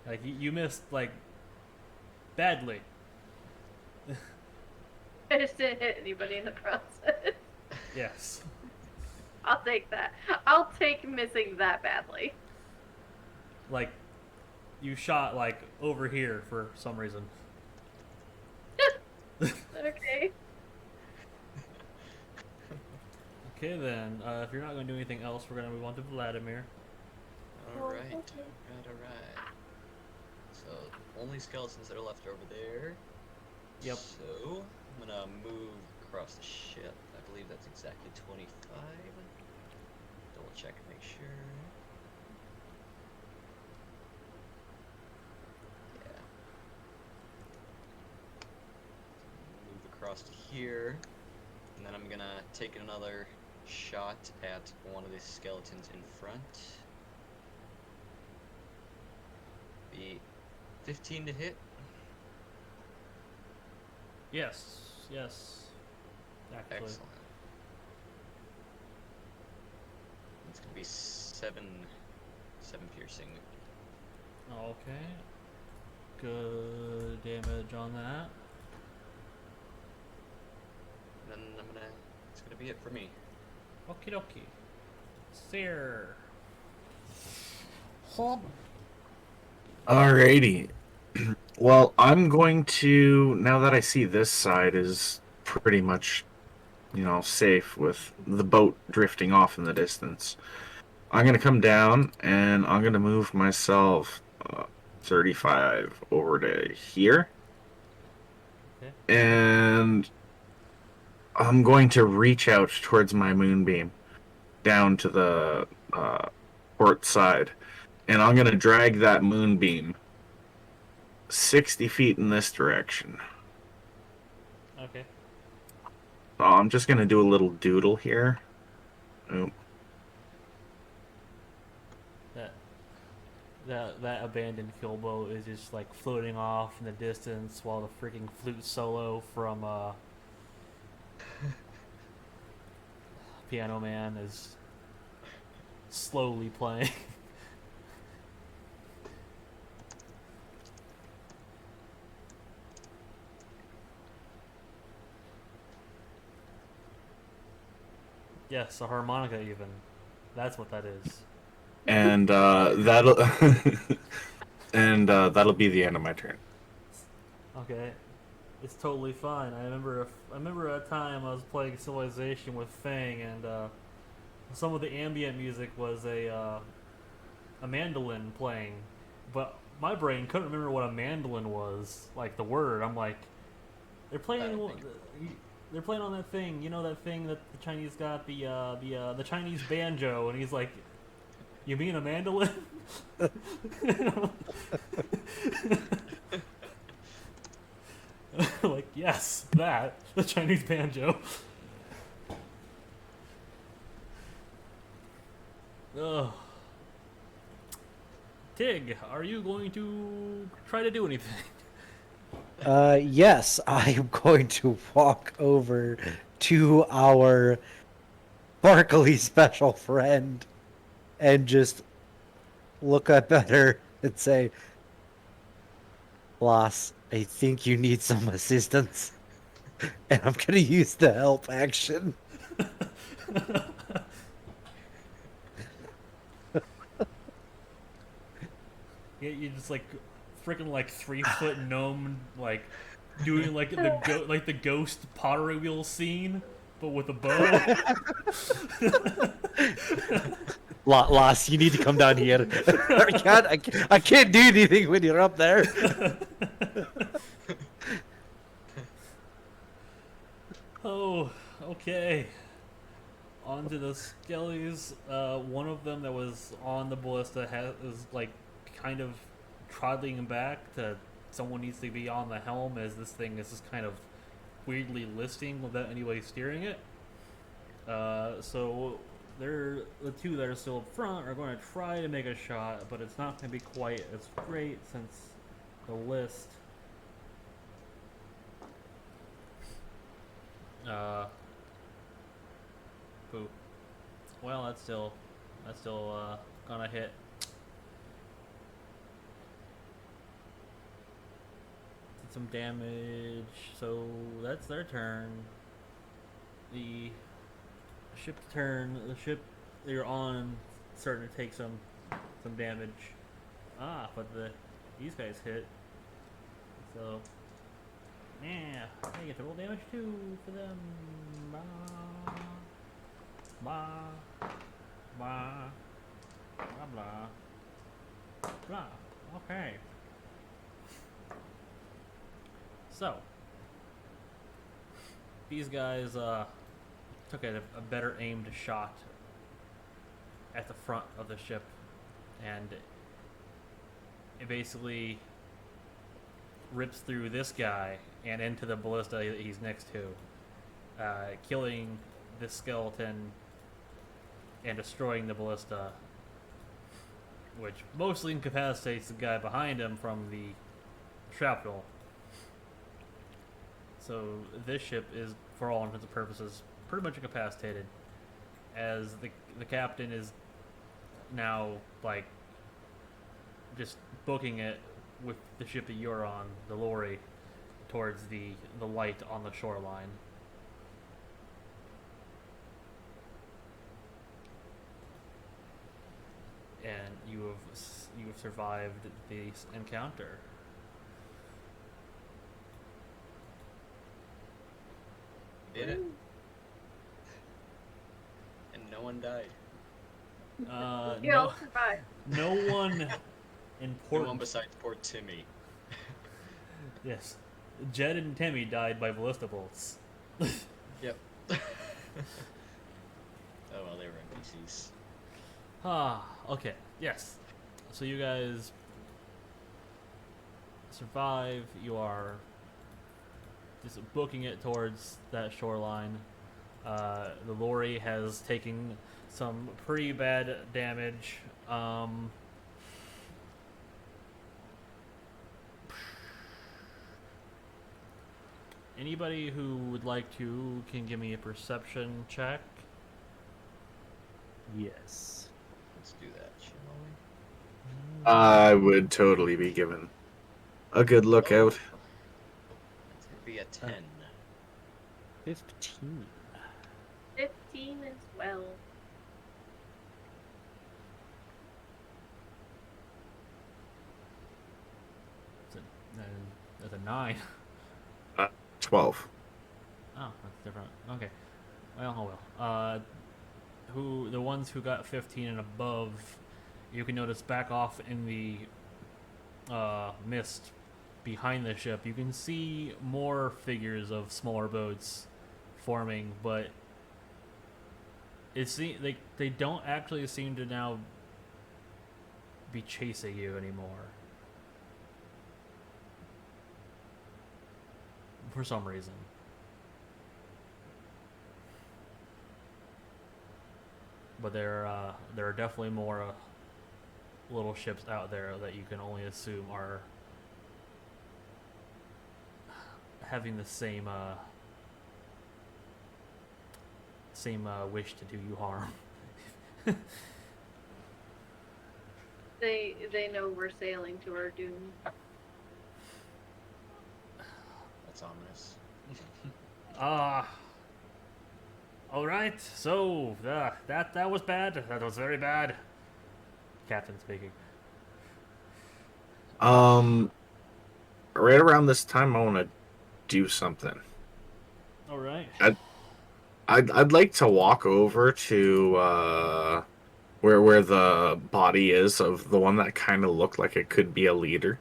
Like you missed like badly. I just didn't hit anybody in the process. Yes. I'll take that. I'll take missing that badly. Like you shot like over here for some reason. Okay. Okay then, if you're not going to do anything else, we're going to move on to Vladimir. Alright. okay. Alright. So, only skeletons that are left over there. Yep. So, I'm gonna move across the ship. I believe that's exactly 25. Double check and make sure. Yeah. Move across to here. And then I'm gonna take another shot at one of the skeletons in front. Be 15 to hit. Yes. Yes. Actually. Excellent. It's gonna be seven piercing. Okay. Good damage on that. And then it's gonna be it for me. Okie dokie. Sear. Alrighty. Well, I'm going to, now that I see this side is pretty much, safe with the boat drifting off in the distance, I'm going to come down and I'm going to move myself 35 over to here. Okay. And I'm going to reach out towards my moonbeam down to the port side. And I'm going to drag that moonbeam 60 feet in this direction. Okay. So I'm just going to do a little doodle here. Oop. That abandoned killboat is just like floating off in the distance while the freaking flute solo from Piano Man is slowly playing. Yes, a harmonica even. That's what that is. And that'll that'll be the end of my turn. Okay. It's totally fine. I remember a time I was playing Civilization with Fang, and some of the ambient music was a mandolin playing, but my brain couldn't remember what a mandolin was, like the word. I'm like, they're playing they're playing on that thing, that thing that the Chinese got, the Chinese banjo, and he's like, you mean a mandolin? Like, yes, that, the Chinese banjo. Ugh. Tig, are you going to try to do anything? Yes, I am going to walk over to our sparkly special friend and just look up at her and say, Loss, I think you need some assistance. And I'm gonna use the help action. Yeah, you just like freaking like 3 foot gnome like doing like the ghost pottery wheel scene, but with a bow. Loss, you need to come down here. I can't do anything when you're up there. Oh, okay. On to the skellies. One of them that was on the ballista is like kind of trotting back to someone needs to be on the helm as this thing is just kind of weirdly listing without anybody steering it. So the two that are still up front are going to try to make a shot, but it's not going to be quite as great since the list. Boo. Well, that's still gonna hit. Did some damage, so that's their turn. The ship's turn. The ship they're on starting to take some damage. But these guys hit. So yeah, they get to roll damage too for them. Blah blah blah blah blah. Okay. So these guys took a better aimed shot at the front of the ship, and it basically rips through this guy and into the ballista that he's next to, killing this skeleton and destroying the ballista, which mostly incapacitates the guy behind him from the shrapnel. So this ship is, for all intents and purposes, pretty much incapacitated, as the captain is now like just booking it with the ship that you're on, the lorry, towards the light on the shoreline. And you have survived the encounter. Did it? And no one died. You No, all survived. no one No important. one besides poor Timmy. Yes, Jed and Timmy died by ballista bolts. Yep. Oh well, they were NPCs. Okay, yes. So you guys survive. You are just booking it towards that shoreline. The lorry has taken some pretty bad damage. Anybody who would like to can give me a perception check. Yes. Let's do that, shall I would totally be given a good we? lookout. That's gonna be a 10. 15. 15 as well. That's a 9. 12. Oh, that's different. Okay. Well, oh well. Who the ones who got 15 and above, you can notice back off in the mist behind the ship. You can see more figures of smaller boats forming, but they don't actually seem to now be chasing you anymore. For some reason. But there are definitely more little ships out there that you can only assume are having the same wish to do you harm. They know we're sailing to our doom. That's ominous. All right. So that was bad. That was very bad. Captain speaking. Right around this time, I want to do something. All right. I'd like to walk over to where the body is of the one that kind of looked like it could be a leader,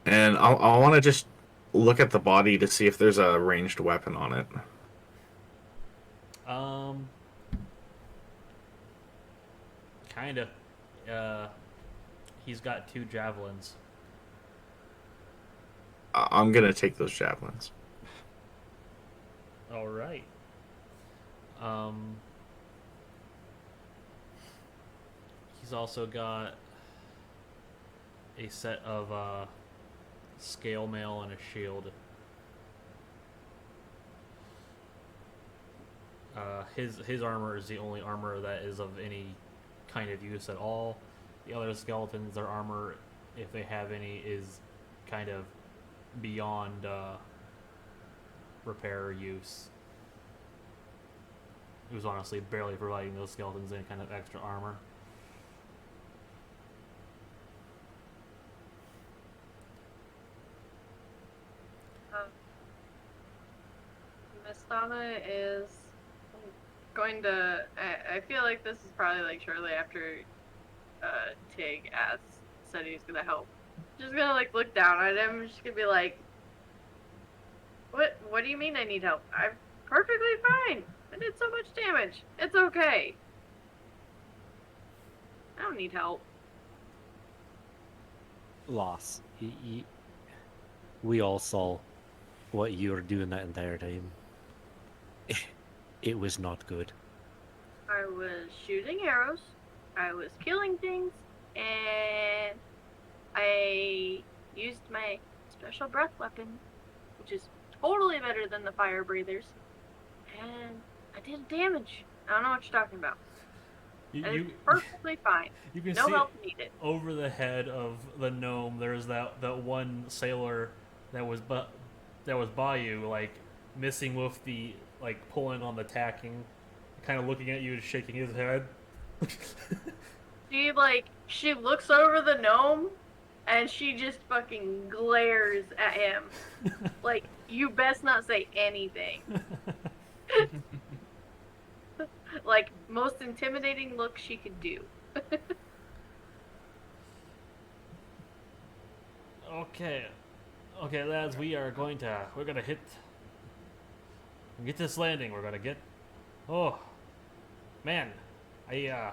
and I want to just look at the body to see if there's a ranged weapon on it. Kinda. He's got 2 javelins. I'm gonna take those javelins. All right. Um. He's also got a set of scale mail and a shield. His armor is the only armor that is of any kind of use at all. The other skeletons, their armor, if they have any, is kind of beyond repair or use. It was honestly barely providing those skeletons any kind of extra armor. Miss Donna is going to. I feel like this is probably like shortly after Tig said he was gonna help. Just gonna like look down at him. Just gonna be like, What do you mean I need help? I'm perfectly fine. I did so much damage. It's okay. I don't need help. Loss. We all saw what you were doing that entire time. It was not good. I was shooting arrows. I was killing things, and I used my special breath weapon, which is totally better than the fire breathers. And I did damage. I don't know what you're talking about. You It's you, perfectly fine. you can No see help needed. over the head of the gnome. There's that one sailor that was by you, like missing with the like pulling on the tacking, kind of looking at you and shaking his head. She looks over the gnome and she just fucking glares at him. Like, you best not say anything. Like, most intimidating look she could do. Okay, okay, lads, we're gonna get this landing. We're gonna get. Oh, man, I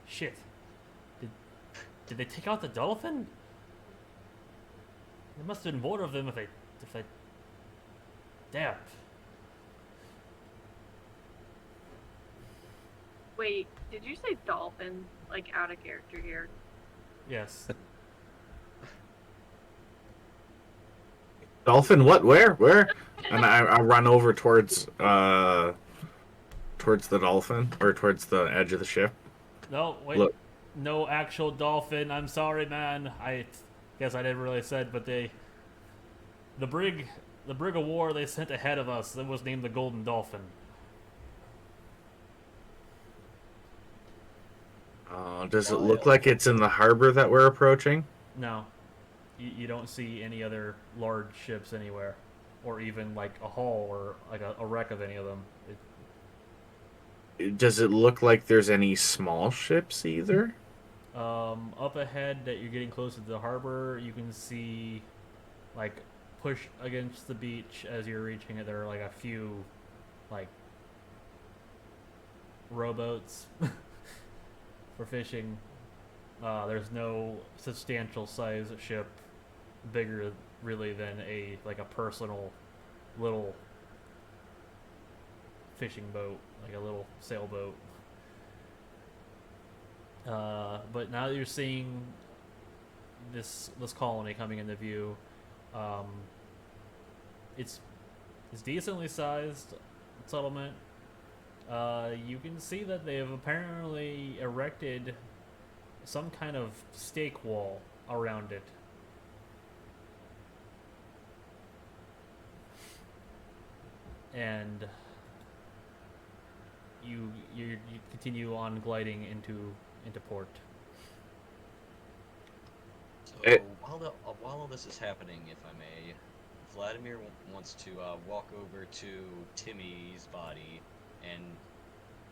shit. Did did they take out the dolphin? There must have been more of them if they. Damn. Wait, did you say dolphin? Like, out of character here. Yes. Dolphin? What? Where? And I run over towards the dolphin or towards the edge of the ship. No, wait. Look. No actual dolphin. I'm sorry, man. I guess I never really said, but the brig of war they sent ahead of us, it was named the Golden Dolphin. Does it look like it's in the harbor that we're approaching? No, you don't see any other large ships anywhere, or even like a hull or like a wreck of any of them. Does it look like there's any small ships either? Up ahead, that you're getting closer to the harbor, you can see, like, push against the beach as you're reaching it. There are like a few, like, rowboats for fishing. There's no substantial size ship bigger really than a personal little fishing boat, like a little sailboat. But now that you're seeing this colony coming into view, um, it's decently sized settlement. You can see that they have apparently erected some kind of stake wall around it. And you continue on gliding into port. So while all this is happening, if I may, Vladimir wants to walk over to Timmy's body, and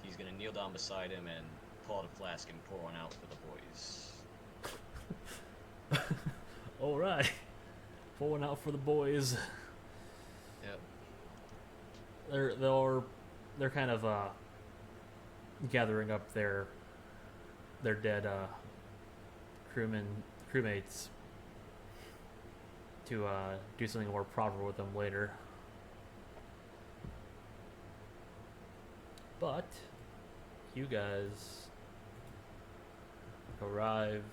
he's gonna kneel down beside him and pull out a flask and pour one out for the boys. All right, pour one out for the boys. Yep. They're kind of gathering up their dead crewmates to do something more proper with them later. But you guys arrived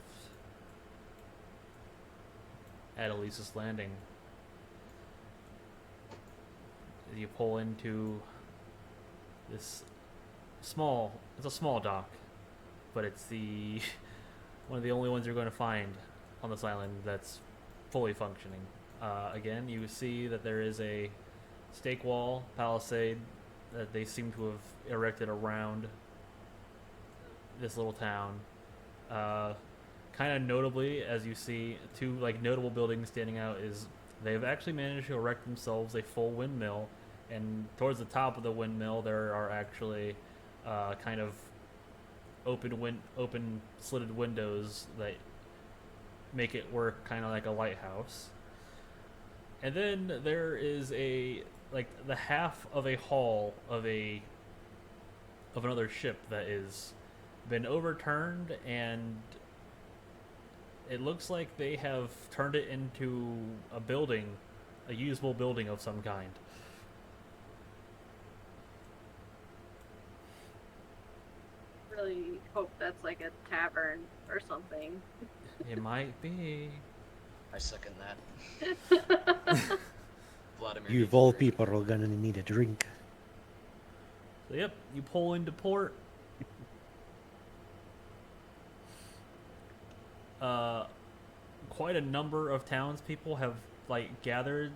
at Elisa's Landing. You pull into this it's a small dock, but it's the one of the only ones you're going to find on this island that's fully functioning. Again, you see that there is a stake wall palisade that they seem to have erected around this little town. Kind of notably, as you see, two notable buildings standing out is they've actually managed to erect themselves a full windmill, and towards the top of the windmill there are actually kind of open slitted windows that make it work kind of like a lighthouse. And then there is the half of a hull of another ship that is been overturned, and it looks like they have turned it into a usable building of some kind. Really hope that's like a tavern or something. It might be. I second that. Vladimir You needs of all a drink. people are gonna need a drink. So yep, you pull into port. Uh, quite a number of townspeople have like gathered,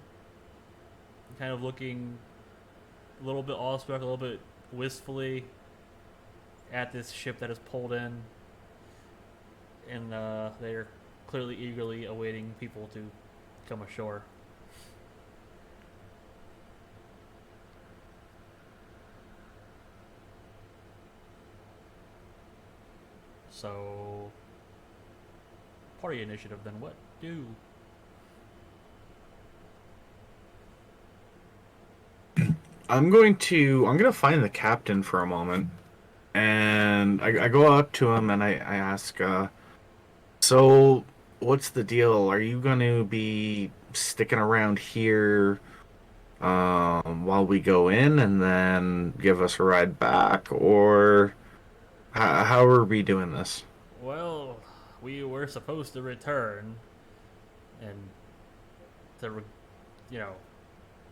kind of looking a little bit awestruck, a little bit wistfully at this ship that has pulled in, and they're clearly eagerly awaiting people to come ashore. So, party initiative. Then what do? I'm gonna find the captain for a moment, and I go up to him and I ask, so what's the deal? Are you gonna be sticking around here while we go in and then give us a ride back, or how are we doing this? Well, we were supposed to return, and you know,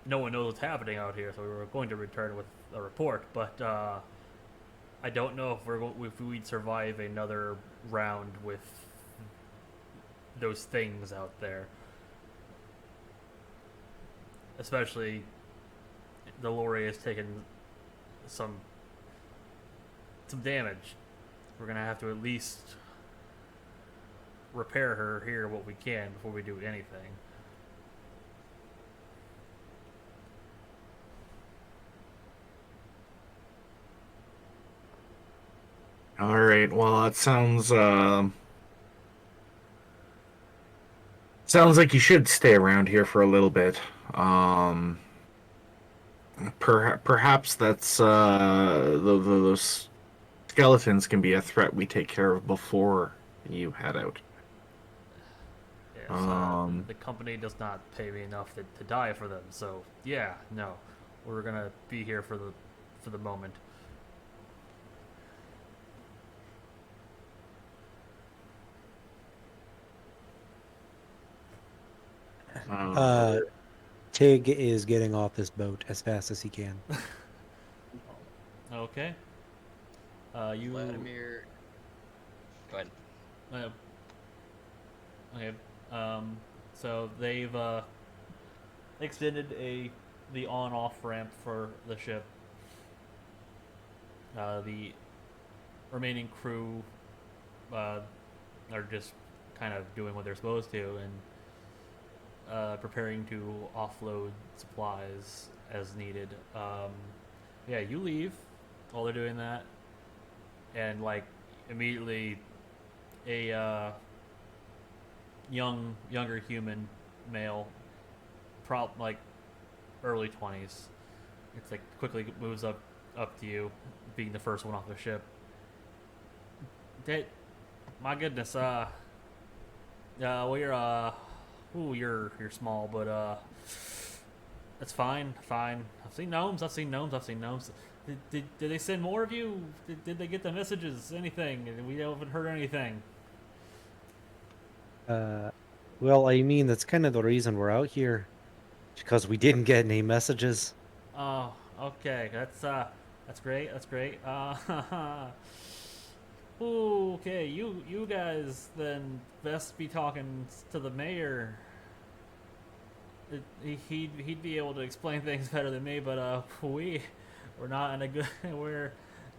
no one knows what's happening out here, so we were going to return with a report. But I don't know if we'd survive another round with those things out there. Especially, the lorry has taken some damage. We're gonna have to at least repair her here what we can before we do anything. All right. Well, it sounds like you should stay around here for a little bit. Perhaps that's those skeletons can be a threat we take care of before you head out. Yes, Um, the company does not pay me enough to die for them. So yeah, no, we're gonna be here for the moment. uh, Tig is getting off this boat as fast as he can. Okay. You. Vladimir. Go ahead. Uh, okay. Um. So they've extended the on-off ramp for the ship. The remaining crew uh, are just kind of doing what they're supposed to and preparing to offload supplies as needed. Yeah, you leave while they're doing that, and like immediately a younger human male, like early 20s. It's like quickly moves up to you, being the first one off the ship. My goodness, well, you're small, but that's fine, fine. I've seen gnomes. Did they send more of you? Did they get the messages? Anything? We haven't heard anything. Well, I mean, that's kind of the reason we're out here, because we didn't get any messages. Oh, okay. That's great. That's great. Okay. You guys then best be talking to the mayor. He'd be able to explain things better than me, but we're not in a good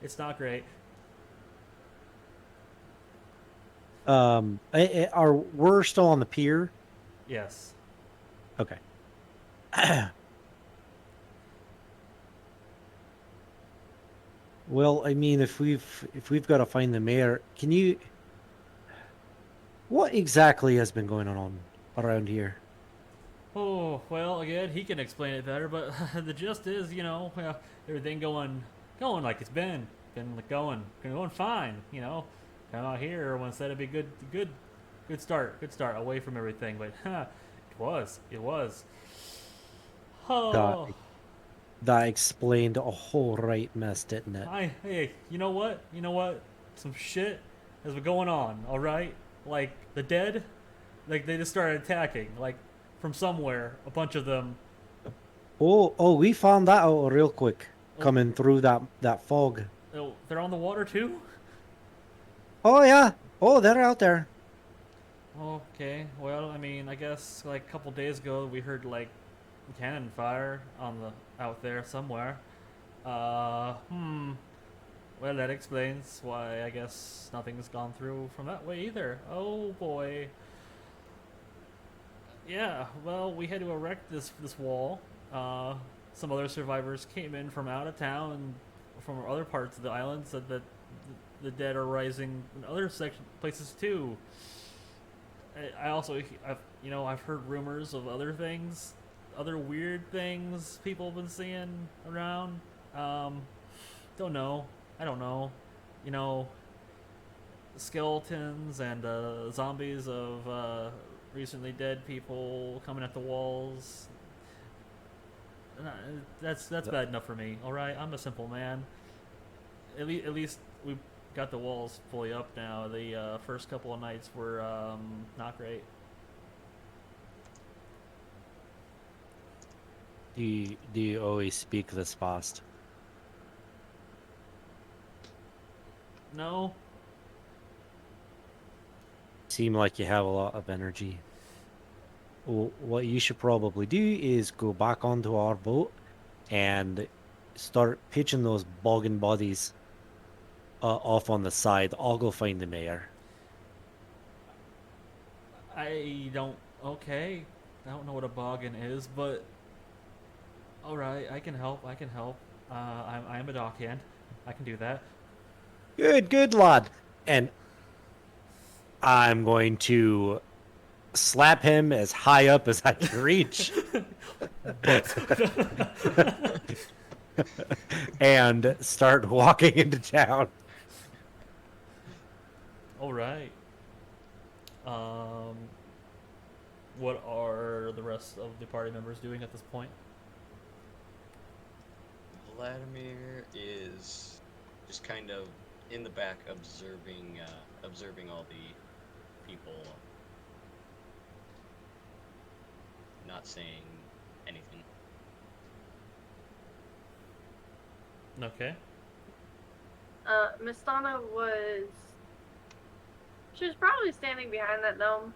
it's not great. We're still on the pier? Yes. Okay. Well, I mean, if we've got to find the mayor, can you? What exactly has been going on around here? Oh, well, again, he can explain it better, but the gist is, everything going like it's been like going fine, Come out here, everyone said it'd be good start away from everything, but it was. That Oh, that explained a whole right mess, didn't it? hey, you know what, some shit has been going on, all right? Like the dead, like they just started attacking, like from somewhere, a bunch of them Oh, we found that out real quick, Oh, coming through that fog. oh, they're on the water too? Oh yeah. Oh, they're out there. Okay, well, I mean, I guess like a couple days ago we heard like cannon fire on the out there somewhere. Hmm. Well, that explains why I guess nothing's gone through from that way either. Oh boy. Yeah. Well, we had to erect this wall. Uh, some other survivors came in from out of town and from other parts of the island said that the dead are rising in other places too. I also, I've heard rumors of other things, other weird things people have been seeing around. Um, don't know. I don't know. You know, skeletons and zombies of recently dead people coming at the walls. That's bad enough for me. All right, I'm a simple man. At least we got the walls fully up now. The first couple of nights were not great. Do you always speak this fast? No, Seem like you have a lot of energy. Well, what you should probably do is go back onto our boat and start pitching those boggin bodies off on the side. I'll go find the mayor. I don't. Okay, I don't know what a boggin is, but all right, I can help. I can help. I'm a dockhand. I can do that. Good lad. And I'm going to slap him as high up as I can reach and start walking into town. All right. Um, what are the rest of the party members doing at this point? Vladimir is just kind of in the back observing all the people, not saying anything. Okay. Miss Donna was. She was probably standing behind that gnome.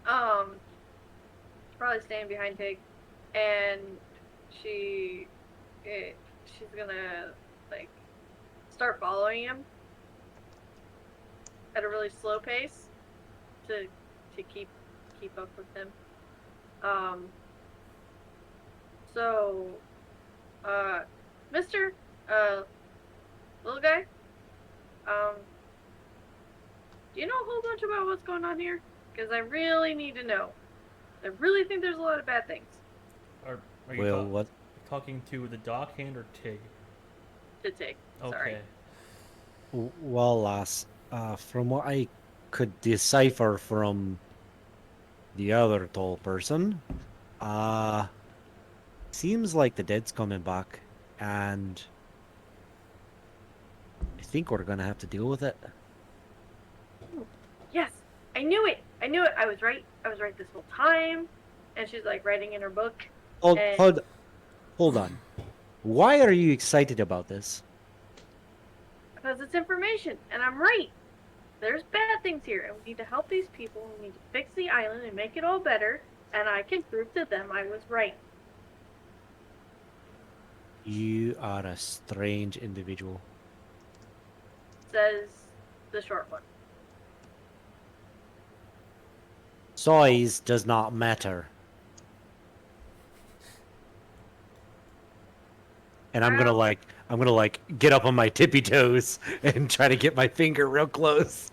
um, probably standing behind Pig, and she, she's gonna like start following him at a really slow pace to keep up with him. Um, so, uh, Mister, uh, little guy, um, do you know a whole bunch about what's going on here? Because I really need to know. I really think there's a lot of bad things Are you Well, what? talking to the dockhand or Tig? to take. Okay. Sorry. Well, lass, from what I could decipher from the other tall person, uh, seems like the dead's coming back, and I think we're gonna have to deal with it. Yes, I knew it. I knew it. I was right. I was right this whole time. And she's like writing in her book. Hold, And hold, hold on. Why are you excited about this? because it's information, and I'm right. There's bad things here, and we need to help these people. We need to fix the island and make it all better. And I can prove to them I was right. You are a strange individual. Says the short one. Size does not matter. And Well, I'm gonna like get up on my tippy toes and try to get my finger real close.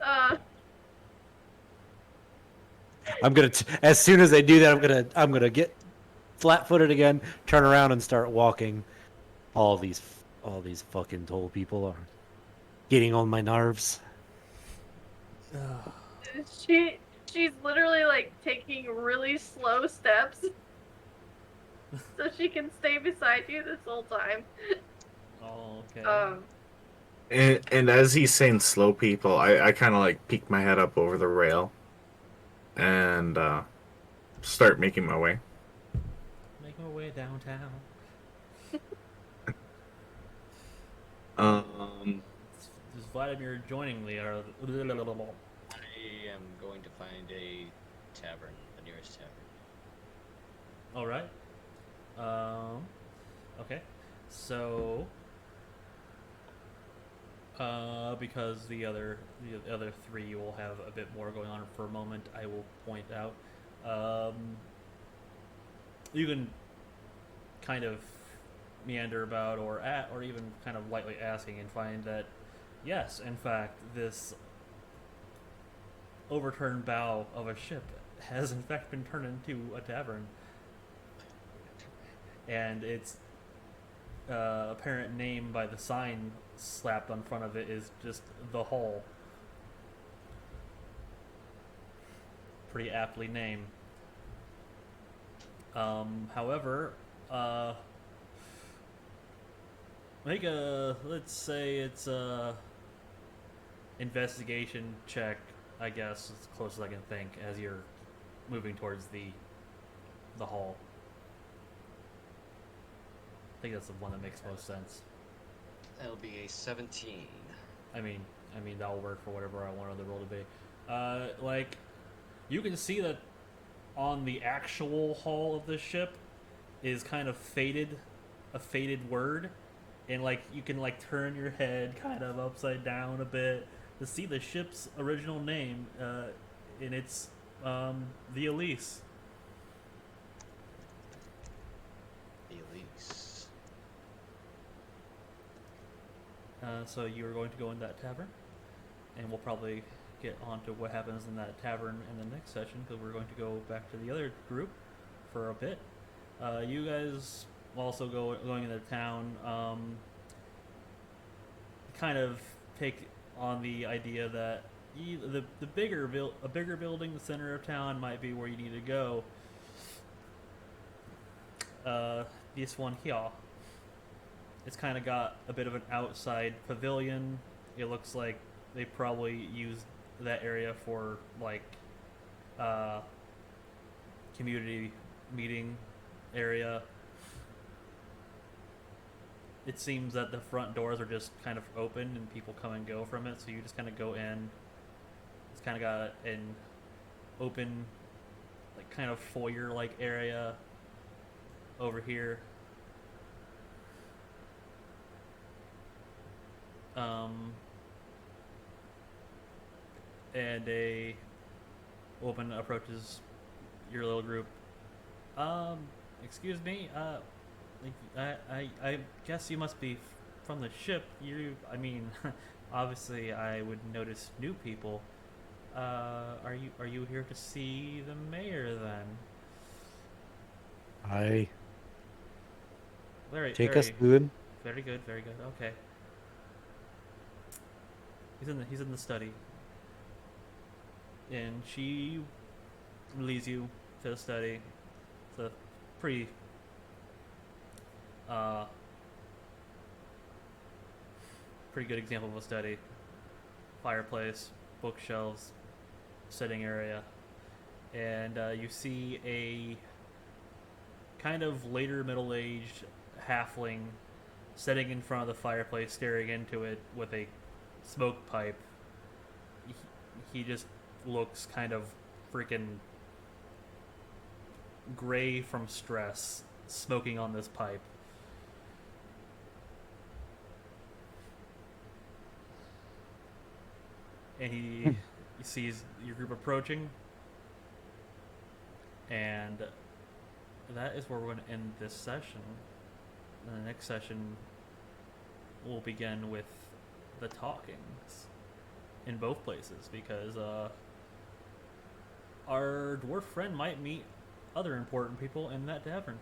uh, As soon as I do that, I'm gonna get flat-footed again, turn around and start walking. All these fucking tall people are getting on my nerves. she she's literally like taking really slow steps so she can stay beside you this whole time. Oh, okay. And as he's saying slow people, I kind of like peek my head up over the rail. and start making my way. Making my way downtown. Does Vladimir joining me? Or I am going to find a tavern, the nearest tavern. all right. Okay. So, because the other three will have a bit more going on for a moment, I will point out. You can kind of meander about or even kind of lightly asking and find that yes, in fact, this overturned bow of a ship has in fact been turned into a tavern, and its apparent name by the sign slapped on front of it is just the Hull. Pretty aptly named. However, make a, let's say it's a investigation check, I guess, as close as I can think, as you're moving towards the hall. I think that's the one that makes most sense. That'll be a 17. I mean, that'll work for whatever I wanted the roll to be. Like, you can see that on the actual hull of the ship is kind of faded, a faded word, and like you can like turn your head kind of upside down a bit to see the ship's original name, and it's the Elise. The Elise. So you are going to go in that tavern, and we'll probably get on to what happens in that tavern in the next session because we're going to go back to the other group for a bit. You guys also going into town. Kind of take on the idea that the bigger a bigger building, the center of town, might be where you need to go. This one here, it's kind of got a bit of an outside pavilion. It looks like they probably used that area for like community meeting area. It seems that the front doors are just kind of open and people come and go from it, so you just kind of go in. It's kind of got an open, like kind of foyer-like area over here. And a woman approaches your little group. Excuse me. I guess you must be from the ship. I mean, obviously I would notice new people. Are you here to see the mayor then? I Very, take very, us good. very good, very good. Okay. He's in the study, and she leads you to the study. It's a pretty pretty good example of a study. Fireplace, bookshelves, sitting area, and you see a kind of later middle-aged halfling sitting in front of the fireplace, staring into it with a smoke pipe. He just looks kind of freaking gray from stress, smoking on this pipe. And he sees your group approaching, and that is where we're going to end this session. And the next session will begin with the talkings in both places, because our dwarf friend might meet other important people in that tavern.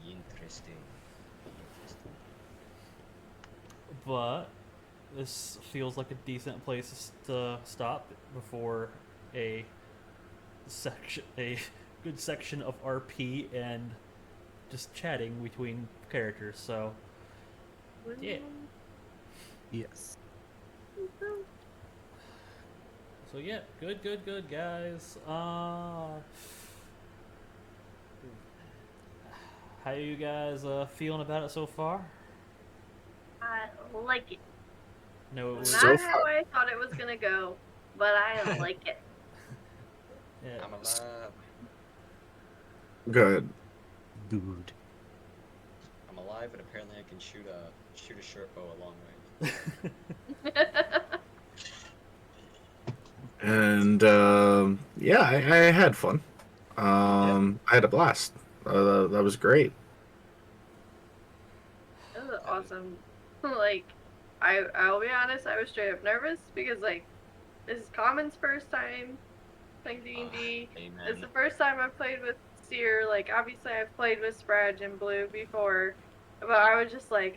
Interesting. But this feels like a decent place to stop before a good section of RP and just chatting between characters. So yeah. Yes. So So yeah, good, guys. How you guys feeling about it so far? I like it. No, it was So Not how far, I thought it was gonna go, but I like it. yeah, I'm alive. good. Dude. I'm alive, and apparently I can shoot a short bow a long way. And yeah, I had fun. Yeah. I had a blast. That was great. That was awesome. Like, I'll be honest, I was straight up nervous because like this is Common's first time playing D&D. It's Amen. the first time I've played with Seer. Like, obviously I've played with Sprag and Blue before, but I was just like,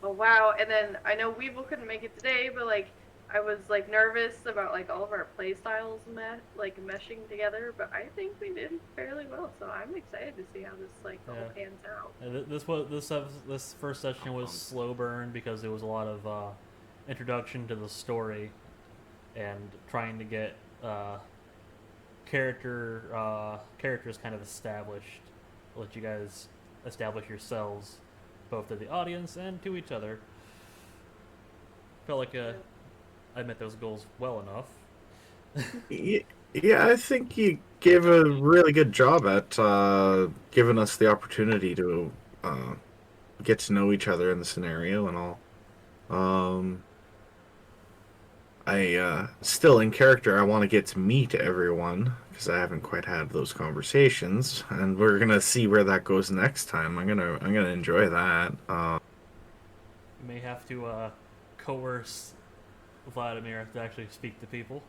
oh wow. And then I know Weevil couldn't make it today, but like I was like nervous about like all of our play styles meshing together. But I think we did fairly well, so I'm excited to see how this like all Yeah. pans out. This first session was slow burn because there was a lot of introduction to the story and trying to get characters kind of established. Let you guys establish yourselves, both to the audience and to each other. Felt like I met those goals well enough. Yeah, I think you gave a really good job at giving us the opportunity to uh, get to know each other in the scenario and all. Um, I still in character. I want to get to meet everyone because I haven't quite had those conversations, and we're gonna see where that goes next time. I'm gonna enjoy that. You may have to coerce Vladimir to actually speak to people.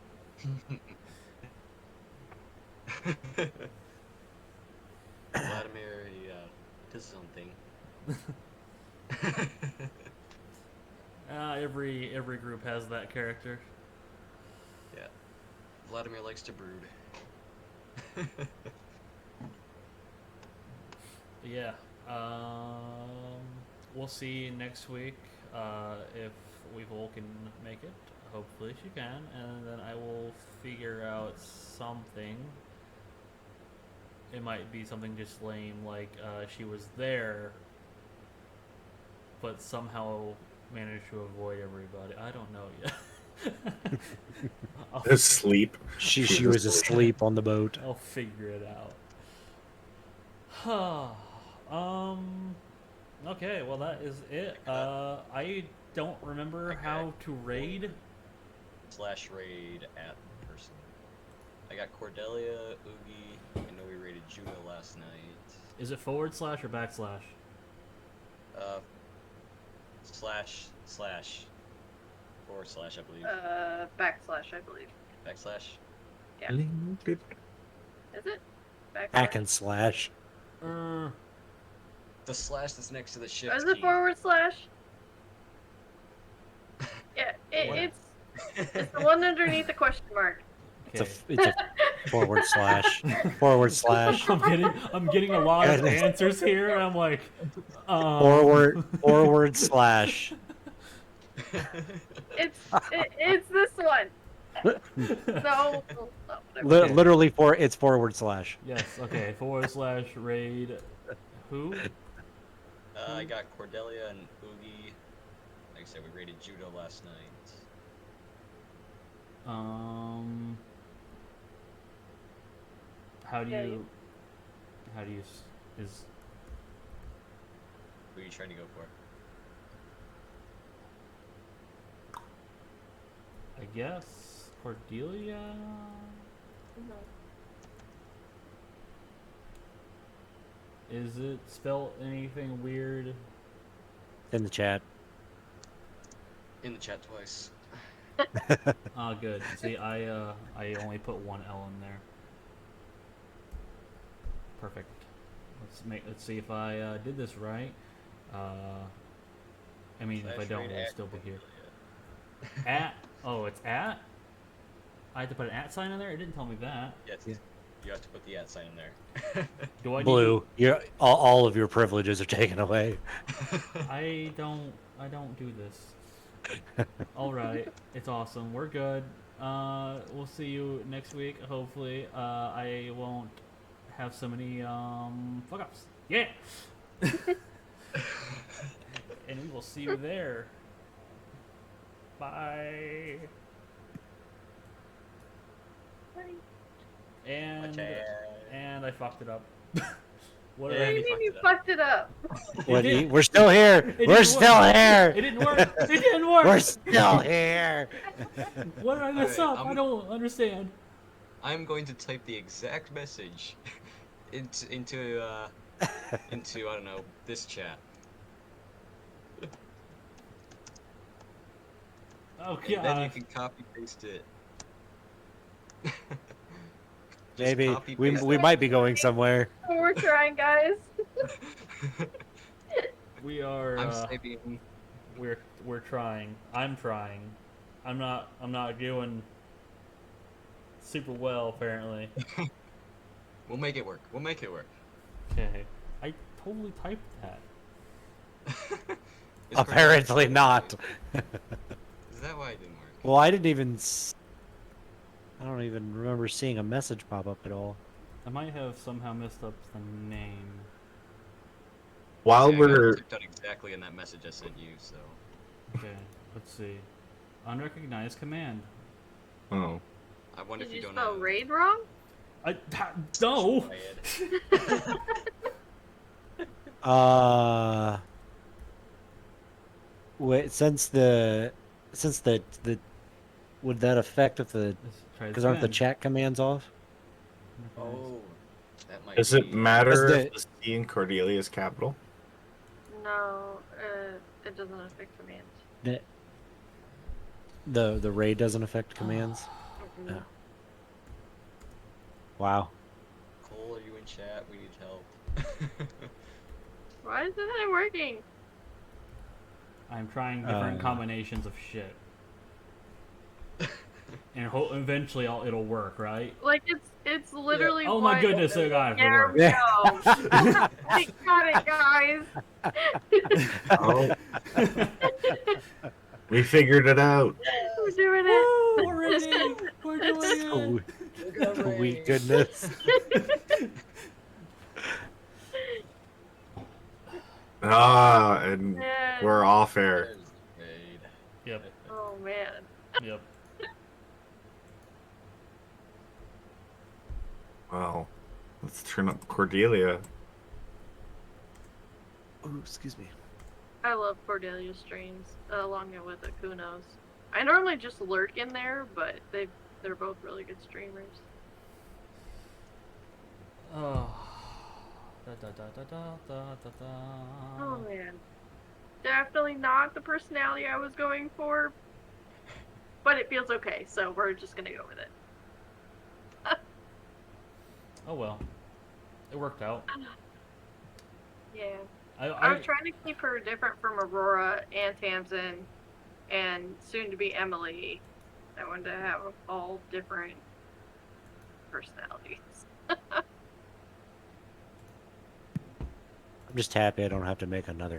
Vladimir, he does his own thing. Every group has that character. Yeah. Vladimir likes to brood. Yeah. We'll see next week if Weevil can make it. Hopefully she can, and then I will figure out something. It might be something just lame, like she was there, but somehow managed to avoid everybody. I don't know yet. I'll, Sleep. She was asleep on the boat. I'll figure it out. Okay, well that is it. I don't remember Okay. how to raid. /raid at person. I got Cordelia, Oogie. I know we raided Judah last night. Is it / or backslash? / I believe. Backslash, I believe. Backslash. Yeah. Is it? Backslash. Hack and slash. The slash that's next to the shift Is key. it /? Yeah, What? it's the one underneath the question mark. Okay. It's a / I'm getting a lot of answers here, and I'm like, forward slash. It's this one. No, whatever. Literally it's forward slash. Yes. Okay. / raid. Who? I got Cordelia and Oogie. Like I said, we raided Judah last night. How do Yeah, you? How do you? Is Who are you trying to go for? I guess Cordelia. Is it spelled anything weird? In the chat. In the chat twice. Oh, good. See, I only put one L in there. Perfect. Let's see if I did this right. I mean, if I don't, we'll still be here. At it's at. I had to put an at sign in there. It didn't tell me that. Yes. Yeah. You have to put the @ sign in there. Do I? Blue. All of your privileges are taken away. I don't do this. All right, it's awesome. We're good. We'll see you next week. Hopefully, I won't have so many fuck ups. Yeah. And we will see you there. Bye. And I fucked it up. What did What I do And you you mean you fucked fucked it up? What, did- we're still here. it We're didn't still work. here. It didn't work. It didn't work. We're still here. What did I mess Alright, up? I don't understand. I'm going to type the exact message into I don't know, this chat. Oh And then you god. can copy paste it. Just Maybe copy we paste we it. might be going somewhere. We're trying, guys. We are. I'm saving. We're trying. I'm trying. I'm not doing super well apparently. We'll make it work. We'll make it work. Okay. I totally typed that. It's Apparently not. Is that why it didn't work? Well, I didn't even. I don't even remember seeing a message pop up at all. I might have somehow messed up the name. While Yeah, I got it we're typed out exactly in that message I sent you, so. Okay, let's see. Unrecognized command. oh, I wonder Did if you don't spell have. raid wrong? No. Wait, since the would that affect if the Let's try this because aren't the again. chat commands off? Oh, that might does be. it matter Because if the C in Cordelia is capital? No, it doesn't affect commands. The raid doesn't affect commands. Mm-mm. Yeah. Wow. Cole, are you in chat? We need help. Why isn't it working? I'm trying different combinations of shit. And eventually it'll work, right? Like it's literally. Oh my what- goodness, it got it. It There worked. we go. We got it, guys. Oh, we figured it out. We're doing Woo, it. we're ready. We're doing it. Sweet goodness. And Man. we're off air. There's the raid. Yep. Oh man. Yep. Well, let's turn up Cordelia. Oh, excuse me. I love Cordelia's streams, along with Akuno's. I normally just lurk in there, but they're both really good streamers. Oh. Da, da, da, da, da, da, da. Oh man. Definitely not the personality I was going for, but it feels okay, so we're just gonna go with it. Oh well. It worked out. Yeah. I I was trying to keep her different from Aurora and Tamsin and soon to be Emily. I wanted to have all different personalities. I'm just happy I don't have to make another